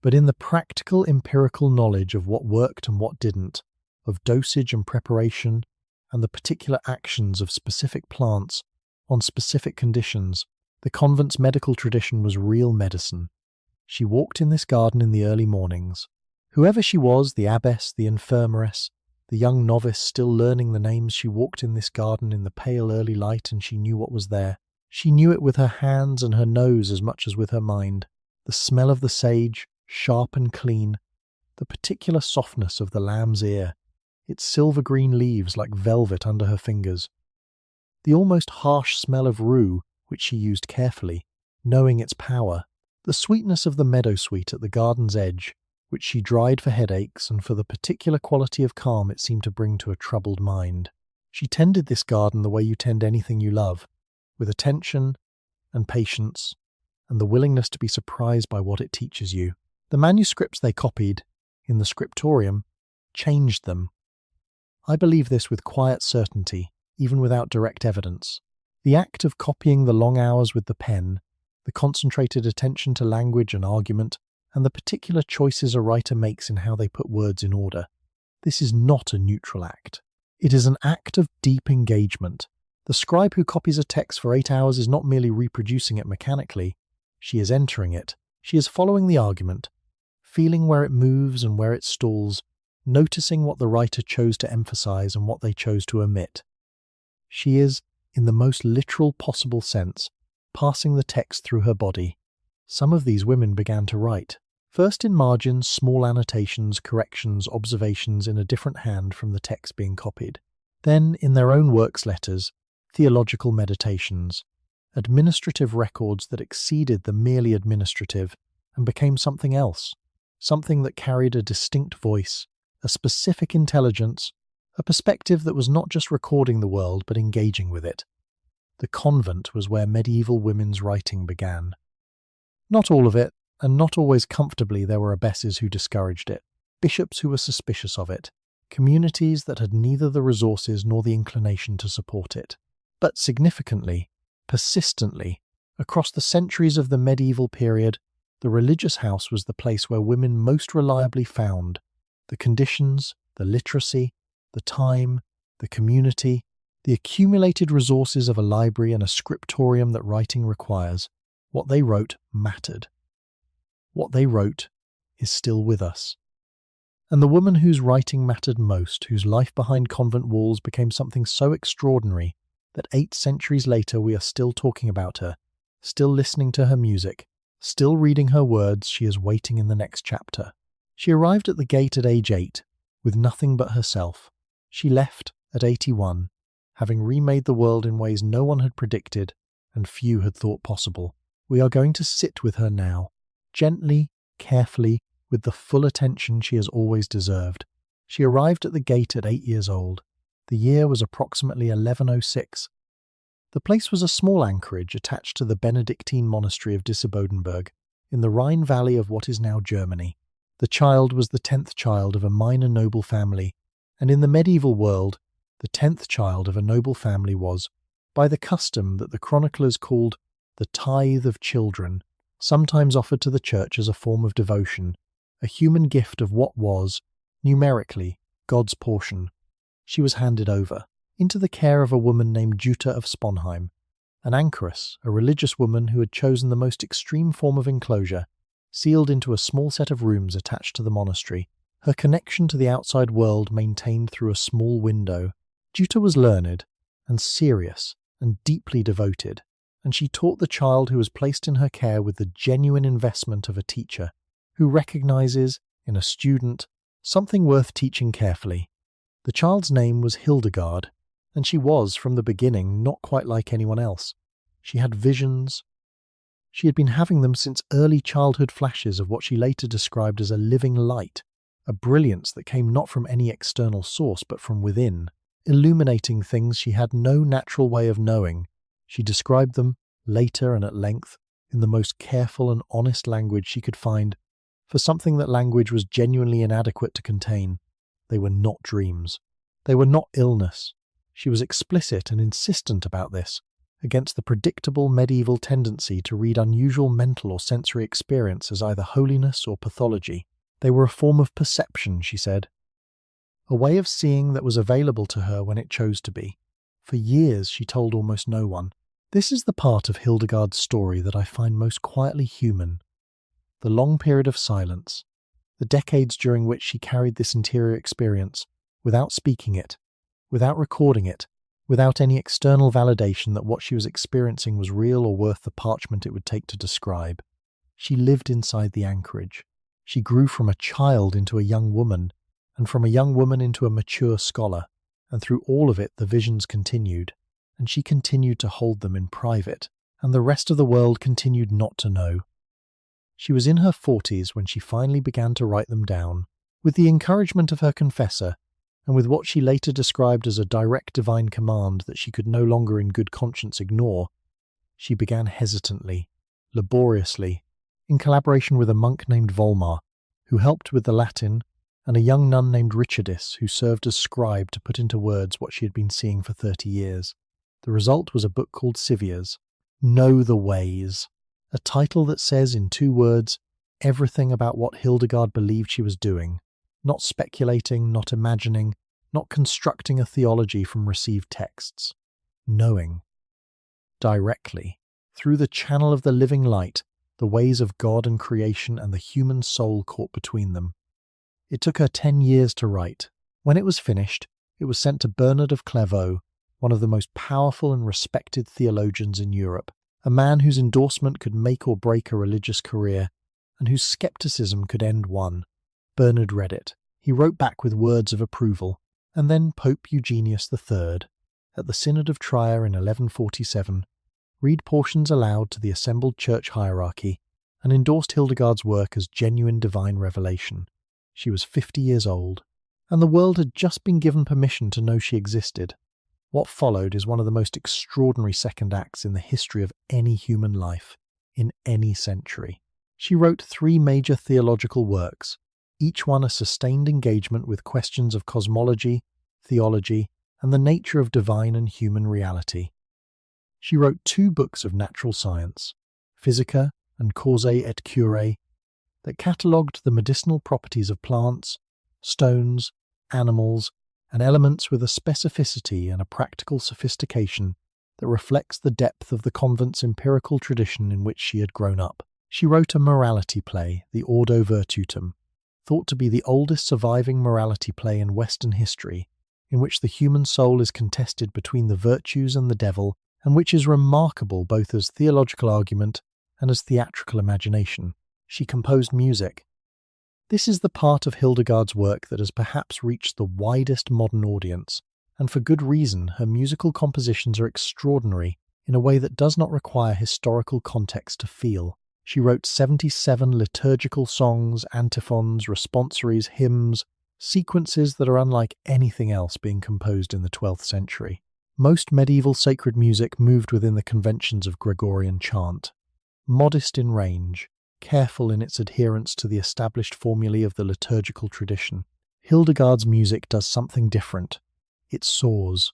But in the practical empirical knowledge of what worked and what didn't, of dosage and preparation, and the particular actions of specific plants on specific conditions, the convent's medical tradition was real medicine. She walked in this garden in the early mornings. Whoever she was, the abbess, the infirmaress, the young novice still learning the names, she walked in this garden in the pale early light, and she knew what was there. She knew it with her hands and her nose as much as with her mind. The smell of the sage, sharp and clean, the particular softness of the lamb's ear, its silver-green leaves like velvet under her fingers, the almost harsh smell of rue, which she used carefully, knowing its power, the sweetness of the meadowsweet at the garden's edge, which she dried for headaches and for the particular quality of calm it seemed to bring to a troubled mind. She tended this garden the way you tend anything you love, with attention and patience, and the willingness to be surprised by what it teaches you. The manuscripts they copied, in the scriptorium, changed them. I believe this with quiet certainty, even without direct evidence. The act of copying the long hours with the pen, the concentrated attention to language and argument, and the particular choices a writer makes in how they put words in order. This is not a neutral act. It is an act of deep engagement. The scribe who copies a text for 8 hours is not merely reproducing it mechanically. She is entering it. She is following the argument, feeling where it moves and where it stalls, noticing what the writer chose to emphasize and what they chose to omit. She is, in the most literal possible sense, passing the text through her body. Some of these women began to write, first in margins, small annotations, corrections, observations in a different hand from the text being copied. Then, in their own works letters, theological meditations, administrative records that exceeded the merely administrative and became something else, something that carried a distinct voice, a specific intelligence, a perspective that was not just recording the world but engaging with it. The convent was where medieval women's writing began. Not all of it, and not always comfortably. There were abbesses who discouraged it, bishops who were suspicious of it, communities that had neither the resources nor the inclination to support it. But significantly, persistently, across the centuries of the medieval period, the religious house was the place where women most reliably found the conditions, the literacy, the time, the community, the accumulated resources of a library and a scriptorium that writing requires. What they wrote mattered. What they wrote is still with us. And the woman whose writing mattered most, whose life behind convent walls became something so extraordinary that 8 centuries later we are still talking about her, still listening to her music, still reading her words, she is waiting in the next chapter. She arrived at the gate at age 8, with nothing but herself. She left at 81, having remade the world in ways no one had predicted and few had thought possible. We are going to sit with her now, gently, carefully, with the full attention she has always deserved. She arrived at the gate at 8 years old. The year was approximately 1106. The place was a small anchorage attached to the Benedictine monastery of Disibodenberg, in the Rhine valley of what is now Germany. The child was the 10th child of a minor noble family, and in the medieval world, the 10th child of a noble family was, by the custom that the chroniclers called the tithe of children, sometimes offered to the church as a form of devotion, a human gift of what was, numerically, God's portion. She was handed over, into the care of a woman named Jutta of Sponheim, an anchoress, a religious woman who had chosen the most extreme form of enclosure, sealed into a small set of rooms attached to the monastery, her connection to the outside world maintained through a small window. Jutta was learned, and serious, and deeply devoted, and she taught the child who was placed in her care with the genuine investment of a teacher, who recognizes, in a student, something worth teaching carefully. The child's name was Hildegard, and she was, from the beginning, not quite like anyone else. She had visions. She had been having them since early childhood flashes of what she later described as a living light, a brilliance that came not from any external source but from within, illuminating things she had no natural way of knowing. She described them, later and at length, in the most careful and honest language she could find, for something that language was genuinely inadequate to contain. They were not dreams. They were not illness. She was explicit and insistent about this, against the predictable medieval tendency to read unusual mental or sensory experience as either holiness or pathology. They were a form of perception, she said, a way of seeing that was available to her when it chose to be. For years she told almost no one. This is the part of Hildegard's story that I find most quietly human. The long period of silence, the decades during which she carried this interior experience, without speaking it, without recording it, without any external validation that what she was experiencing was real or worth the parchment it would take to describe. She lived inside the anchorage. She grew from a child into a young woman, and from a young woman into a mature scholar, and through all of it the visions continued, and she continued to hold them in private, and the rest of the world continued not to know. She was in her 40s when she finally began to write them down, with the encouragement of her confessor, and with what she later described as a direct divine command that she could no longer in good conscience ignore. She began hesitantly, laboriously, in collaboration with a monk named Volmar, who helped with the Latin, and a young nun named Richardis, who served as scribe to put into words what she had been seeing for 30 years. The result was a book called Siviers, Know the Ways, a title that says in 2 words everything about what Hildegard believed she was doing, not speculating, not imagining, not constructing a theology from received texts. Knowing. Directly, through the channel of the living light, the ways of God and creation and the human soul caught between them. It took her 10 years to write. When it was finished, it was sent to Bernard of Clairvaux, one of the most powerful and respected theologians in Europe, a man whose endorsement could make or break a religious career, and whose skepticism could end one. Bernard read it. He wrote back with words of approval, and then Pope Eugenius III, at the Synod of Trier in 1147, read portions aloud to the assembled church hierarchy, and endorsed Hildegard's work as genuine divine revelation. She was 50 years old, and the world had just been given permission to know she existed. What followed is one of the most extraordinary second acts in the history of any human life, in any century. She wrote 3 major theological works, each one a sustained engagement with questions of cosmology, theology, and the nature of divine and human reality. She wrote 2 books of natural science, Physica and Causae et Curae, that catalogued the medicinal properties of plants, stones, animals, and elements with a specificity and a practical sophistication that reflects the depth of the convent's empirical tradition in which she had grown up. She wrote a morality play, the Ordo Virtutum, thought to be the oldest surviving morality play in Western history, in which the human soul is contested between the virtues and the devil, and which is remarkable both as theological argument and as theatrical imagination. She composed music. This is the part of Hildegard's work that has perhaps reached the widest modern audience, and for good reason. Her musical compositions are extraordinary in a way that does not require historical context to feel. She wrote 77 liturgical songs, antiphons, responsories, hymns, sequences that are unlike anything else being composed in the 12th century. Most medieval sacred music moved within the conventions of Gregorian chant. Modest in range, careful in its adherence to the established formulae of the liturgical tradition, Hildegard's music does something different. It soars.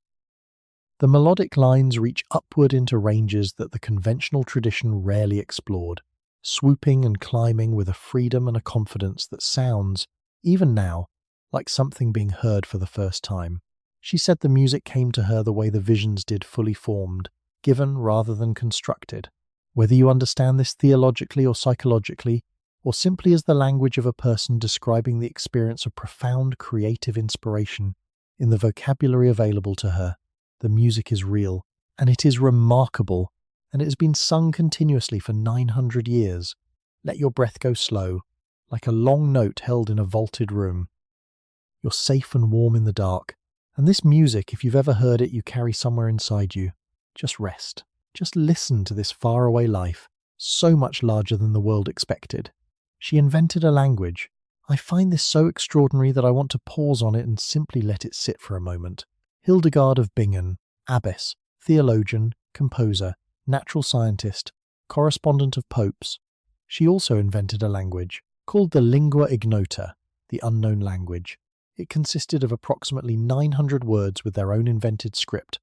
The melodic lines reach upward into ranges that the conventional tradition rarely explored, swooping and climbing with a freedom and a confidence that sounds, even now, like something being heard for the first time. She said the music came to her the way the visions did, fully formed, given rather than constructed. Whether you understand this theologically or psychologically, or simply as the language of a person describing the experience of profound creative inspiration in the vocabulary available to her, the music is real, and it is remarkable, and it has been sung continuously for 900 years. Let your breath go slow, like a long note held in a vaulted room. You're safe and warm in the dark, and this music, if you've ever heard it, you carry somewhere inside you. Just rest. Just listen to this faraway life, so much larger than the world expected. She invented a language. I find this so extraordinary that I want to pause on it and simply let it sit for a moment. Hildegard of Bingen, abbess, theologian, composer, natural scientist, correspondent of popes. She also invented a language called the lingua ignota, the unknown language. It consisted of approximately 900 words with their own invented script,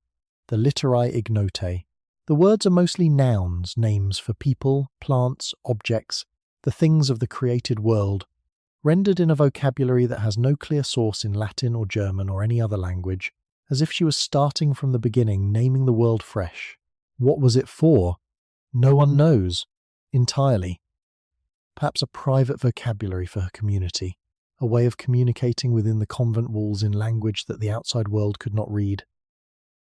the literae ignotae. The words are mostly nouns, names for people, plants, objects, the things of the created world, rendered in a vocabulary that has no clear source in Latin or German or any other language, as if she was starting from the beginning, naming the world fresh. What was it for? No one knows, entirely. Perhaps a private vocabulary for her community, a way of communicating within the convent walls in language that the outside world could not read.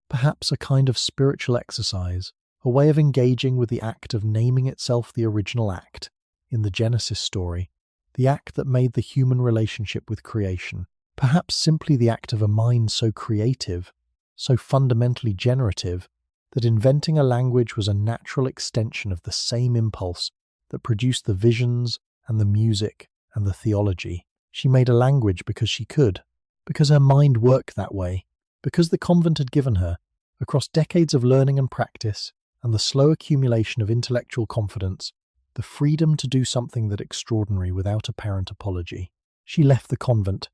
Perhaps a kind of spiritual exercise, a way of engaging with the act of naming itself the original act, in the Genesis story, the act that made the human relationship with creation. Perhaps simply the act of a mind so creative, so fundamentally generative, that inventing a language was a natural extension of the same impulse that produced the visions and the music and the theology. She made a language because she could, because her mind worked that way, because the convent had given her, across decades of learning and practice and the slow accumulation of intellectual confidence, the freedom to do something that extraordinary without apparent apology. She left the convent.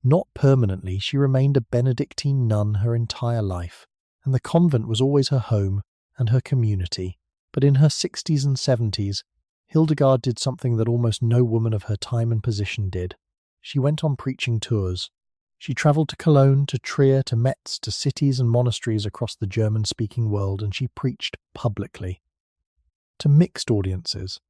Not permanently, she remained a Benedictine nun her entire life, and the convent was always her home and her community. But in her 60s and 70s, Hildegard did something that almost no woman of her time and position did. She went on preaching tours. She travelled to Cologne, to Trier, to Metz, to cities and monasteries across the German-speaking world, and she preached publicly. To mixed audiences,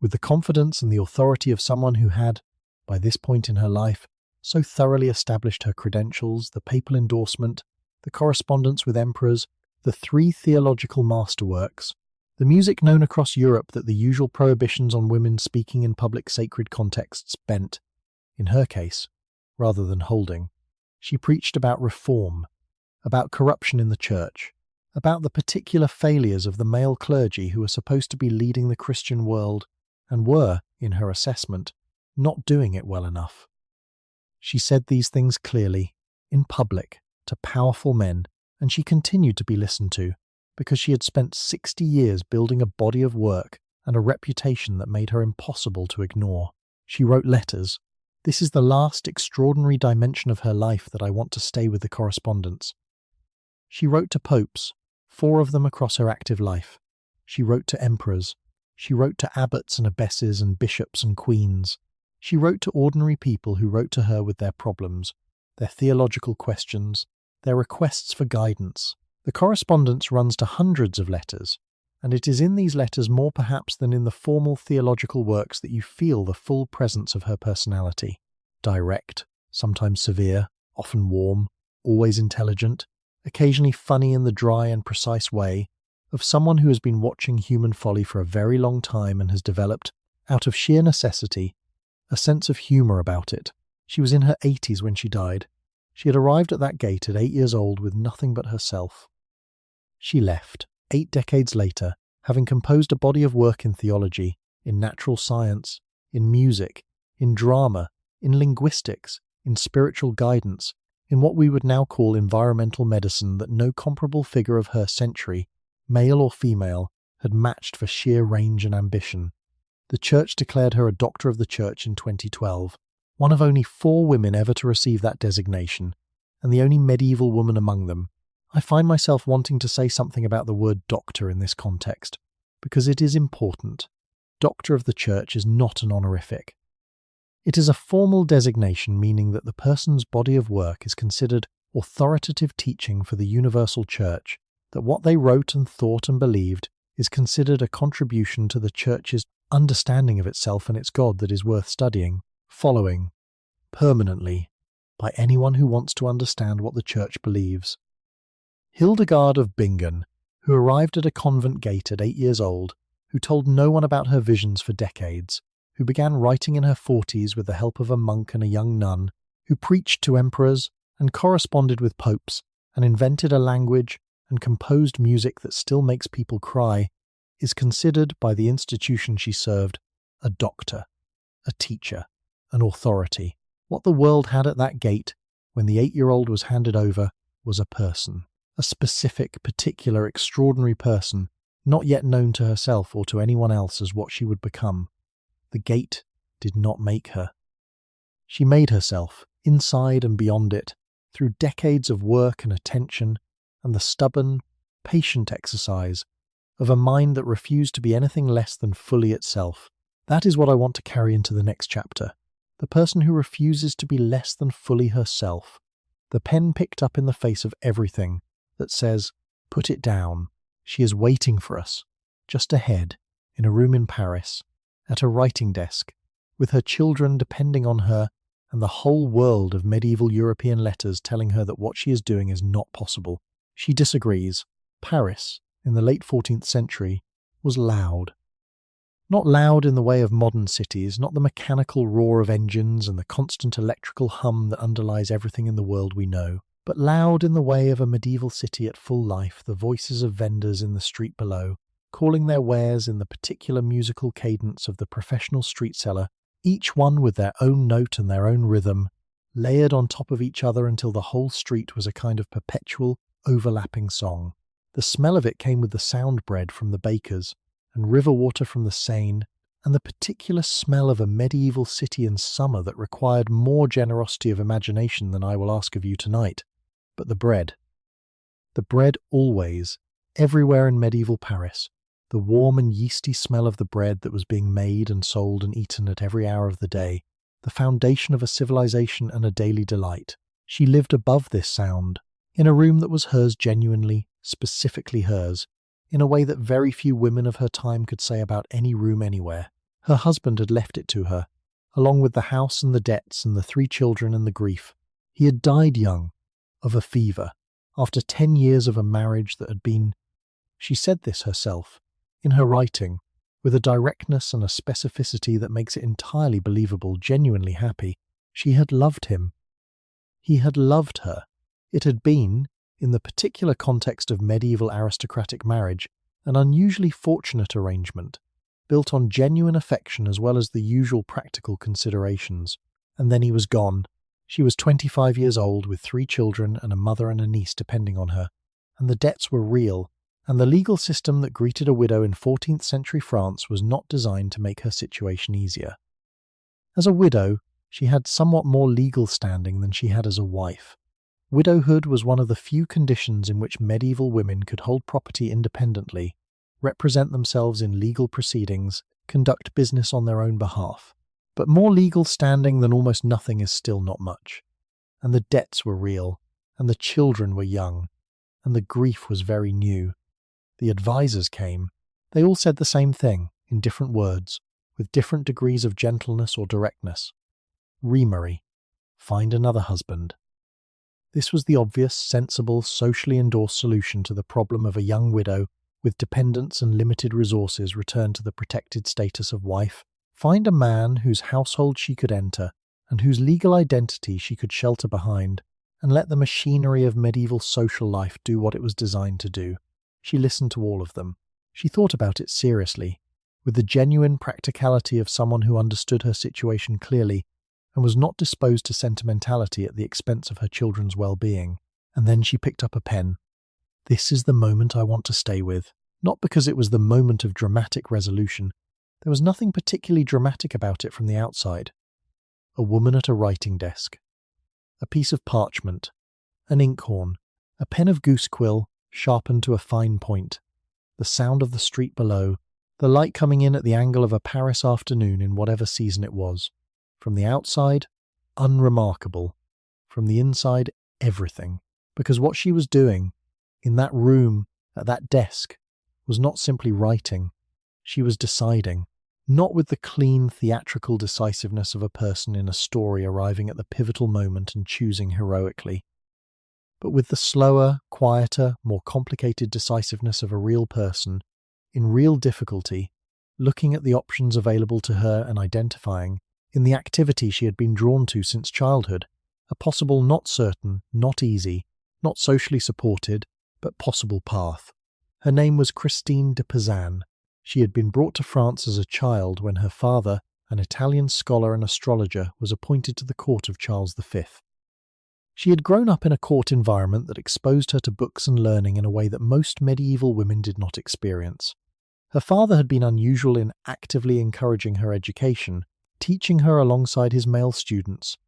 with the confidence and the authority of someone who had, by this point in her life, so thoroughly established her credentials, the papal endorsement, the correspondence with emperors, the 3 theological masterworks, the music known across Europe that the usual prohibitions on women speaking in public sacred contexts bent, in her case, rather than holding. She preached about reform, about corruption in the church, about the particular failures of the male clergy who were supposed to be leading the Christian world and were, in her assessment, not doing it well enough. She said these things clearly, in public, to powerful men, and she continued to be listened to because she had spent 60 years building a body of work and a reputation that made her impossible to ignore. She wrote letters. This is the last extraordinary dimension of her life that I want to stay with the correspondence. She wrote to popes, 4 of them across her active life. She wrote to emperors. She wrote to abbots and abbesses and bishops and queens. She wrote to ordinary people who wrote to her with their problems, their theological questions, their requests for guidance. The correspondence runs to hundreds of letters, and it is in these letters more perhaps than in the formal theological works that you feel the full presence of her personality. Direct, sometimes severe, often warm, always intelligent, occasionally funny in the dry and precise way of someone who has been watching human folly for a very long time and has developed, out of sheer necessity, a sense of humour about it. She was in her 80s when she died. She had arrived at that gate at 8 years old with nothing but herself. She left, 8 decades later, having composed a body of work in theology, in natural science, in music, in drama, in linguistics, in spiritual guidance, in what we would now call environmental medicine that no comparable figure of her century, male or female, had matched for sheer range and ambition. The Church declared her a Doctor of the Church in 2012, one of only 4 women ever to receive that designation, and the only medieval woman among them. I find myself wanting to say something about the word doctor in this context, because it is important. Doctor of the Church is not an honorific. It is a formal designation meaning that the person's body of work is considered authoritative teaching for the universal Church, that what they wrote and thought and believed is considered a contribution to the Church's understanding of itself and its God that is worth studying, following, permanently, by anyone who wants to understand what the Church believes. Hildegard of Bingen, who arrived at a convent gate at 8 years old, who told no one about her visions for decades, who began writing in her 40s with the help of a monk and a young nun, who preached to emperors and corresponded with popes and invented a language and composed music that still makes people cry, is considered by the institution she served a doctor, a teacher, an authority. What the world had at that gate when the 8-year-old was handed over was a person, a specific, particular, extraordinary person, not yet known to herself or to anyone else as what she would become. The gate did not make her. She made herself, inside and beyond it, through decades of work and attention, and the stubborn, patient exercise of a mind that refused to be anything less than fully itself. That is what I want to carry into the next chapter. The person who refuses to be less than fully herself. The pen picked up in the face of everything that says, put it down. She is waiting for us, just ahead, in a room in Paris, at a writing desk, with her children depending on her and the whole world of medieval European letters telling her that what she is doing is not possible. She disagrees. Paris, in the late 14th century, was loud. Not loud in the way of modern cities, not the mechanical roar of engines and the constant electrical hum that underlies everything in the world we know, but loud in the way of a medieval city at full life, the voices of vendors in the street below, calling their wares in the particular musical cadence of the professional street seller, each one with their own note and their own rhythm, layered on top of each other until the whole street was a kind of perpetual, overlapping song. The smell of it came with the sound bread from the bakers, and river water from the Seine, and the particular smell of a medieval city in summer that required more generosity of imagination than I will ask of you tonight. But the bread. The bread always, everywhere in medieval Paris, the warm and yeasty smell of the bread that was being made and sold and eaten at every hour of the day, the foundation of a civilization and a daily delight. She lived above this sound, in a room that was hers genuinely, specifically hers, in a way that very few women of her time could say about any room anywhere. Her husband had left it to her, along with the house and the debts and the 3 children and the grief. He had died young, of a fever, after 10 years of a marriage that had been, she said this herself, in her writing, with a directness and a specificity that makes it entirely believable, genuinely happy. She had loved him. He had loved her. It had been, in the particular context of medieval aristocratic marriage, an unusually fortunate arrangement, built on genuine affection as well as the usual practical considerations. And then he was gone. She was 25 years old with 3 children and a mother and a niece depending on her, and the debts were real, and the legal system that greeted a widow in 14th century France was not designed to make her situation easier. As a widow, she had somewhat more legal standing than she had as a wife. Widowhood was one of the few conditions in which medieval women could hold property independently, represent themselves in legal proceedings, conduct business on their own behalf. But more legal standing than almost nothing is still not much. And the debts were real, and the children were young, and the grief was very new. The advisers came. They all said the same thing, in different words, with different degrees of gentleness or directness. Remarry. Find another husband. This was the obvious, sensible, socially endorsed solution to the problem of a young widow with dependents and limited resources returned to the protected status of wife, Find a man whose household she could enter and whose legal identity she could shelter behind, and let the machinery of medieval social life do what it was designed to do. She listened to all of them. She thought about it seriously, with the genuine practicality of someone who understood her situation clearly and was not disposed to sentimentality at the expense of her children's well-being. And then she picked up a pen. This is the moment I want to stay with. Not because it was the moment of dramatic resolution. There was nothing particularly dramatic about it from the outside. A woman at a writing desk. A piece of parchment. An inkhorn. A pen of goose quill sharpened to a fine point. The sound of the street below. The light coming in at the angle of a Paris afternoon in whatever season it was. From the outside, unremarkable. From the inside, everything. Because what she was doing, in that room, at that desk, was not simply writing. She was deciding. Not with the clean, theatrical decisiveness of a person in a story arriving at the pivotal moment and choosing heroically, but with the slower, quieter, more complicated decisiveness of a real person, in real difficulty, looking at the options available to her and identifying, in the activity she had been drawn to since childhood, a possible not certain, not easy, not socially supported, but possible path. Her name was Christine de Pizan. She had been brought to France as a child when her father, an Italian scholar and astrologer, was appointed to the court of Charles V. She had grown up in a court environment that exposed her to books and learning in a way that most medieval women did not experience. Her father had been unusual in actively encouraging her education, teaching her alongside his male students,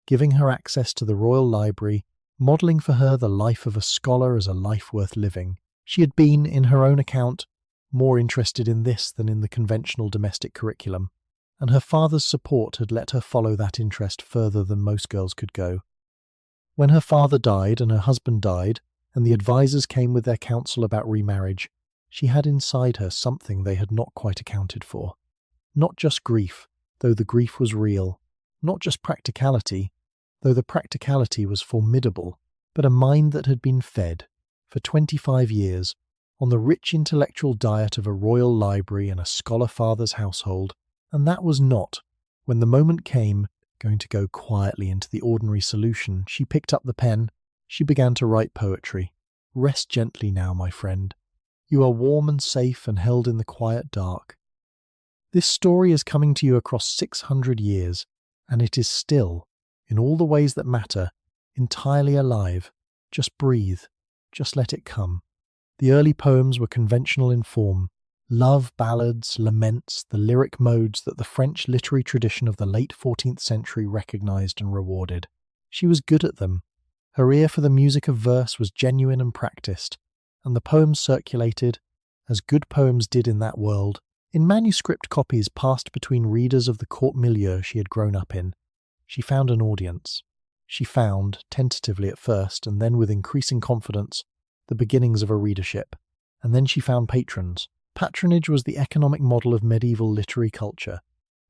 giving her access to the royal library, modelling for her the life of a scholar as a life worth living. She had been, in her own account, more interested in this than in the conventional domestic curriculum, and her father's support had let her follow that interest further than most girls could go. When her father died and her husband died, and the advisors came with their counsel about remarriage, she had inside her something they had not quite accounted for. Not just grief, though the grief was real. Not just practicality, though the practicality was formidable, but a mind that had been fed, for 25 years, on the rich intellectual diet of a royal library and a scholar father's household, and that was not, when the moment came, going to go quietly into the ordinary solution. She picked up the pen. She began to write poetry. Rest gently now, my friend. You are warm and safe and held in the quiet dark. This story is coming to you across 600 years, and it is still, in all the ways that matter, entirely alive. Just breathe. Just let it come. The early poems were conventional in form. Love ballads, laments, the lyric modes that the French literary tradition of the late 14th century recognized and rewarded. She was good at them. Her ear for the music of verse was genuine and practiced, and the poems circulated, as good poems did in that world, in manuscript copies passed between readers of the court milieu she had grown up in. She found an audience. She found, tentatively at first, and then with increasing confidence, the beginnings of a readership. And then she found patrons. Patronage was the economic model of medieval literary culture.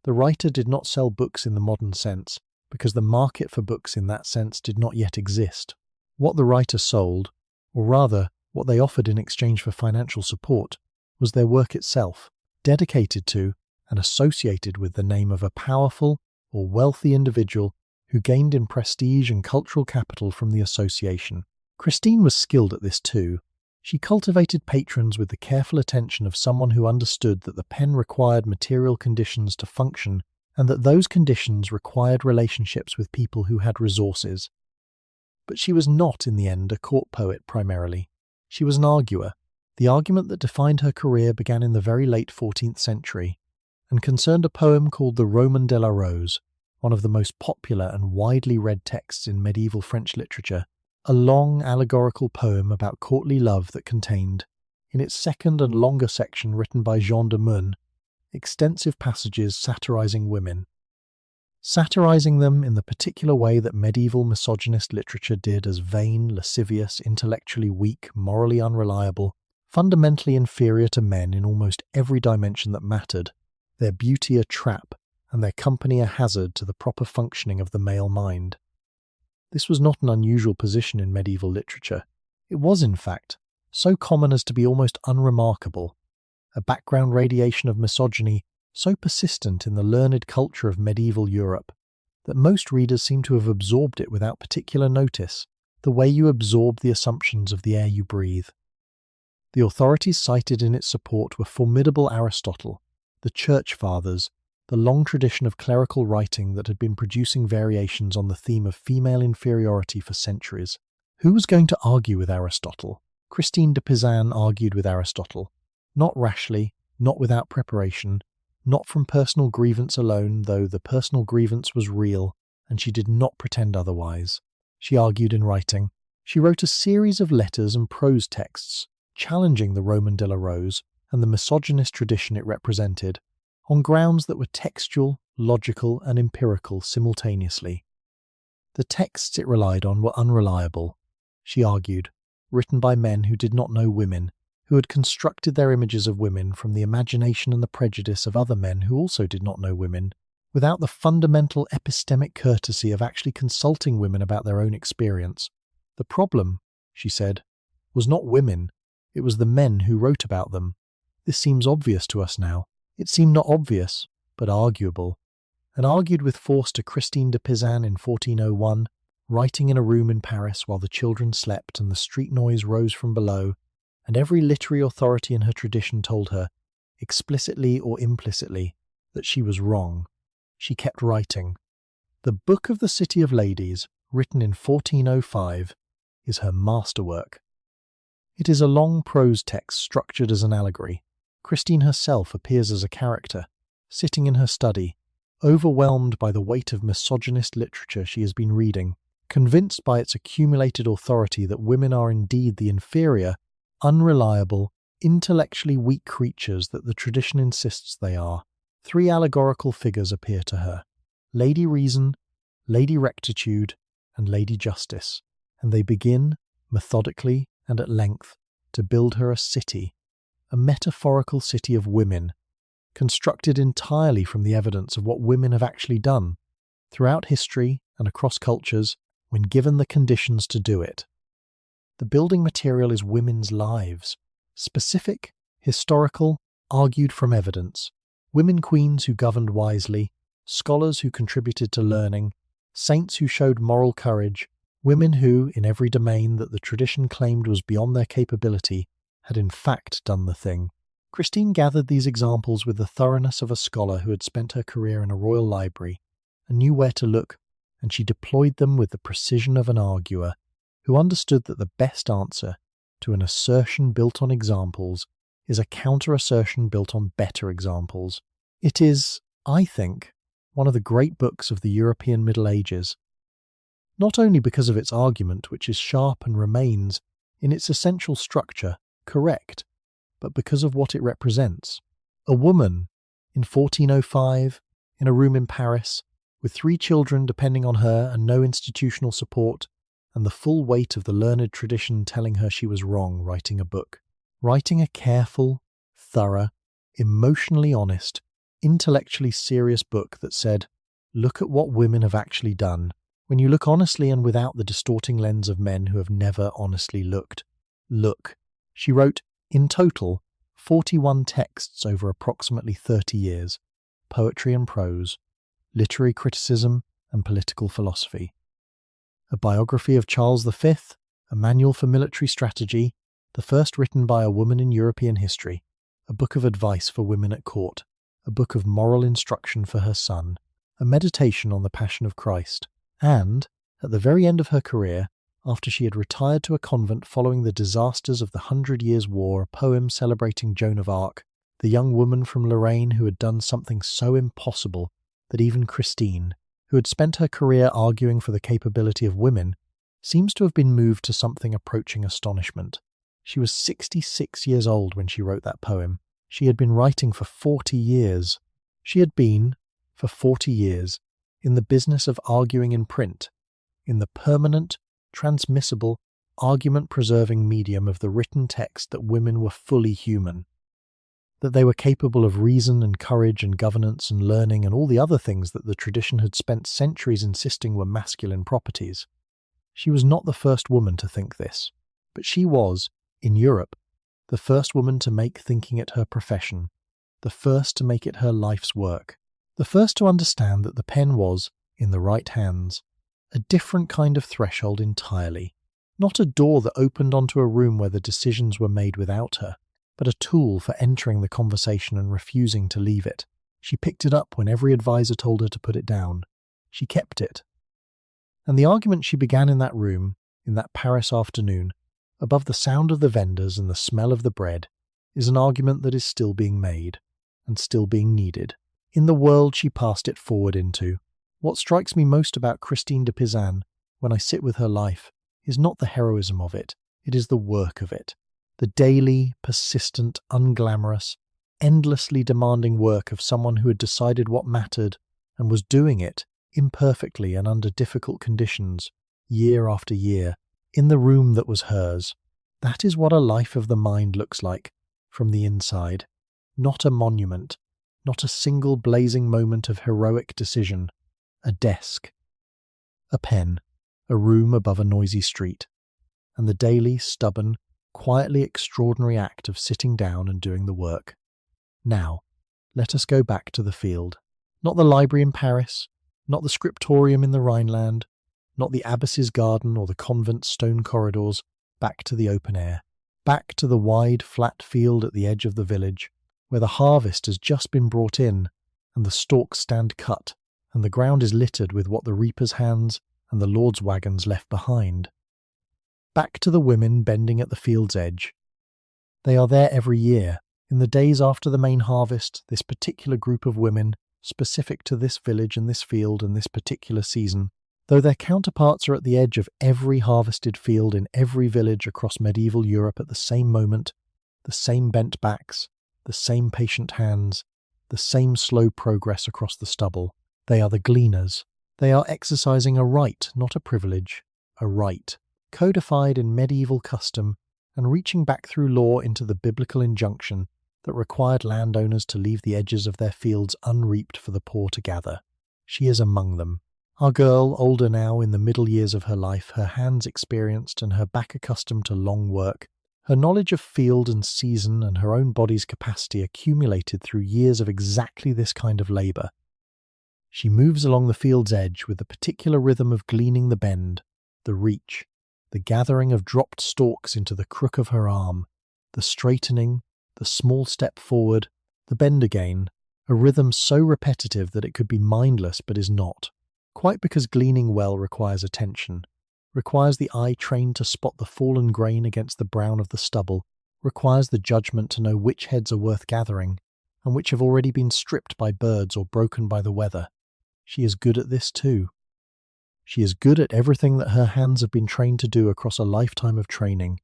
The writer did not sell books in the modern sense, because the market for books in that sense did not yet exist. What the writer sold, or rather, what they offered in exchange for financial support, was their work itself, dedicated to and associated with the name of a powerful or wealthy individual who gained in prestige and cultural capital from the association. Christine was skilled at this too. She cultivated patrons with the careful attention of someone who understood that the pen required material conditions to function and that those conditions required relationships with people who had resources. But she was not, in the end, a court poet primarily. She was an arguer. The argument that defined her career began in the very late 14th century and concerned a poem called the Roman de la Rose, one of the most popular and widely read texts in medieval French literature, a long allegorical poem about courtly love that contained, in its second and longer section written by Jean de Meun, extensive passages satirizing women. Satirizing them in the particular way that medieval misogynist literature did as vain, lascivious, intellectually weak, morally unreliable, fundamentally inferior to men in almost every dimension that mattered, their beauty a trap, and their company a hazard to the proper functioning of the male mind. This was not an unusual position in medieval literature. It was, in fact, so common as to be almost unremarkable, a background radiation of misogyny so persistent in the learned culture of medieval Europe that most readers seem to have absorbed it without particular notice, the way you absorb the assumptions of the air you breathe. The authorities cited in its support were formidable Aristotle, the Church Fathers, the long tradition of clerical writing that had been producing variations on the theme of female inferiority for centuries. Who was going to argue with Aristotle? Christine de Pizan argued with Aristotle, not rashly, not without preparation, not from personal grievance alone, though the personal grievance was real, and she did not pretend otherwise. She argued in writing. She wrote a series of letters and prose texts, challenging the Roman de la Rose and the misogynist tradition it represented, on grounds that were textual, logical, and empirical simultaneously. The texts it relied on were unreliable, she argued, written by men who did not know women, who had constructed their images of women from the imagination and the prejudice of other men who also did not know women, without the fundamental epistemic courtesy of actually consulting women about their own experience. The problem, she said, was not women, it was the men who wrote about them. This seems obvious to us now. It seemed not obvious, but arguable, and argued with force to Christine de Pizan in 1401, writing in a room in Paris while the children slept and the street noise rose from below, and every literary authority in her tradition told her, explicitly or implicitly, that she was wrong. She kept writing. The Book of the City of Ladies, written in 1405, is her masterwork. It is a long prose text structured as an allegory. Christine herself appears as a character, sitting in her study, overwhelmed by the weight of misogynist literature she has been reading, convinced by its accumulated authority that women are indeed the inferior, unreliable, intellectually weak creatures that the tradition insists they are. 3 allegorical figures appear to her: Lady Reason, Lady Rectitude, and Lady Justice, and they begin, methodically and at length, to build her a city, a metaphorical city of women, constructed entirely from the evidence of what women have actually done, throughout history and across cultures, when given the conditions to do it. The building material is women's lives, specific, historical, argued from evidence, women queens who governed wisely, scholars who contributed to learning, saints who showed moral courage, women who, in every domain that the tradition claimed was beyond their capability, had in fact done the thing. Christine gathered these examples with the thoroughness of a scholar who had spent her career in a royal library, and knew where to look, and she deployed them with the precision of an arguer, who understood that the best answer to an assertion built on examples is a counter-assertion built on better examples. It is, I think, one of the great books of the European Middle Ages, not only because of its argument, which is sharp and remains, in its essential structure, correct, but because of what it represents. A woman, in 1405, in a room in Paris, with 3 children depending on her and no institutional support, and the full weight of the learned tradition telling her she was wrong, writing a book. Writing a careful, thorough, emotionally honest, intellectually serious book that said, look at what women have actually done, when you look honestly and without the distorting lens of men who have never honestly looked. Look. She wrote, in total, 41 texts over approximately 30 years, poetry and prose, literary criticism and political philosophy. A biography of Charles V, a manual for military strategy, the first written by a woman in European history, a book of advice for women at court, a book of moral instruction for her son, a meditation on the Passion of Christ, and, at the very end of her career, after she had retired to a convent following the disasters of the 100 Years' War, a poem celebrating Joan of Arc, the young woman from Lorraine who had done something so impossible that even Christine, who had spent her career arguing for the capability of women, seems to have been moved to something approaching astonishment. She was 66 years old when she wrote that poem. She had been writing for 40 years. She had been, for 40 years, in the business of arguing in print, in the permanent, transmissible, argument-preserving medium of the written text that women were fully human, that they were capable of reason and courage and governance and learning and all the other things that the tradition had spent centuries insisting were masculine properties. She was not the first woman to think this, but she was, in Europe, the first woman to make thinking it her profession, the first to make it her life's work, the first to understand that the pen was, in the right hands, a different kind of threshold entirely, not a door that opened onto a room where the decisions were made without her, but a tool for entering the conversation and refusing to leave it. She picked it up when every advisor told her to put it down. She kept it. And the argument she began in that room, in that Paris afternoon, above the sound of the vendors and the smell of the bread, is an argument that is still being made, and still being needed, in the world she passed it forward into. What strikes me most about Christine de Pizan, when I sit with her life, is not the heroism of it, it is the work of it. The daily, persistent, unglamorous, endlessly demanding work of someone who had decided what mattered and was doing it, imperfectly and under difficult conditions, year after year, in the room that was hers. That is what a life of the mind looks like, from the inside. Not a monument, not a single blazing moment of heroic decision. A desk, a pen, a room above a noisy street, and the daily, stubborn, quietly extraordinary act of sitting down and doing the work. Now, let us go back to the field. Not the library in Paris, not the scriptorium in the Rhineland, not the abbess's garden or the convent's stone corridors, back to the open air, back to the wide, flat field at the edge of the village, where the harvest has just been brought in, and the stalks stand cut, and the ground is littered with what the reaper's hands and the lord's wagons left behind. Back to the women bending at the field's edge. They are there every year. In the days after the main harvest, this particular group of women, specific to this village and this field and this particular season, though their counterparts are at the edge of every harvested field in every village across medieval Europe at the same moment, the same bent backs, the same patient hands, the same slow progress across the stubble. They are the gleaners. They are exercising a right, not a privilege, a right, codified in medieval custom and reaching back through law into the biblical injunction that required landowners to leave the edges of their fields unreaped for the poor to gather. She is among them. Our girl, older now in the middle years of her life, her hands experienced and her back accustomed to long work, her knowledge of field and season and her own body's capacity accumulated through years of exactly this kind of labour. She moves along the field's edge with the particular rhythm of gleaning the bend, the reach, the gathering of dropped stalks into the crook of her arm, the straightening, the small step forward, the bend again, a rhythm so repetitive that it could be mindless but is not, quite because gleaning well requires attention, requires the eye trained to spot the fallen grain against the brown of the stubble, requires the judgment to know which heads are worth gathering, and which have already been stripped by birds or broken by the weather. She is good at this too. She is good at everything that her hands have been trained to do across a lifetime of training,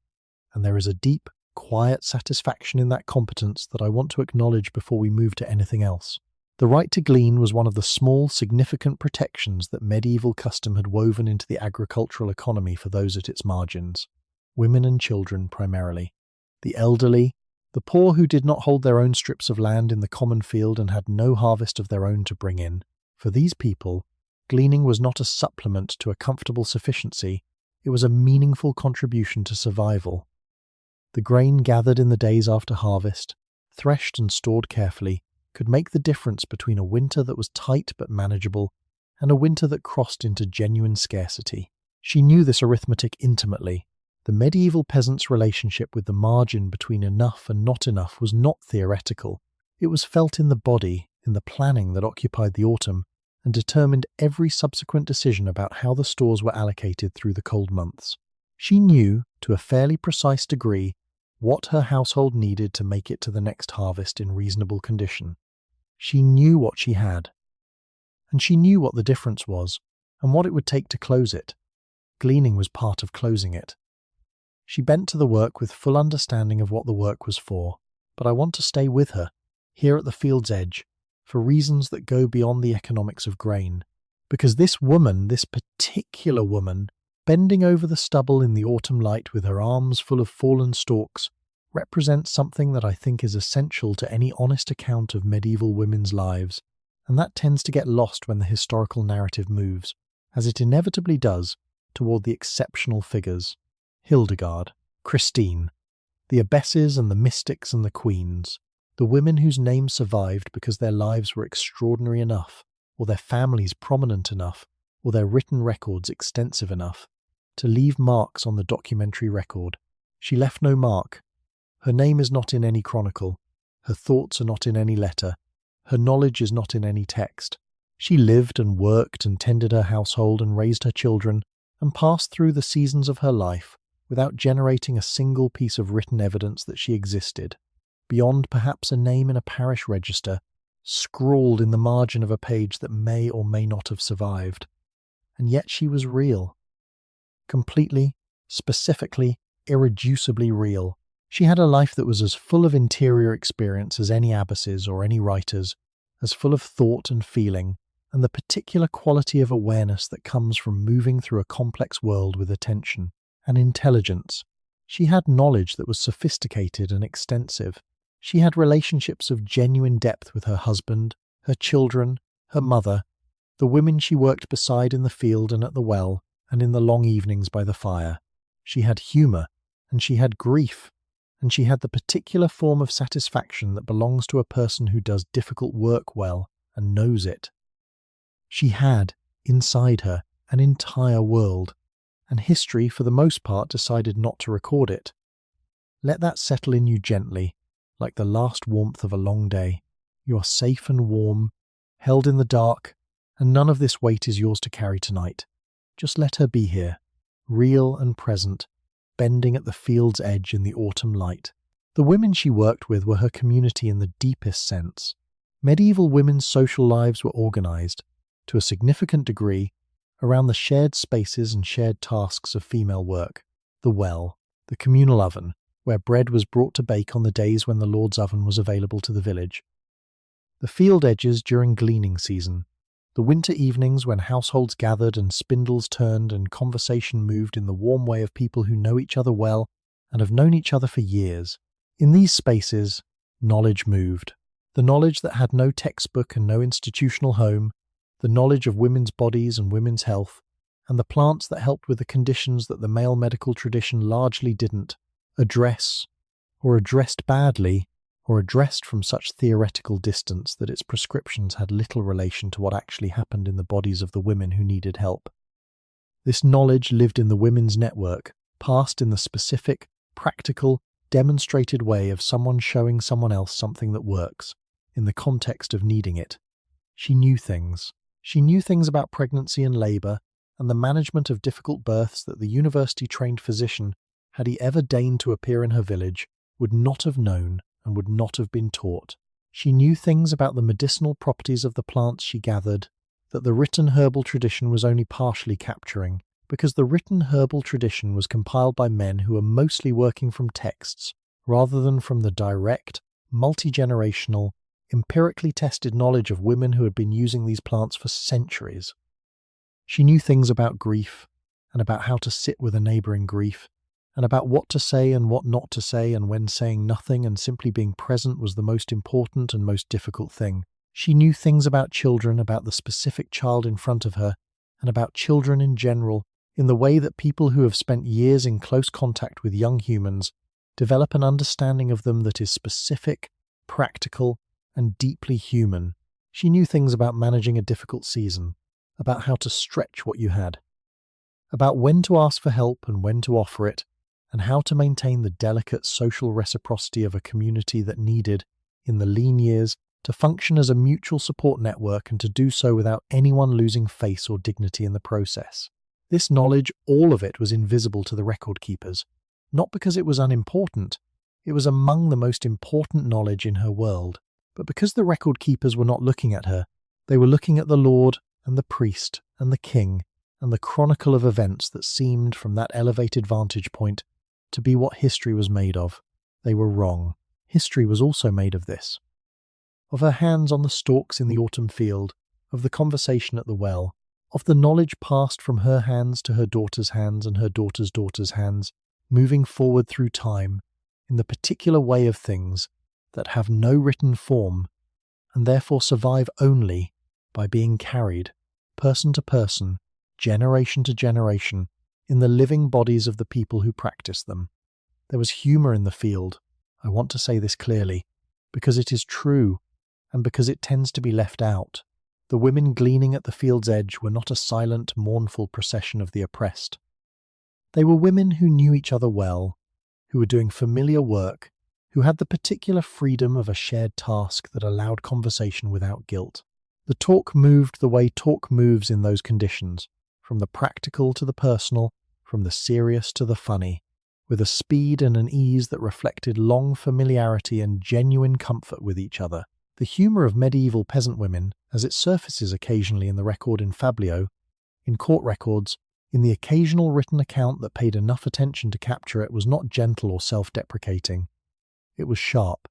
and there is a deep, quiet satisfaction in that competence that I want to acknowledge before we move to anything else. The right to glean was one of the small, significant protections that medieval custom had woven into the agricultural economy for those at its margins, women and children primarily, the elderly, the poor who did not hold their own strips of land in the common field and had no harvest of their own to bring in. For these people, gleaning was not a supplement to a comfortable sufficiency, it was a meaningful contribution to survival. The grain gathered in the days after harvest, threshed and stored carefully, could make the difference between a winter that was tight but manageable and a winter that crossed into genuine scarcity. She knew this arithmetic intimately. The medieval peasant's relationship with the margin between enough and not enough was not theoretical. It was felt in the body, in the planning that occupied the autumn, and determined every subsequent decision about how the stores were allocated through the cold months. She knew, to a fairly precise degree, what her household needed to make it to the next harvest in reasonable condition. She knew what she had, and she knew what the difference was, and what it would take to close it. Gleaning was part of closing it. She bent to the work with full understanding of what the work was for, but I want to stay with her, here at the field's edge, for reasons that go beyond the economics of grain. Because this woman, this particular woman, bending over the stubble in the autumn light with her arms full of fallen stalks, represents something that I think is essential to any honest account of medieval women's lives, and that tends to get lost when the historical narrative moves, as it inevitably does, toward the exceptional figures. Hildegard, Christine, the abbesses and the mystics and the queens. The women whose names survived because their lives were extraordinary enough, or their families prominent enough, or their written records extensive enough, to leave marks on the documentary record. She left no mark. Her name is not in any chronicle. Her thoughts are not in any letter. Her knowledge is not in any text. She lived and worked and tended her household and raised her children and passed through the seasons of her life without generating a single piece of written evidence that she existed, beyond perhaps a name in a parish register, scrawled in the margin of a page that may or may not have survived. And yet she was real. Completely, specifically, irreducibly real. She had a life that was as full of interior experience as any abbesses or any writers, as full of thought and feeling, and the particular quality of awareness that comes from moving through a complex world with attention and intelligence. She had knowledge that was sophisticated and extensive. She had relationships of genuine depth with her husband, her children, her mother, the women she worked beside in the field and at the well, and in the long evenings by the fire. She had humour, and she had grief, and she had the particular form of satisfaction that belongs to a person who does difficult work well and knows it. She had, inside her, an entire world, and history for the most part decided not to record it. Let that settle in you gently, like the last warmth of a long day. You are safe and warm, held in the dark, and none of this weight is yours to carry tonight. Just let her be here, real and present, bending at the field's edge in the autumn light. The women she worked with were her community in the deepest sense. Medieval women's social lives were organized, to a significant degree, around the shared spaces and shared tasks of female work. The well, the communal oven, where bread was brought to bake on the days when the Lord's oven was available to the village. The field edges during gleaning season. The winter evenings when households gathered and spindles turned and conversation moved in the warm way of people who know each other well and have known each other for years. In these spaces, knowledge moved. The knowledge that had no textbook and no institutional home, the knowledge of women's bodies and women's health, and the plants that helped with the conditions that the male medical tradition largely didn't address, or addressed badly, or addressed from such theoretical distance that its prescriptions had little relation to what actually happened in the bodies of the women who needed help. This knowledge lived in the women's network, passed in the specific, practical, demonstrated way of someone showing someone else something that works, in the context of needing it. She knew things. She knew things about pregnancy and labour, and the management of difficult births that the university-trained physician, had he ever deigned to appear in her village, would not have known and would not have been taught. She knew things about the medicinal properties of the plants she gathered that the written herbal tradition was only partially capturing, because the written herbal tradition was compiled by men who were mostly working from texts, rather than from the direct, multi-generational, empirically tested knowledge of women who had been using these plants for centuries. She knew things about grief, and about how to sit with a neighbour in grief, and about what to say and what not to say, and when saying nothing and simply being present was the most important and most difficult thing. She knew things about children, about the specific child in front of her, and about children in general, in the way that people who have spent years in close contact with young humans develop an understanding of them that is specific, practical, and deeply human. She knew things about managing a difficult season, about how to stretch what you had, about when to ask for help and when to offer it, and how to maintain the delicate social reciprocity of a community that needed, in the lean years, to function as a mutual support network and to do so without anyone losing face or dignity in the process. This knowledge, all of it, was invisible to the record keepers, not because it was unimportant. It was among the most important knowledge in her world. But because the record keepers were not looking at her, they were looking at the Lord and the priest and the king and the chronicle of events that seemed, from that elevated vantage point, to be what history was made of. They were wrong. History was also made of this. Of her hands on the stalks in the autumn field, of the conversation at the well, of the knowledge passed from her hands to her daughter's hands and her daughter's daughter's hands, moving forward through time, in the particular way of things that have no written form, and therefore survive only by being carried, person to person, generation to generation, in the living bodies of the people who practice them. There was humour in the field. I want to say this clearly. because it is true, and because it tends to be left out. The women gleaning at the field's edge were not a silent, mournful procession of the oppressed. They were women who knew each other well, who were doing familiar work, who had the particular freedom of a shared task that allowed conversation without guilt. The talk moved the way talk moves in those conditions, from the practical to the personal, from the serious to the funny, with a speed and an ease that reflected long familiarity and genuine comfort with each other. The humour of medieval peasant women, as it surfaces occasionally in the record in Fablio, in court records, in the occasional written account that paid enough attention to capture it, was not gentle or self-deprecating. It was sharp.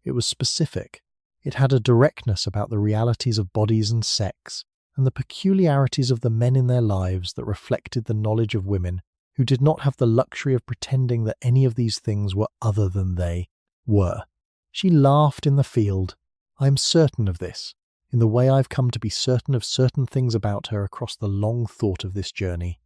It was specific. It had a directness about the realities of bodies and sex, and the peculiarities of the men in their lives that reflected the knowledge of women who did not have the luxury of pretending that any of these things were other than they were. She laughed in the field. I am certain of this, in the way I've come to be certain of certain things about her across the long thought of this journey.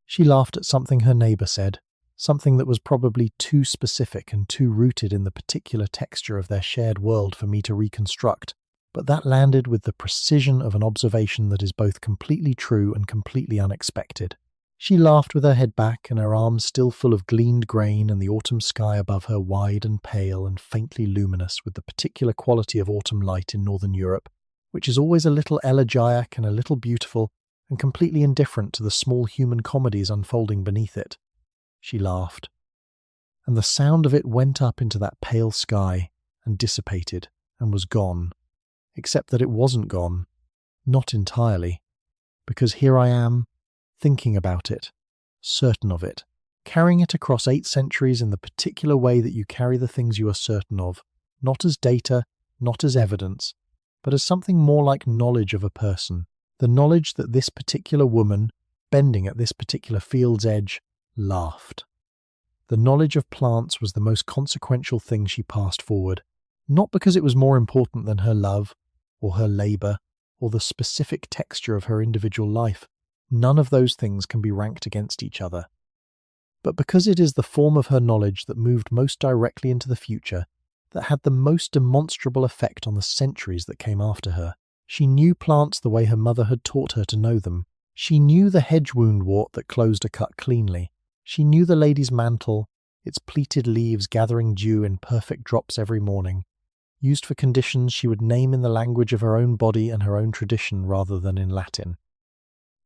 She laughed at something her neighbour said, something that was probably too specific and too rooted in the particular texture of their shared world for me to reconstruct, but that landed with the precision of an observation that is both completely true and completely unexpected. She laughed with her head back and her arms still full of gleaned grain and the autumn sky above her wide and pale and faintly luminous with the particular quality of autumn light in northern Europe, which is always a little elegiac and a little beautiful and completely indifferent to the small human comedies unfolding beneath it. She laughed, and the sound of it went up into that pale sky and dissipated and was gone, except that it wasn't gone, not entirely, because here I am, thinking about it, certain of it, carrying it across 8 centuries in the particular way that you carry the things you are certain of, not as data, not as evidence, but as something more like knowledge of a person, the knowledge that this particular woman, bending at this particular field's edge, laughed. The knowledge of plants was the most consequential thing she passed forward, not because it was more important than her love, or her labour, or the specific texture of her individual life. None of those things can be ranked against each other. But because it is the form of her knowledge that moved most directly into the future, that had the most demonstrable effect on the centuries that came after her. She knew plants the way her mother had taught her to know them. She knew the hedge woundwort that closed a cut cleanly. She knew the lady's mantle, its pleated leaves gathering dew in perfect drops every morning, used for conditions she would name in the language of her own body and her own tradition rather than in Latin.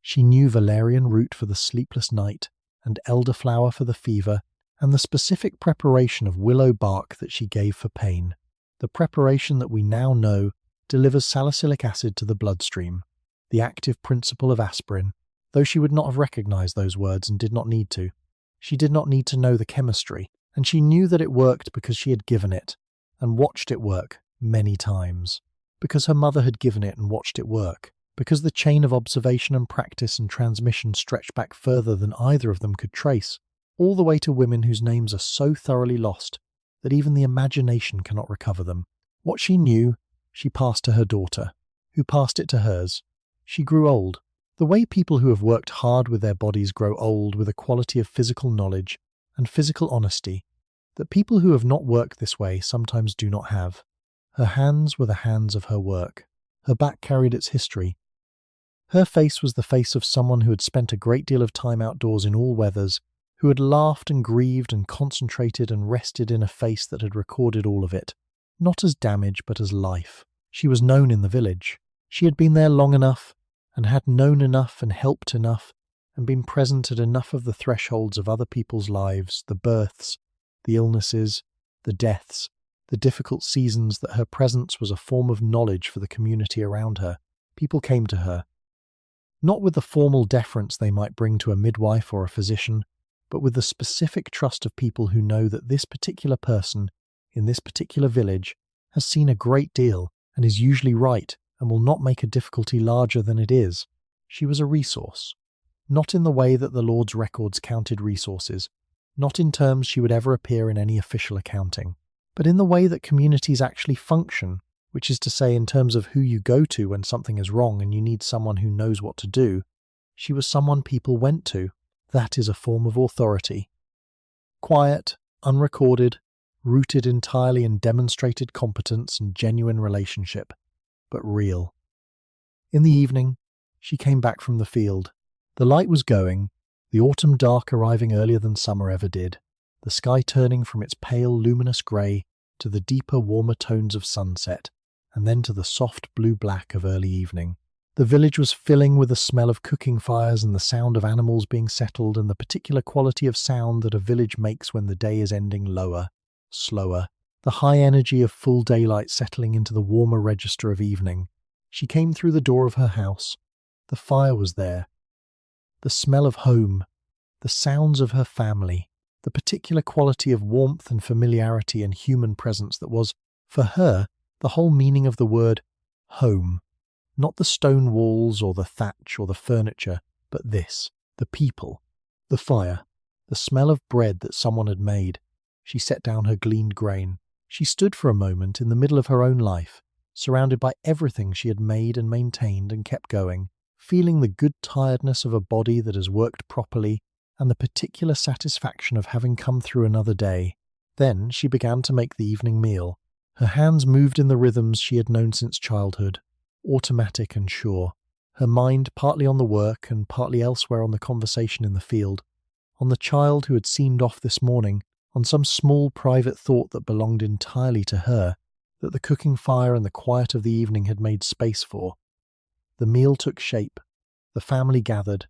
She knew valerian root for the sleepless night, and elderflower for the fever, and the specific preparation of willow bark that she gave for pain. The preparation that we now know delivers salicylic acid to the bloodstream, the active principle of aspirin, though she would not have recognized those words and did not need to. She did not need to know the chemistry, and she knew that it worked because she had given it, and watched it work many times, because her mother had given it and watched it work, because the chain of observation and practice and transmission stretched back further than either of them could trace, all the way to women whose names are so thoroughly lost that even the imagination cannot recover them. What she knew, she passed to her daughter, who passed it to hers. She grew old, the way people who have worked hard with their bodies grow old with a quality of physical knowledge and physical honesty that people who have not worked this way sometimes do not have. Her hands were the hands of her work. Her back carried its history. Her face was the face of someone who had spent a great deal of time outdoors in all weathers, who had laughed and grieved and concentrated and rested in a face that had recorded all of it, not as damage but as life. She was known in the village. She had been there long enough, and had known enough and helped enough, and been present at enough of the thresholds of other people's lives, the births, the illnesses, the deaths, the difficult seasons, that her presence was a form of knowledge for the community around her. People came to her, not with the formal deference they might bring to a midwife or a physician, but with the specific trust of people who know that this particular person, in this particular village, has seen a great deal and is usually right and will not make a difficulty larger than it is. She was a resource, not in the way that the Lord's records counted resources, not in terms she would ever appear in any official accounting, but in the way that communities actually function, which is to say in terms of who you go to when something is wrong and you need someone who knows what to do. She was someone people went to. That is a form of authority. Quiet, unrecorded, rooted entirely in demonstrated competence and genuine relationship, but real. In the evening, she came back from the field. The light was going, the autumn dark arriving earlier than summer ever did, the sky turning from its pale, luminous grey to the deeper, warmer tones of sunset, and then to the soft blue-black of early evening. The village was filling with the smell of cooking fires and the sound of animals being settled and the particular quality of sound that a village makes when the day is ending lower, slower, the high energy of full daylight settling into the warmer register of evening. She came through the door of her house. The fire was there. The smell of home, the sounds of her family, the particular quality of warmth and familiarity and human presence that was, for her, the whole meaning of the word home. Not the stone walls or the thatch or the furniture, but this, the people, the fire, the smell of bread that someone had made. She set down her gleaned grain. She stood for a moment in the middle of her own life, surrounded by everything she had made and maintained and kept going, feeling the good tiredness of a body that has worked properly and the particular satisfaction of having come through another day. Then she began to make the evening meal. Her hands moved in the rhythms she had known since childhood, automatic and sure, her mind partly on the work and partly elsewhere on the conversation in the field, on the child who had seemed off this morning, on some small private thought that belonged entirely to her, that the cooking fire and the quiet of the evening had made space for. The meal took shape, the family gathered,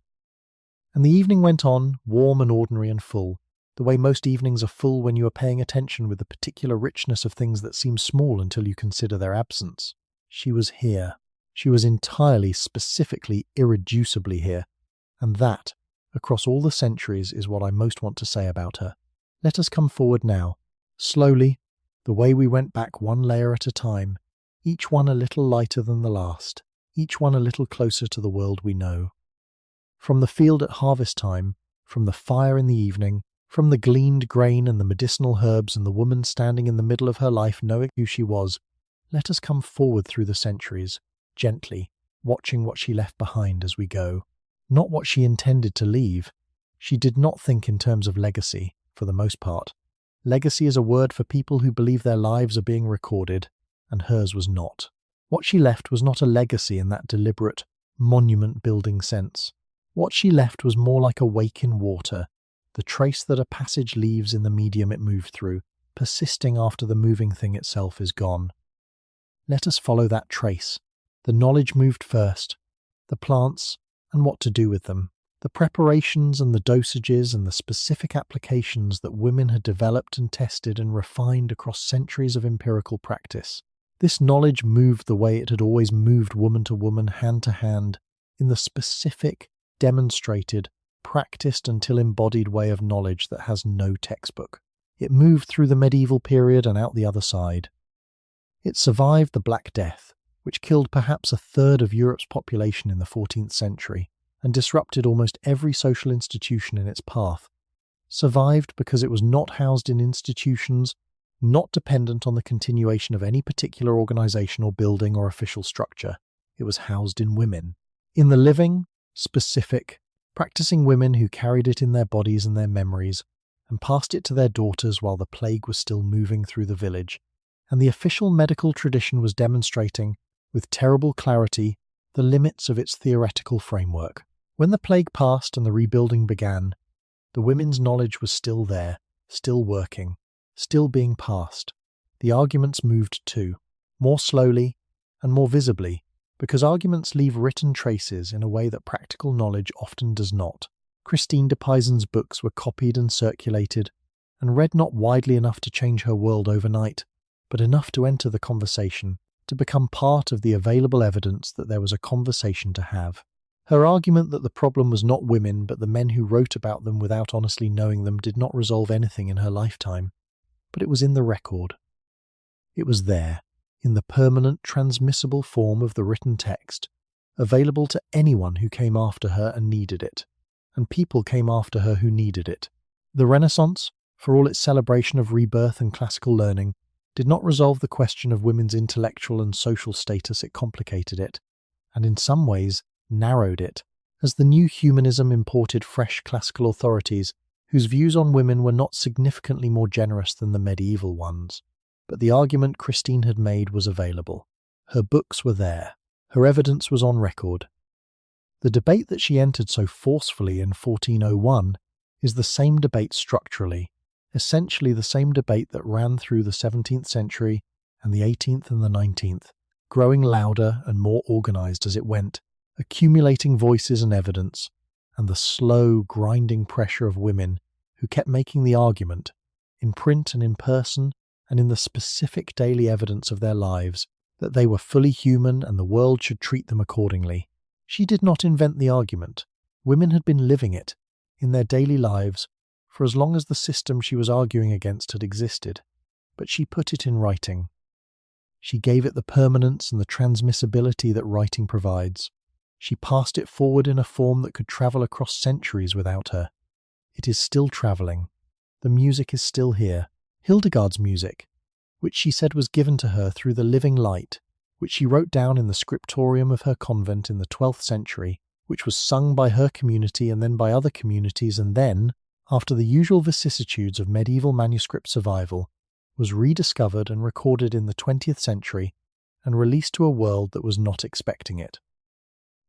and the evening went on, warm and ordinary and full, the way most evenings are full when you are paying attention with the particular richness of things that seem small until you consider their absence. She was here. She was entirely, specifically, irreducibly here, and that, across all the centuries, is what I most want to say about her. Let us come forward now, slowly, the way we went back one layer at a time, each one a little lighter than the last, each one a little closer to the world we know. From the field at harvest time, from the fire in the evening, from the gleaned grain and the medicinal herbs and the woman standing in the middle of her life knowing who she was, let us come forward through the centuries, gently, watching what she left behind as we go. Not what she intended to leave. She did not think in terms of legacy, for the most part. Legacy is a word for people who believe their lives are being recorded, and hers was not. What she left was not a legacy in that deliberate, monument-building sense. What she left was more like a wake in water, the trace that a passage leaves in the medium it moved through, persisting after the moving thing itself is gone. Let us follow that trace. The knowledge moved first, the plants and what to do with them, the preparations and the dosages and the specific applications that women had developed and tested and refined across centuries of empirical practice. This knowledge moved the way it had always moved woman to woman, hand to hand, in the specific, demonstrated, practiced until embodied way of knowledge that has no textbook. It moved through the medieval period and out the other side. It survived the Black Death, which killed perhaps a third of Europe's population in the 14th century and disrupted almost every social institution in its path. Survived because it was not housed in institutions, not dependent on the continuation of any particular organization or building or official structure. It was housed in women. In the living, specific, practicing women who carried it in their bodies and their memories and passed it to their daughters while the plague was still moving through the village. And the official medical tradition was demonstrating, with terrible clarity, the limits of its theoretical framework. When the plague passed and the rebuilding began, the women's knowledge was still there, still working, still being passed. The arguments moved too, more slowly and more visibly, because arguments leave written traces in a way that practical knowledge often does not. Christine de Pizan's books were copied and circulated, and read not widely enough to change her world overnight, but enough to enter the conversation, to become part of the available evidence that there was a conversation to have. Her argument that the problem was not women but the men who wrote about them without honestly knowing them did not resolve anything in her lifetime, but it was in the record. It was there, in the permanent, transmissible form of the written text, available to anyone who came after her and needed it, and people came after her who needed it. The Renaissance, for all its celebration of rebirth and classical learning, did not resolve the question of women's intellectual and social status. It complicated it, and in some ways narrowed it. As the new humanism imported fresh classical authorities, whose views on women were not significantly more generous than the medieval ones. But the argument Christine had made was available. Her books were there. Her evidence was on record. The debate that she entered so forcefully in 1401 is the same debate structurally, essentially the same debate that ran through the 17th century and the 18th and the 19th, growing louder and more organized as it went, accumulating voices and evidence, and the slow, grinding pressure of women who kept making the argument, in print and in person, and in the specific daily evidence of their lives, that they were fully human and the world should treat them accordingly. She did not invent the argument. Women had been living it, in their daily lives, for as long as the system she was arguing against had existed. But she put it in writing. She gave it the permanence and the transmissibility that writing provides. She passed it forward in a form that could travel across centuries without her. It is still travelling. The music is still here. Hildegard's music, which she said was given to her through the living light, which she wrote down in the scriptorium of her convent in the 12th century, which was sung by her community and then by other communities, and then, after the usual vicissitudes of medieval manuscript survival, was rediscovered and recorded in the 20th century and released to a world that was not expecting it.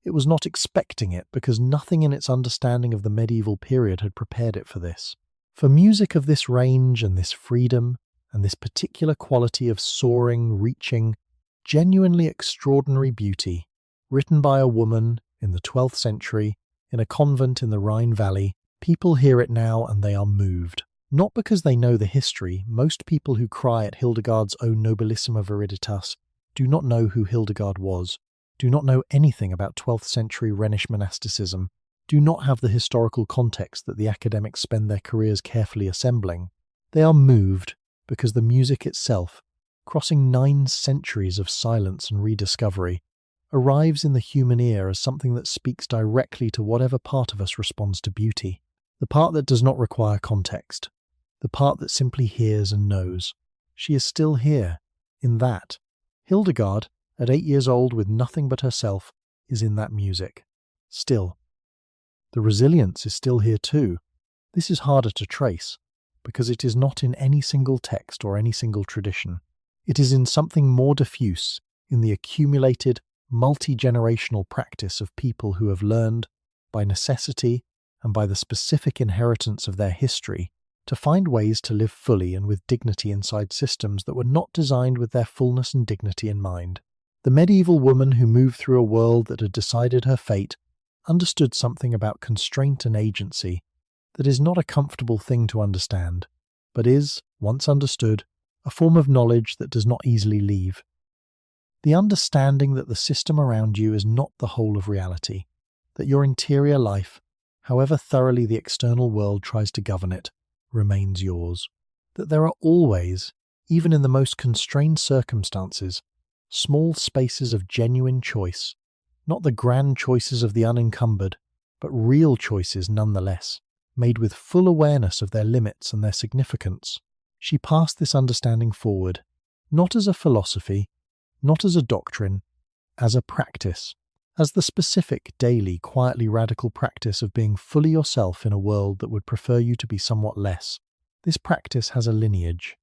It was not expecting it because nothing in its understanding of the medieval period had prepared it for this. For music of this range and this freedom and this particular quality of soaring, reaching, genuinely extraordinary beauty, written by a woman in the 12th century in a convent in the Rhine Valley, people hear it now and they are moved. Not because they know the history. Most people who cry at Hildegard's O Nobilissima Viriditas do not know who Hildegard was, do not know anything about 12th century Rhenish monasticism, do not have the historical context that the academics spend their careers carefully assembling. They are moved because the music itself, crossing 9 centuries of silence and rediscovery, arrives in the human ear as something that speaks directly to whatever part of us responds to beauty, the part that does not require context, the part that simply hears and knows. She is still here, in that. Hildegard, at 8 years old with nothing but herself, is in that music. Still. The resilience is still here too. This is harder to trace, because it is not in any single text or any single tradition. It is in something more diffuse, in the accumulated, multi-generational practice of people who have learned, by necessity and by the specific inheritance of their history, to find ways to live fully and with dignity inside systems that were not designed with their fullness and dignity in mind. The medieval woman who moved through a world that had decided her fate understood something about constraint and agency that is not a comfortable thing to understand, but is, once understood, a form of knowledge that does not easily leave. The understanding that the system around you is not the whole of reality, that your interior life, however thoroughly the external world tries to govern it, remains yours, that there are always, even in the most constrained circumstances, small spaces of genuine choice, not the grand choices of the unencumbered, but real choices nonetheless, made with full awareness of their limits and their significance. She passed this understanding forward, not as a philosophy, not as a doctrine, as a practice, as the specific, daily, quietly radical practice of being fully yourself in a world that would prefer you to be somewhat less. This practice has a lineage.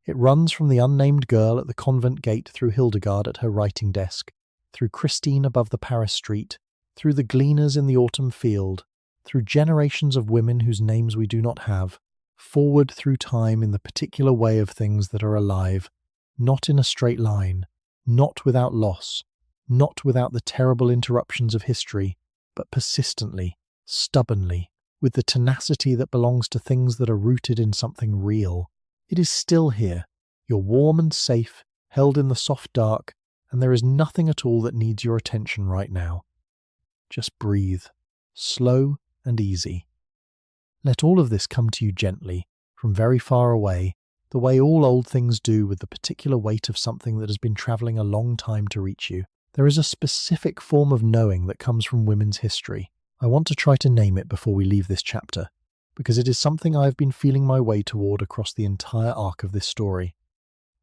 It runs from the unnamed girl at the convent gate through Hildegard at her writing desk, through Christine above the Paris street, through the gleaners in the autumn field, through generations of women whose names we do not have, forward through time in the particular way of things that are alive, not in a straight line, not without loss, not without the terrible interruptions of history, but persistently, stubbornly, with the tenacity that belongs to things that are rooted in something real. It is still here. You're warm and safe, held in the soft dark, and there is nothing at all that needs your attention right now. Just breathe, slow and easy. Let all of this come to you gently, from very far away, the way all old things do with the particular weight of something that has been travelling a long time to reach you. There is a specific form of knowing that comes from women's history. I want to try to name it before we leave this chapter, because it is something I have been feeling my way toward across the entire arc of this story.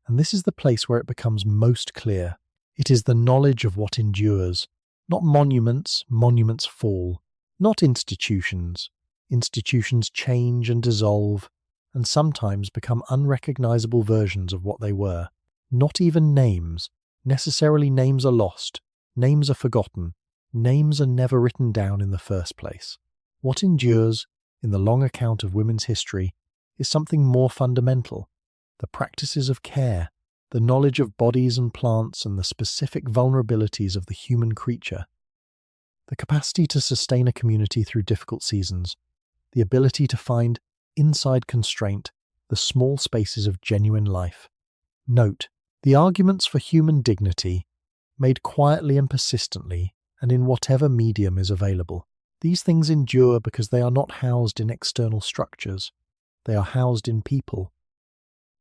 And this is the place where it becomes most clear. It is the knowledge of what endures. Not monuments, monuments fall. Not institutions. Institutions change and dissolve, and sometimes become unrecognizable versions of what they were. Not even names. Necessarily names are lost, names are forgotten, names are never written down in the first place. What endures, in the long account of women's history, is something more fundamental: the practices of care, the knowledge of bodies and plants and the specific vulnerabilities of the human creature. The capacity to sustain a community through difficult seasons, the ability to find, inside constraint, the small spaces of genuine life. Note, the arguments for human dignity, made quietly and persistently, and in whatever medium is available. These things endure because they are not housed in external structures. They are housed in people.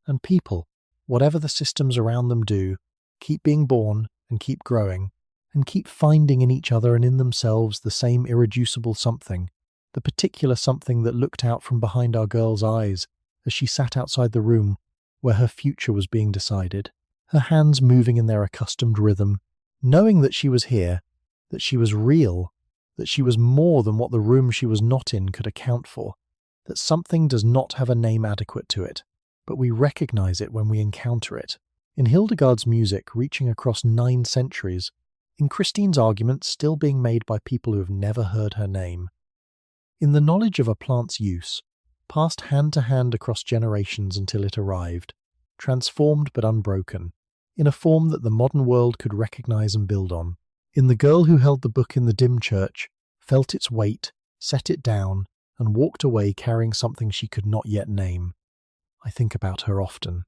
And people, whatever the systems around them do, keep being born and keep growing, and keep finding in each other and in themselves the same irreducible something, the particular something that looked out from behind our girl's eyes as she sat outside the room where her future was being decided, her hands moving in their accustomed rhythm, knowing that she was here, that she was real, that she was more than what the room she was not in could account for, that something does not have a name adequate to it, but we recognize it when we encounter it. In Hildegard's music reaching across 9 centuries, in Christine's arguments still being made by people who have never heard her name, in the knowledge of a plant's use, passed hand to hand across generations until it arrived, transformed but unbroken, in a form that the modern world could recognize and build on. In the girl who held the book in the dim church, felt its weight, set it down, and walked away carrying something she could not yet name. I think about her often.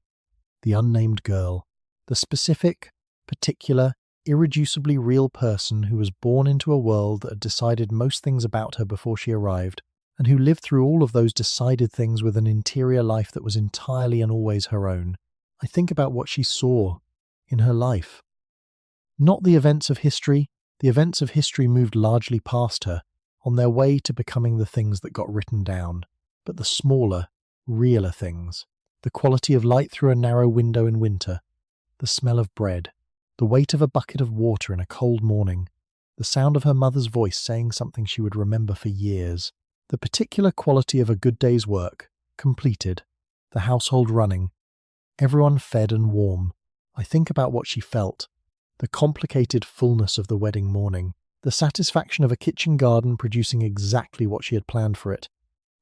The unnamed girl, the specific, particular, irreducibly real person who was born into a world that had decided most things about her before she arrived, and who lived through all of those decided things with an interior life that was entirely and always her own. I think about what she saw in her life. Not the events of history. The events of history moved largely past her, on their way to becoming the things that got written down, but the smaller, realer things. The quality of light through a narrow window in winter, the smell of bread, the weight of a bucket of water in a cold morning, the sound of her mother's voice saying something she would remember for years, the particular quality of a good day's work, completed, the household running, everyone fed and warm. I think about what she felt, the complicated fullness of the wedding morning, the satisfaction of a kitchen garden producing exactly what she had planned for it,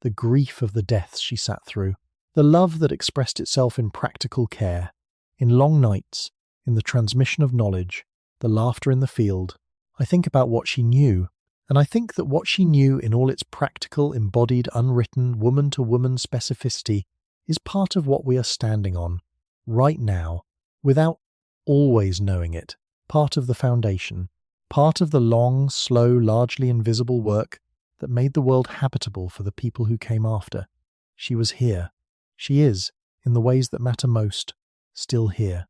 the grief of the deaths she sat through, the love that expressed itself in practical care, in long nights, in the transmission of knowledge, the laughter in the field. I think about what she knew, and I think that what she knew in all its practical, embodied, unwritten, woman-to-woman specificity is part of what we are standing on, right now, without always knowing it, part of the foundation, part of the long, slow, largely invisible work that made the world habitable for the people who came after. She was here. She is, in the ways that matter most, still here.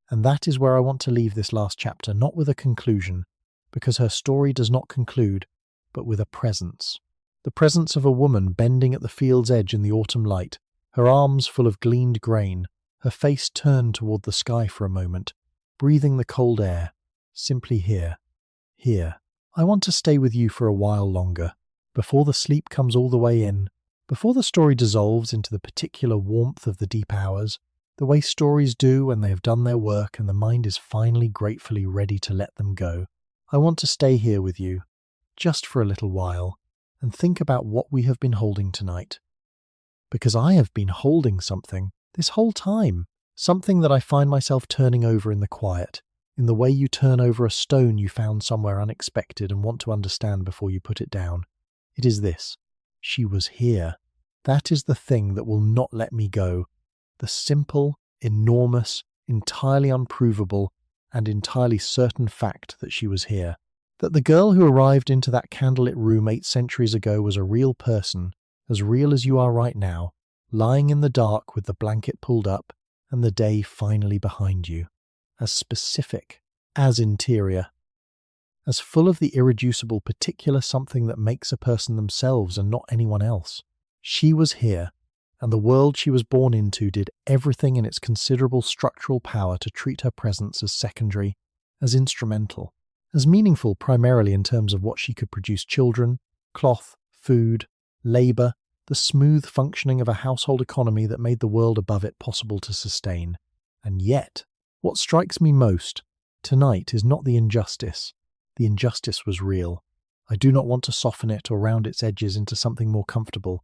And that is where I want to leave this last chapter, not with a conclusion, because her story does not conclude, but with a presence. The presence of a woman bending at the field's edge in the autumn light, her arms full of gleaned grain, her face turned toward the sky for a moment, breathing the cold air, simply here. Here. I want to stay with you for a while longer, before the sleep comes all the way in, before the story dissolves into the particular warmth of the deep hours, the way stories do when they have done their work and the mind is finally gratefully ready to let them go. I want to stay here with you, just for a little while, and think about what we have been holding tonight. Because I have been holding something this whole time, something that I find myself turning over in the quiet, in the way you turn over a stone you found somewhere unexpected and want to understand before you put it down. It is this. She was here. That is the thing that will not let me go. The simple, enormous, entirely unprovable, and entirely certain fact that she was here. That the girl who arrived into that candlelit room 8 centuries ago was a real person, as real as you are right now, lying in the dark with the blanket pulled up and the day finally behind you. As specific, as interior, as full of the irreducible particular something that makes a person themselves and not anyone else. She was here, and the world she was born into did everything in its considerable structural power to treat her presence as secondary, as instrumental, as meaningful primarily in terms of what she could produce: children, cloth, food, labour, the smooth functioning of a household economy that made the world above it possible to sustain. And yet, what strikes me most tonight is not the injustice. The injustice was real. I do not want to soften it or round its edges into something more comfortable.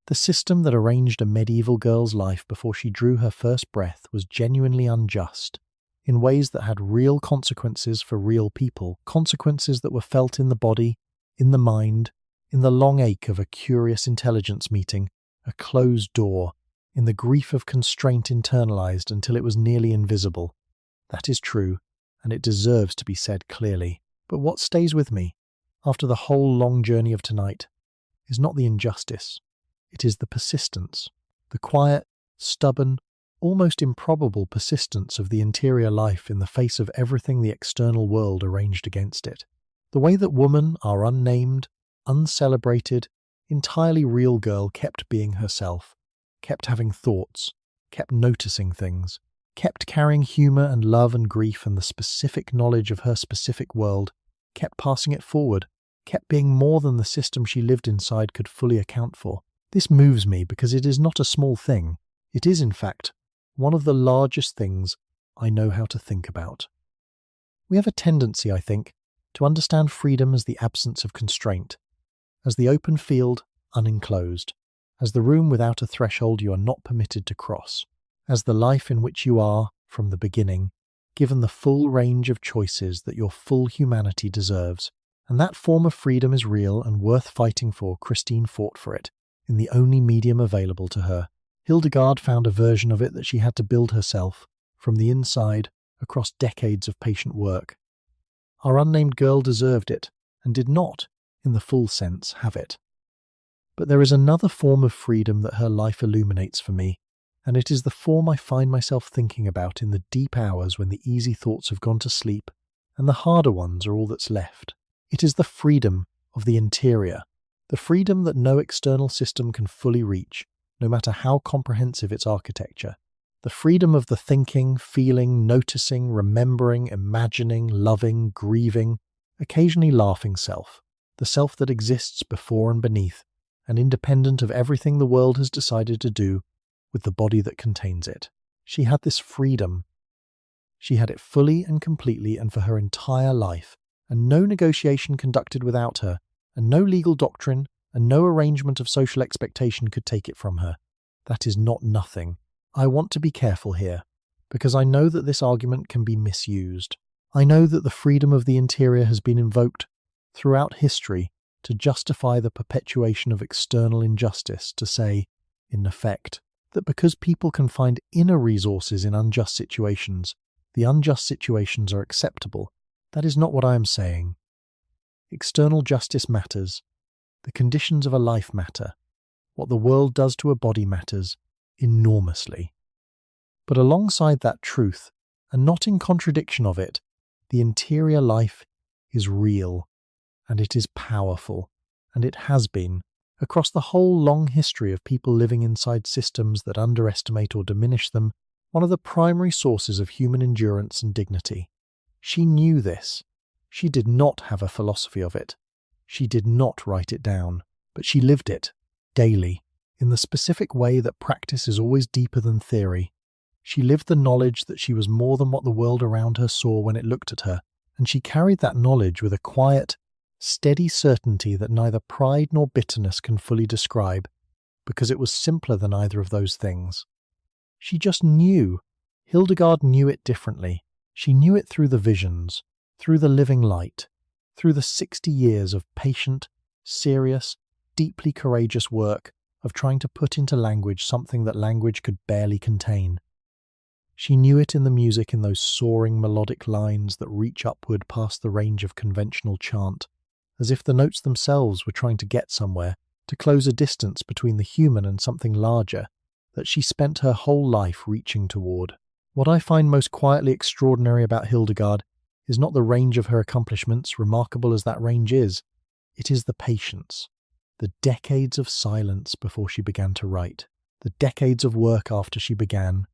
The system that arranged a medieval girl's life before she drew her first breath was genuinely unjust, in ways that had real consequences for real people, consequences that were felt in the body, in the mind, in the long ache of a curious intelligence meeting, a closed door, in the grief of constraint internalized until it was nearly invisible. That is true, and it deserves to be said clearly. But what stays with me, after the whole long journey of tonight, is not the injustice. It is the persistence, the quiet, stubborn, almost improbable persistence of the interior life in the face of everything the external world arranged against it. The way that woman, our unnamed, uncelebrated, entirely real girl kept being herself, kept having thoughts, kept noticing things, kept carrying humour and love and grief and the specific knowledge of her specific world, kept passing it forward, kept being more than the system she lived inside could fully account for. This moves me because it is not a small thing. It is, in fact, one of the largest things I know how to think about. We have a tendency, I think, to understand freedom as the absence of constraint, as the open field, unenclosed, as the room without a threshold you are not permitted to cross, as the life in which you are, from the beginning, given the full range of choices that your full humanity deserves. And that form of freedom is real and worth fighting for. Christine fought for it, in the only medium available to her. Hildegard found a version of it that she had to build herself, from the inside, across decades of patient work. Our unnamed girl deserved it, and did not, in the full sense, have it. But there is another form of freedom that her life illuminates for me, and it is the form I find myself thinking about in the deep hours when the easy thoughts have gone to sleep, and the harder ones are all that's left. It is the freedom of the interior, the freedom that no external system can fully reach, no matter how comprehensive its architecture. The freedom of the thinking, feeling, noticing, remembering, imagining, loving, grieving, occasionally laughing self, the self that exists before and beneath, and independent of everything the world has decided to do with the body that contains it. She had this freedom. She had it fully and completely and for her entire life, and no negotiation conducted without her, and no legal doctrine, and no arrangement of social expectation could take it from her. That is not nothing. I want to be careful here, because I know that this argument can be misused. I know that the freedom of the interior has been invoked throughout history to justify the perpetuation of external injustice, to say, in effect, that because people can find inner resources in unjust situations, the unjust situations are acceptable. That is not what I am saying. External justice matters. The conditions of a life matter. What the world does to a body matters enormously. But alongside that truth, and not in contradiction of it, the interior life is real, and it is powerful, and it has been, across the whole long history of people living inside systems that underestimate or diminish them, one of the primary sources of human endurance and dignity. She knew this. She did not have a philosophy of it. She did not write it down, but she lived it, daily, in the specific way that practice is always deeper than theory. She lived the knowledge that she was more than what the world around her saw when it looked at her, and she carried that knowledge with a quiet, steady certainty that neither pride nor bitterness can fully describe, because it was simpler than either of those things. She just knew. Hildegard knew it differently. She knew it through the visions, through the living light, through the 60 years of patient, serious, deeply courageous work of trying to put into language something that language could barely contain. She knew it in the music, in those soaring melodic lines that reach upward past the range of conventional chant, as if the notes themselves were trying to get somewhere, to close a distance between the human and something larger that she spent her whole life reaching toward. What I find most quietly extraordinary about Hildegard is not the range of her accomplishments, remarkable as that range is. It is the patience, the decades of silence before she began to write, the decades of work after she began,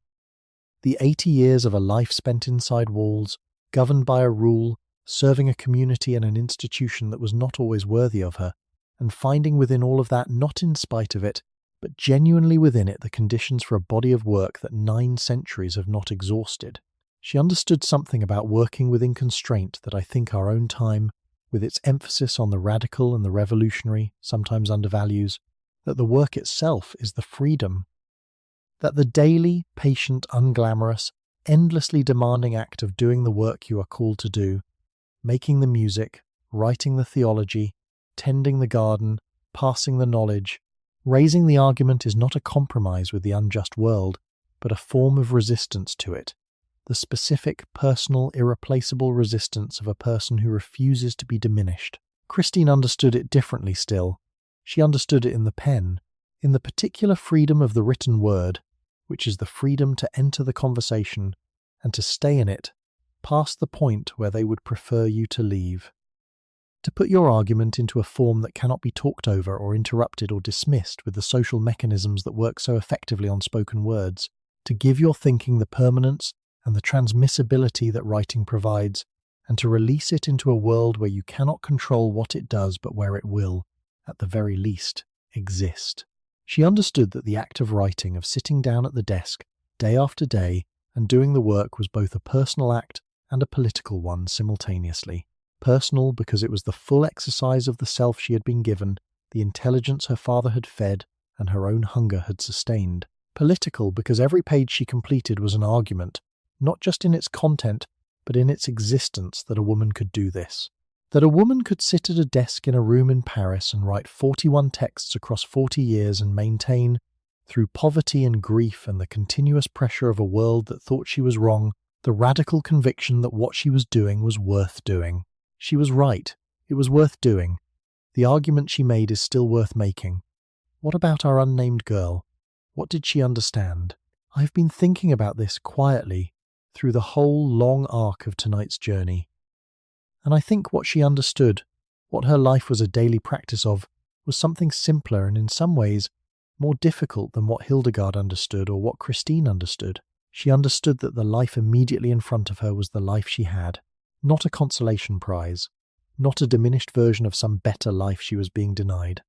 the 80 years of a life spent inside walls, governed by a rule, serving a community and an institution that was not always worthy of her, and finding within all of that, not in spite of it, but genuinely within it, the conditions for a body of work that 9 centuries have not exhausted. She understood something about working within constraint that I think our own time, with its emphasis on the radical and the revolutionary, sometimes undervalues, that the work itself is the freedom. That the daily, patient, unglamorous, endlessly demanding act of doing the work you are called to do, making the music, writing the theology, tending the garden, passing the knowledge, raising the argument is not a compromise with the unjust world, but a form of resistance to it. The specific, personal, irreplaceable resistance of a person who refuses to be diminished. Christine understood it differently still. She understood it in the pen, in the particular freedom of the written word, which is the freedom to enter the conversation and to stay in it, past the point where they would prefer you to leave. To put your argument into a form that cannot be talked over or interrupted or dismissed with the social mechanisms that work so effectively on spoken words. To give your thinking the permanence and the transmissibility that writing provides, and to release it into a world where you cannot control what it does but where it will, at the very least, exist. She understood that the act of writing, of sitting down at the desk, day after day, and doing the work was both a personal act and a political one simultaneously. Personal because it was the full exercise of the self she had been given, the intelligence her father had fed, and her own hunger had sustained. Political because every page she completed was an argument, not just in its content, but in its existence, that a woman could do this. That a woman could sit at a desk in a room in Paris and write 41 texts across 40 years and maintain, through poverty and grief and the continuous pressure of a world that thought she was wrong, the radical conviction that what she was doing was worth doing. She was right. It was worth doing. The argument she made is still worth making. What about our unnamed girl? What did she understand? I've been thinking about this quietly through the whole long arc of tonight's journey. And I think what she understood, what her life was a daily practice of, was something simpler and in some ways more difficult than what Hildegard understood or what Christine understood. She understood that the life immediately in front of her was the life she had, not a consolation prize, not a diminished version of some better life she was being denied.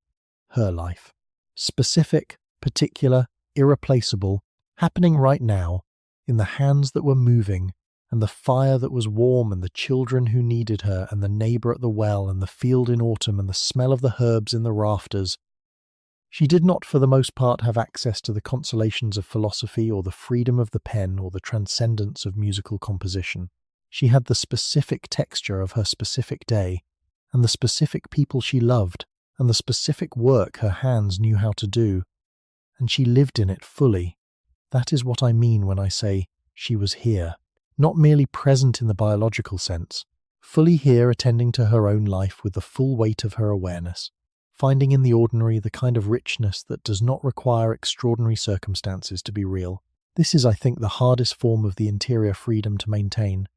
Her life. Specific, particular, irreplaceable, happening right now, in the hands that were moving, and the fire that was warm, and the children who needed her, and the neighbour at the well, and the field in autumn, and the smell of the herbs in the rafters. She did not for the most part have access to the consolations of philosophy or the freedom of the pen or the transcendence of musical composition. She had the specific texture of her specific day, and the specific people she loved, and the specific work her hands knew how to do, and she lived in it fully. That is what I mean when I say she was here, not merely present in the biological sense, fully here attending to her own life with the full weight of her awareness, finding in the ordinary the kind of richness that does not require extraordinary circumstances to be real. This is, I think, the hardest form of the interior freedom to maintain,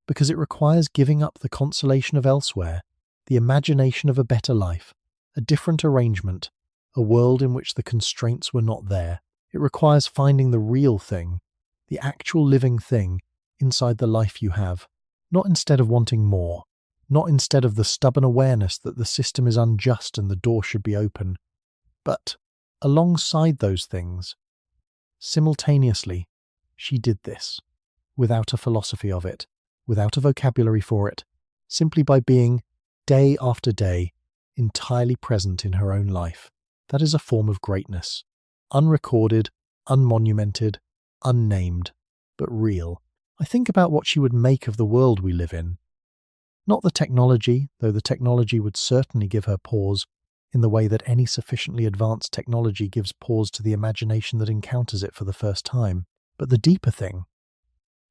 because it requires giving up the consolation of elsewhere, the imagination of a better life, a different arrangement, a world in which the constraints were not there. It requires finding the real thing, the actual living thing, inside the life you have, not instead of wanting more, not instead of the stubborn awareness that the system is unjust and the door should be open, but alongside those things. Simultaneously, she did this, without a philosophy of it, without a vocabulary for it, simply by being, day after day, entirely present in her own life. That is a form of greatness. Unrecorded, unmonumented, unnamed, but real. I think about what she would make of the world we live in. Not the technology, though the technology would certainly give her pause, in the way that any sufficiently advanced technology gives pause to the imagination that encounters it for the first time, but the deeper thing.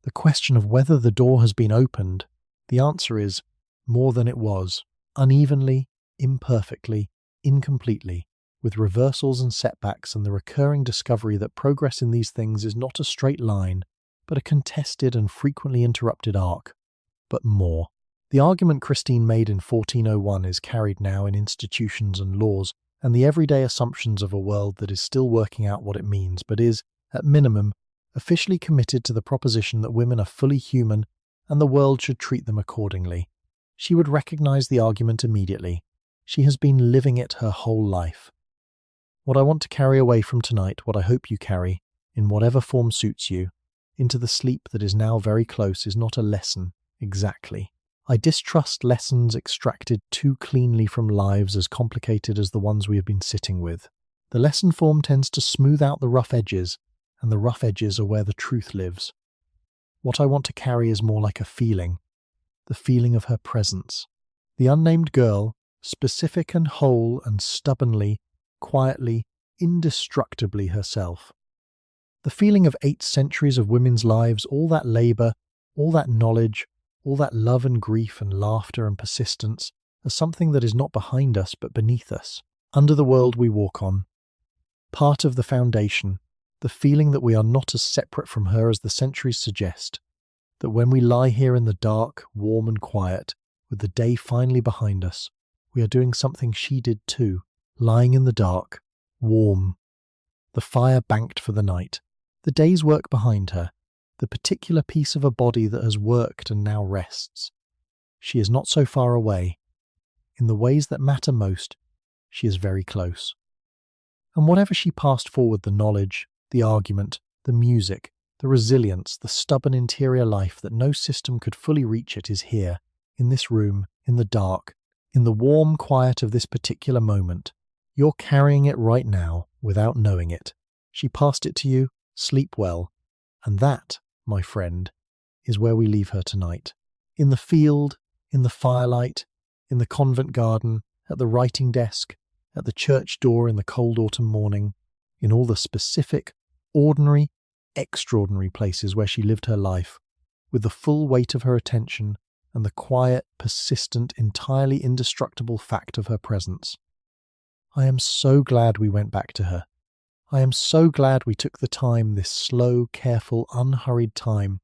The question of whether the door has been opened, the answer is more than it was, unevenly, imperfectly, incompletely, with reversals and setbacks, and the recurring discovery that progress in these things is not a straight line, but a contested and frequently interrupted arc. But more. The argument Christine made in 1401 is carried now in institutions and laws, and the everyday assumptions of a world that is still working out what it means, but is, at minimum, officially committed to the proposition that women are fully human and the world should treat them accordingly. She would recognize the argument immediately. She has been living it her whole life. What I want to carry away from tonight, what I hope you carry, in whatever form suits you, into the sleep that is now very close, is not a lesson, exactly. I distrust lessons extracted too cleanly from lives as complicated as the ones we have been sitting with. The lesson form tends to smooth out the rough edges, and the rough edges are where the truth lives. What I want to carry is more like a feeling, the feeling of her presence. The unnamed girl, specific and whole and stubbornly, quietly, indestructibly herself. The feeling of 8 centuries of women's lives, all that labour, all that knowledge, all that love and grief and laughter and persistence, as something that is not behind us but beneath us, under the world we walk on. Part of the foundation, the feeling that we are not as separate from her as the centuries suggest, that when we lie here in the dark, warm and quiet, with the day finally behind us, we are doing something she did too, lying in the dark, warm, the fire banked for the night, the day's work behind her, the particular piece of a body that has worked and now rests. She is not so far away. In the ways that matter most, she is very close. And whatever she passed forward, the knowledge, the argument, the music, the resilience, the stubborn interior life that no system could fully reach, it is here, in this room, in the dark, in the warm quiet of this particular moment. You're carrying it right now without knowing it. She passed it to you. Sleep well. And that, my friend, is where we leave her tonight. In the field, in the firelight, in the convent garden, at the writing desk, at the church door in the cold autumn morning, in all the specific, ordinary, extraordinary places where she lived her life, with the full weight of her attention and the quiet, persistent, entirely indestructible fact of her presence. I am so glad we went back to her. I am so glad we took the time, this slow, careful, unhurried time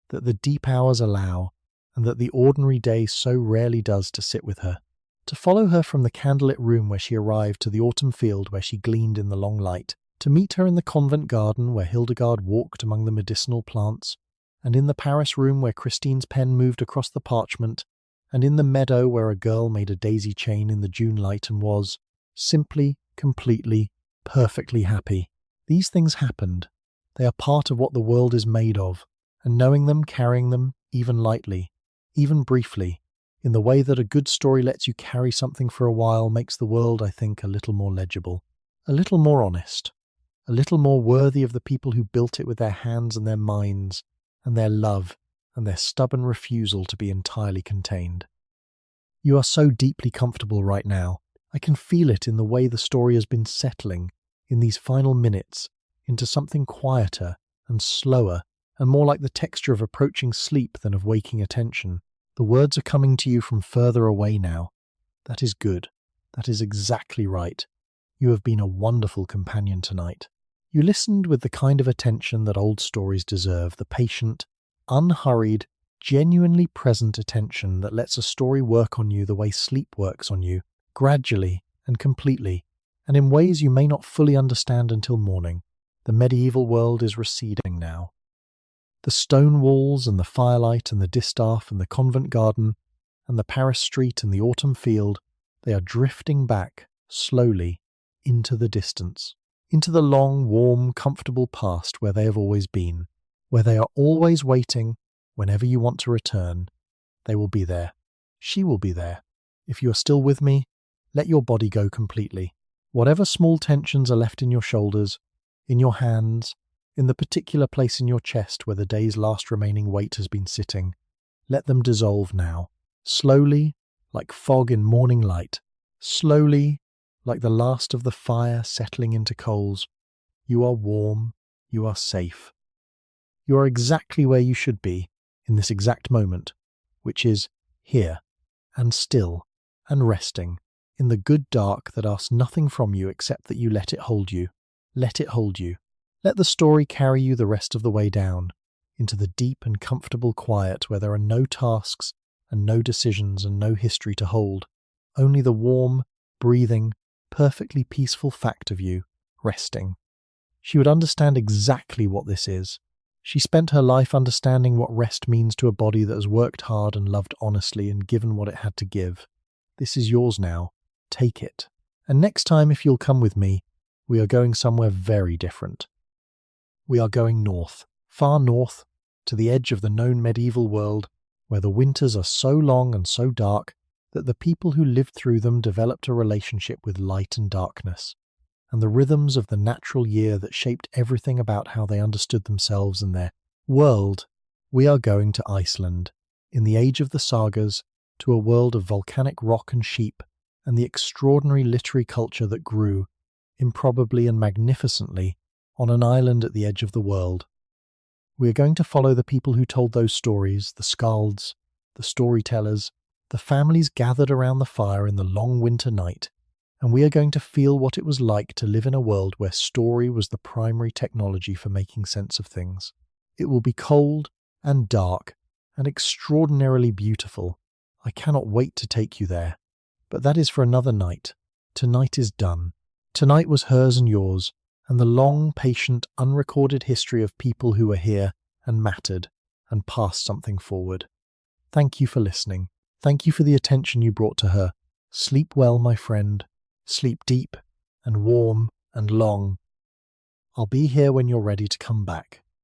that the deep hours allow and that the ordinary day so rarely does, to sit with her, to follow her from the candlelit room where she arrived to the autumn field where she gleaned in the long light, to meet her in the convent garden where Hildegard walked among the medicinal plants, and in the Paris room where Christine's pen moved across the parchment, and in the meadow where a girl made a daisy chain in the June light and was, simply, completely, perfectly happy. These things happened. They are part of what the world is made of, and knowing them, carrying them, even lightly, even briefly, in the way that a good story lets you carry something for a while, makes the world, I think, a little more legible, a little more honest, a little more worthy of the people who built it with their hands and their minds, and their love, and their stubborn refusal to be entirely contained. You are so deeply comfortable right now. I can feel it in the way the story has been settling, in these final minutes, into something quieter and slower and more like the texture of approaching sleep than of waking attention. The words are coming to you from further away now. That is good. That is exactly right. You have been a wonderful companion tonight. You listened with the kind of attention that old stories deserve, the patient, unhurried, genuinely present attention that lets a story work on you the way sleep works on you, gradually and completely, and in ways you may not fully understand until morning. The medieval world is receding now. The stone walls and the firelight and the distaff and the convent garden and the Paris street and the autumn field, they are drifting back, slowly, into the distance, into the long, warm, comfortable past where they have always been, where they are always waiting. Whenever you want to return, they will be there. She will be there. If you are still with me, let your body go completely. Whatever small tensions are left in your shoulders, in your hands, in the particular place in your chest where the day's last remaining weight has been sitting, let them dissolve now, slowly, like fog in morning light, slowly, like the last of the fire settling into coals. You are warm, you are safe. You are exactly where you should be in this exact moment, which is here, and still, and resting, in the good dark that asks nothing from you except that you let it hold you. Let it hold you. Let the story carry you the rest of the way down, into the deep and comfortable quiet where there are no tasks and no decisions and no history to hold, only the warm, breathing, perfectly peaceful fact of you, resting. She would understand exactly what this is. She spent her life understanding what rest means to a body that has worked hard and loved honestly and given what it had to give. This is yours now. take it. And next time, if you'll come with me, we are going somewhere very different. We are going north, far north, to the edge of the known medieval world, where the winters are so long and so dark that the people who lived through them developed a relationship with light and darkness, and the rhythms of the natural year that shaped everything about how they understood themselves and their world. We are going to Iceland, in the age of the sagas, to a world of volcanic rock and sheep, and the extraordinary literary culture that grew, improbably and magnificently, on an island at the edge of the world. We are going to follow the people who told those stories, the skalds, the storytellers, the families gathered around the fire in the long winter night, and we are going to feel what it was like to live in a world where story was the primary technology for making sense of things. It will be cold and dark and extraordinarily beautiful. I cannot wait to take you there. But that is for another night. Tonight is done. Tonight was hers and yours, and the long, patient, unrecorded history of people who were here and mattered and passed something forward. Thank you for listening. Thank you for the attention you brought to her. Sleep well, my friend. Sleep deep and warm and long. I'll be here when you're ready to come back.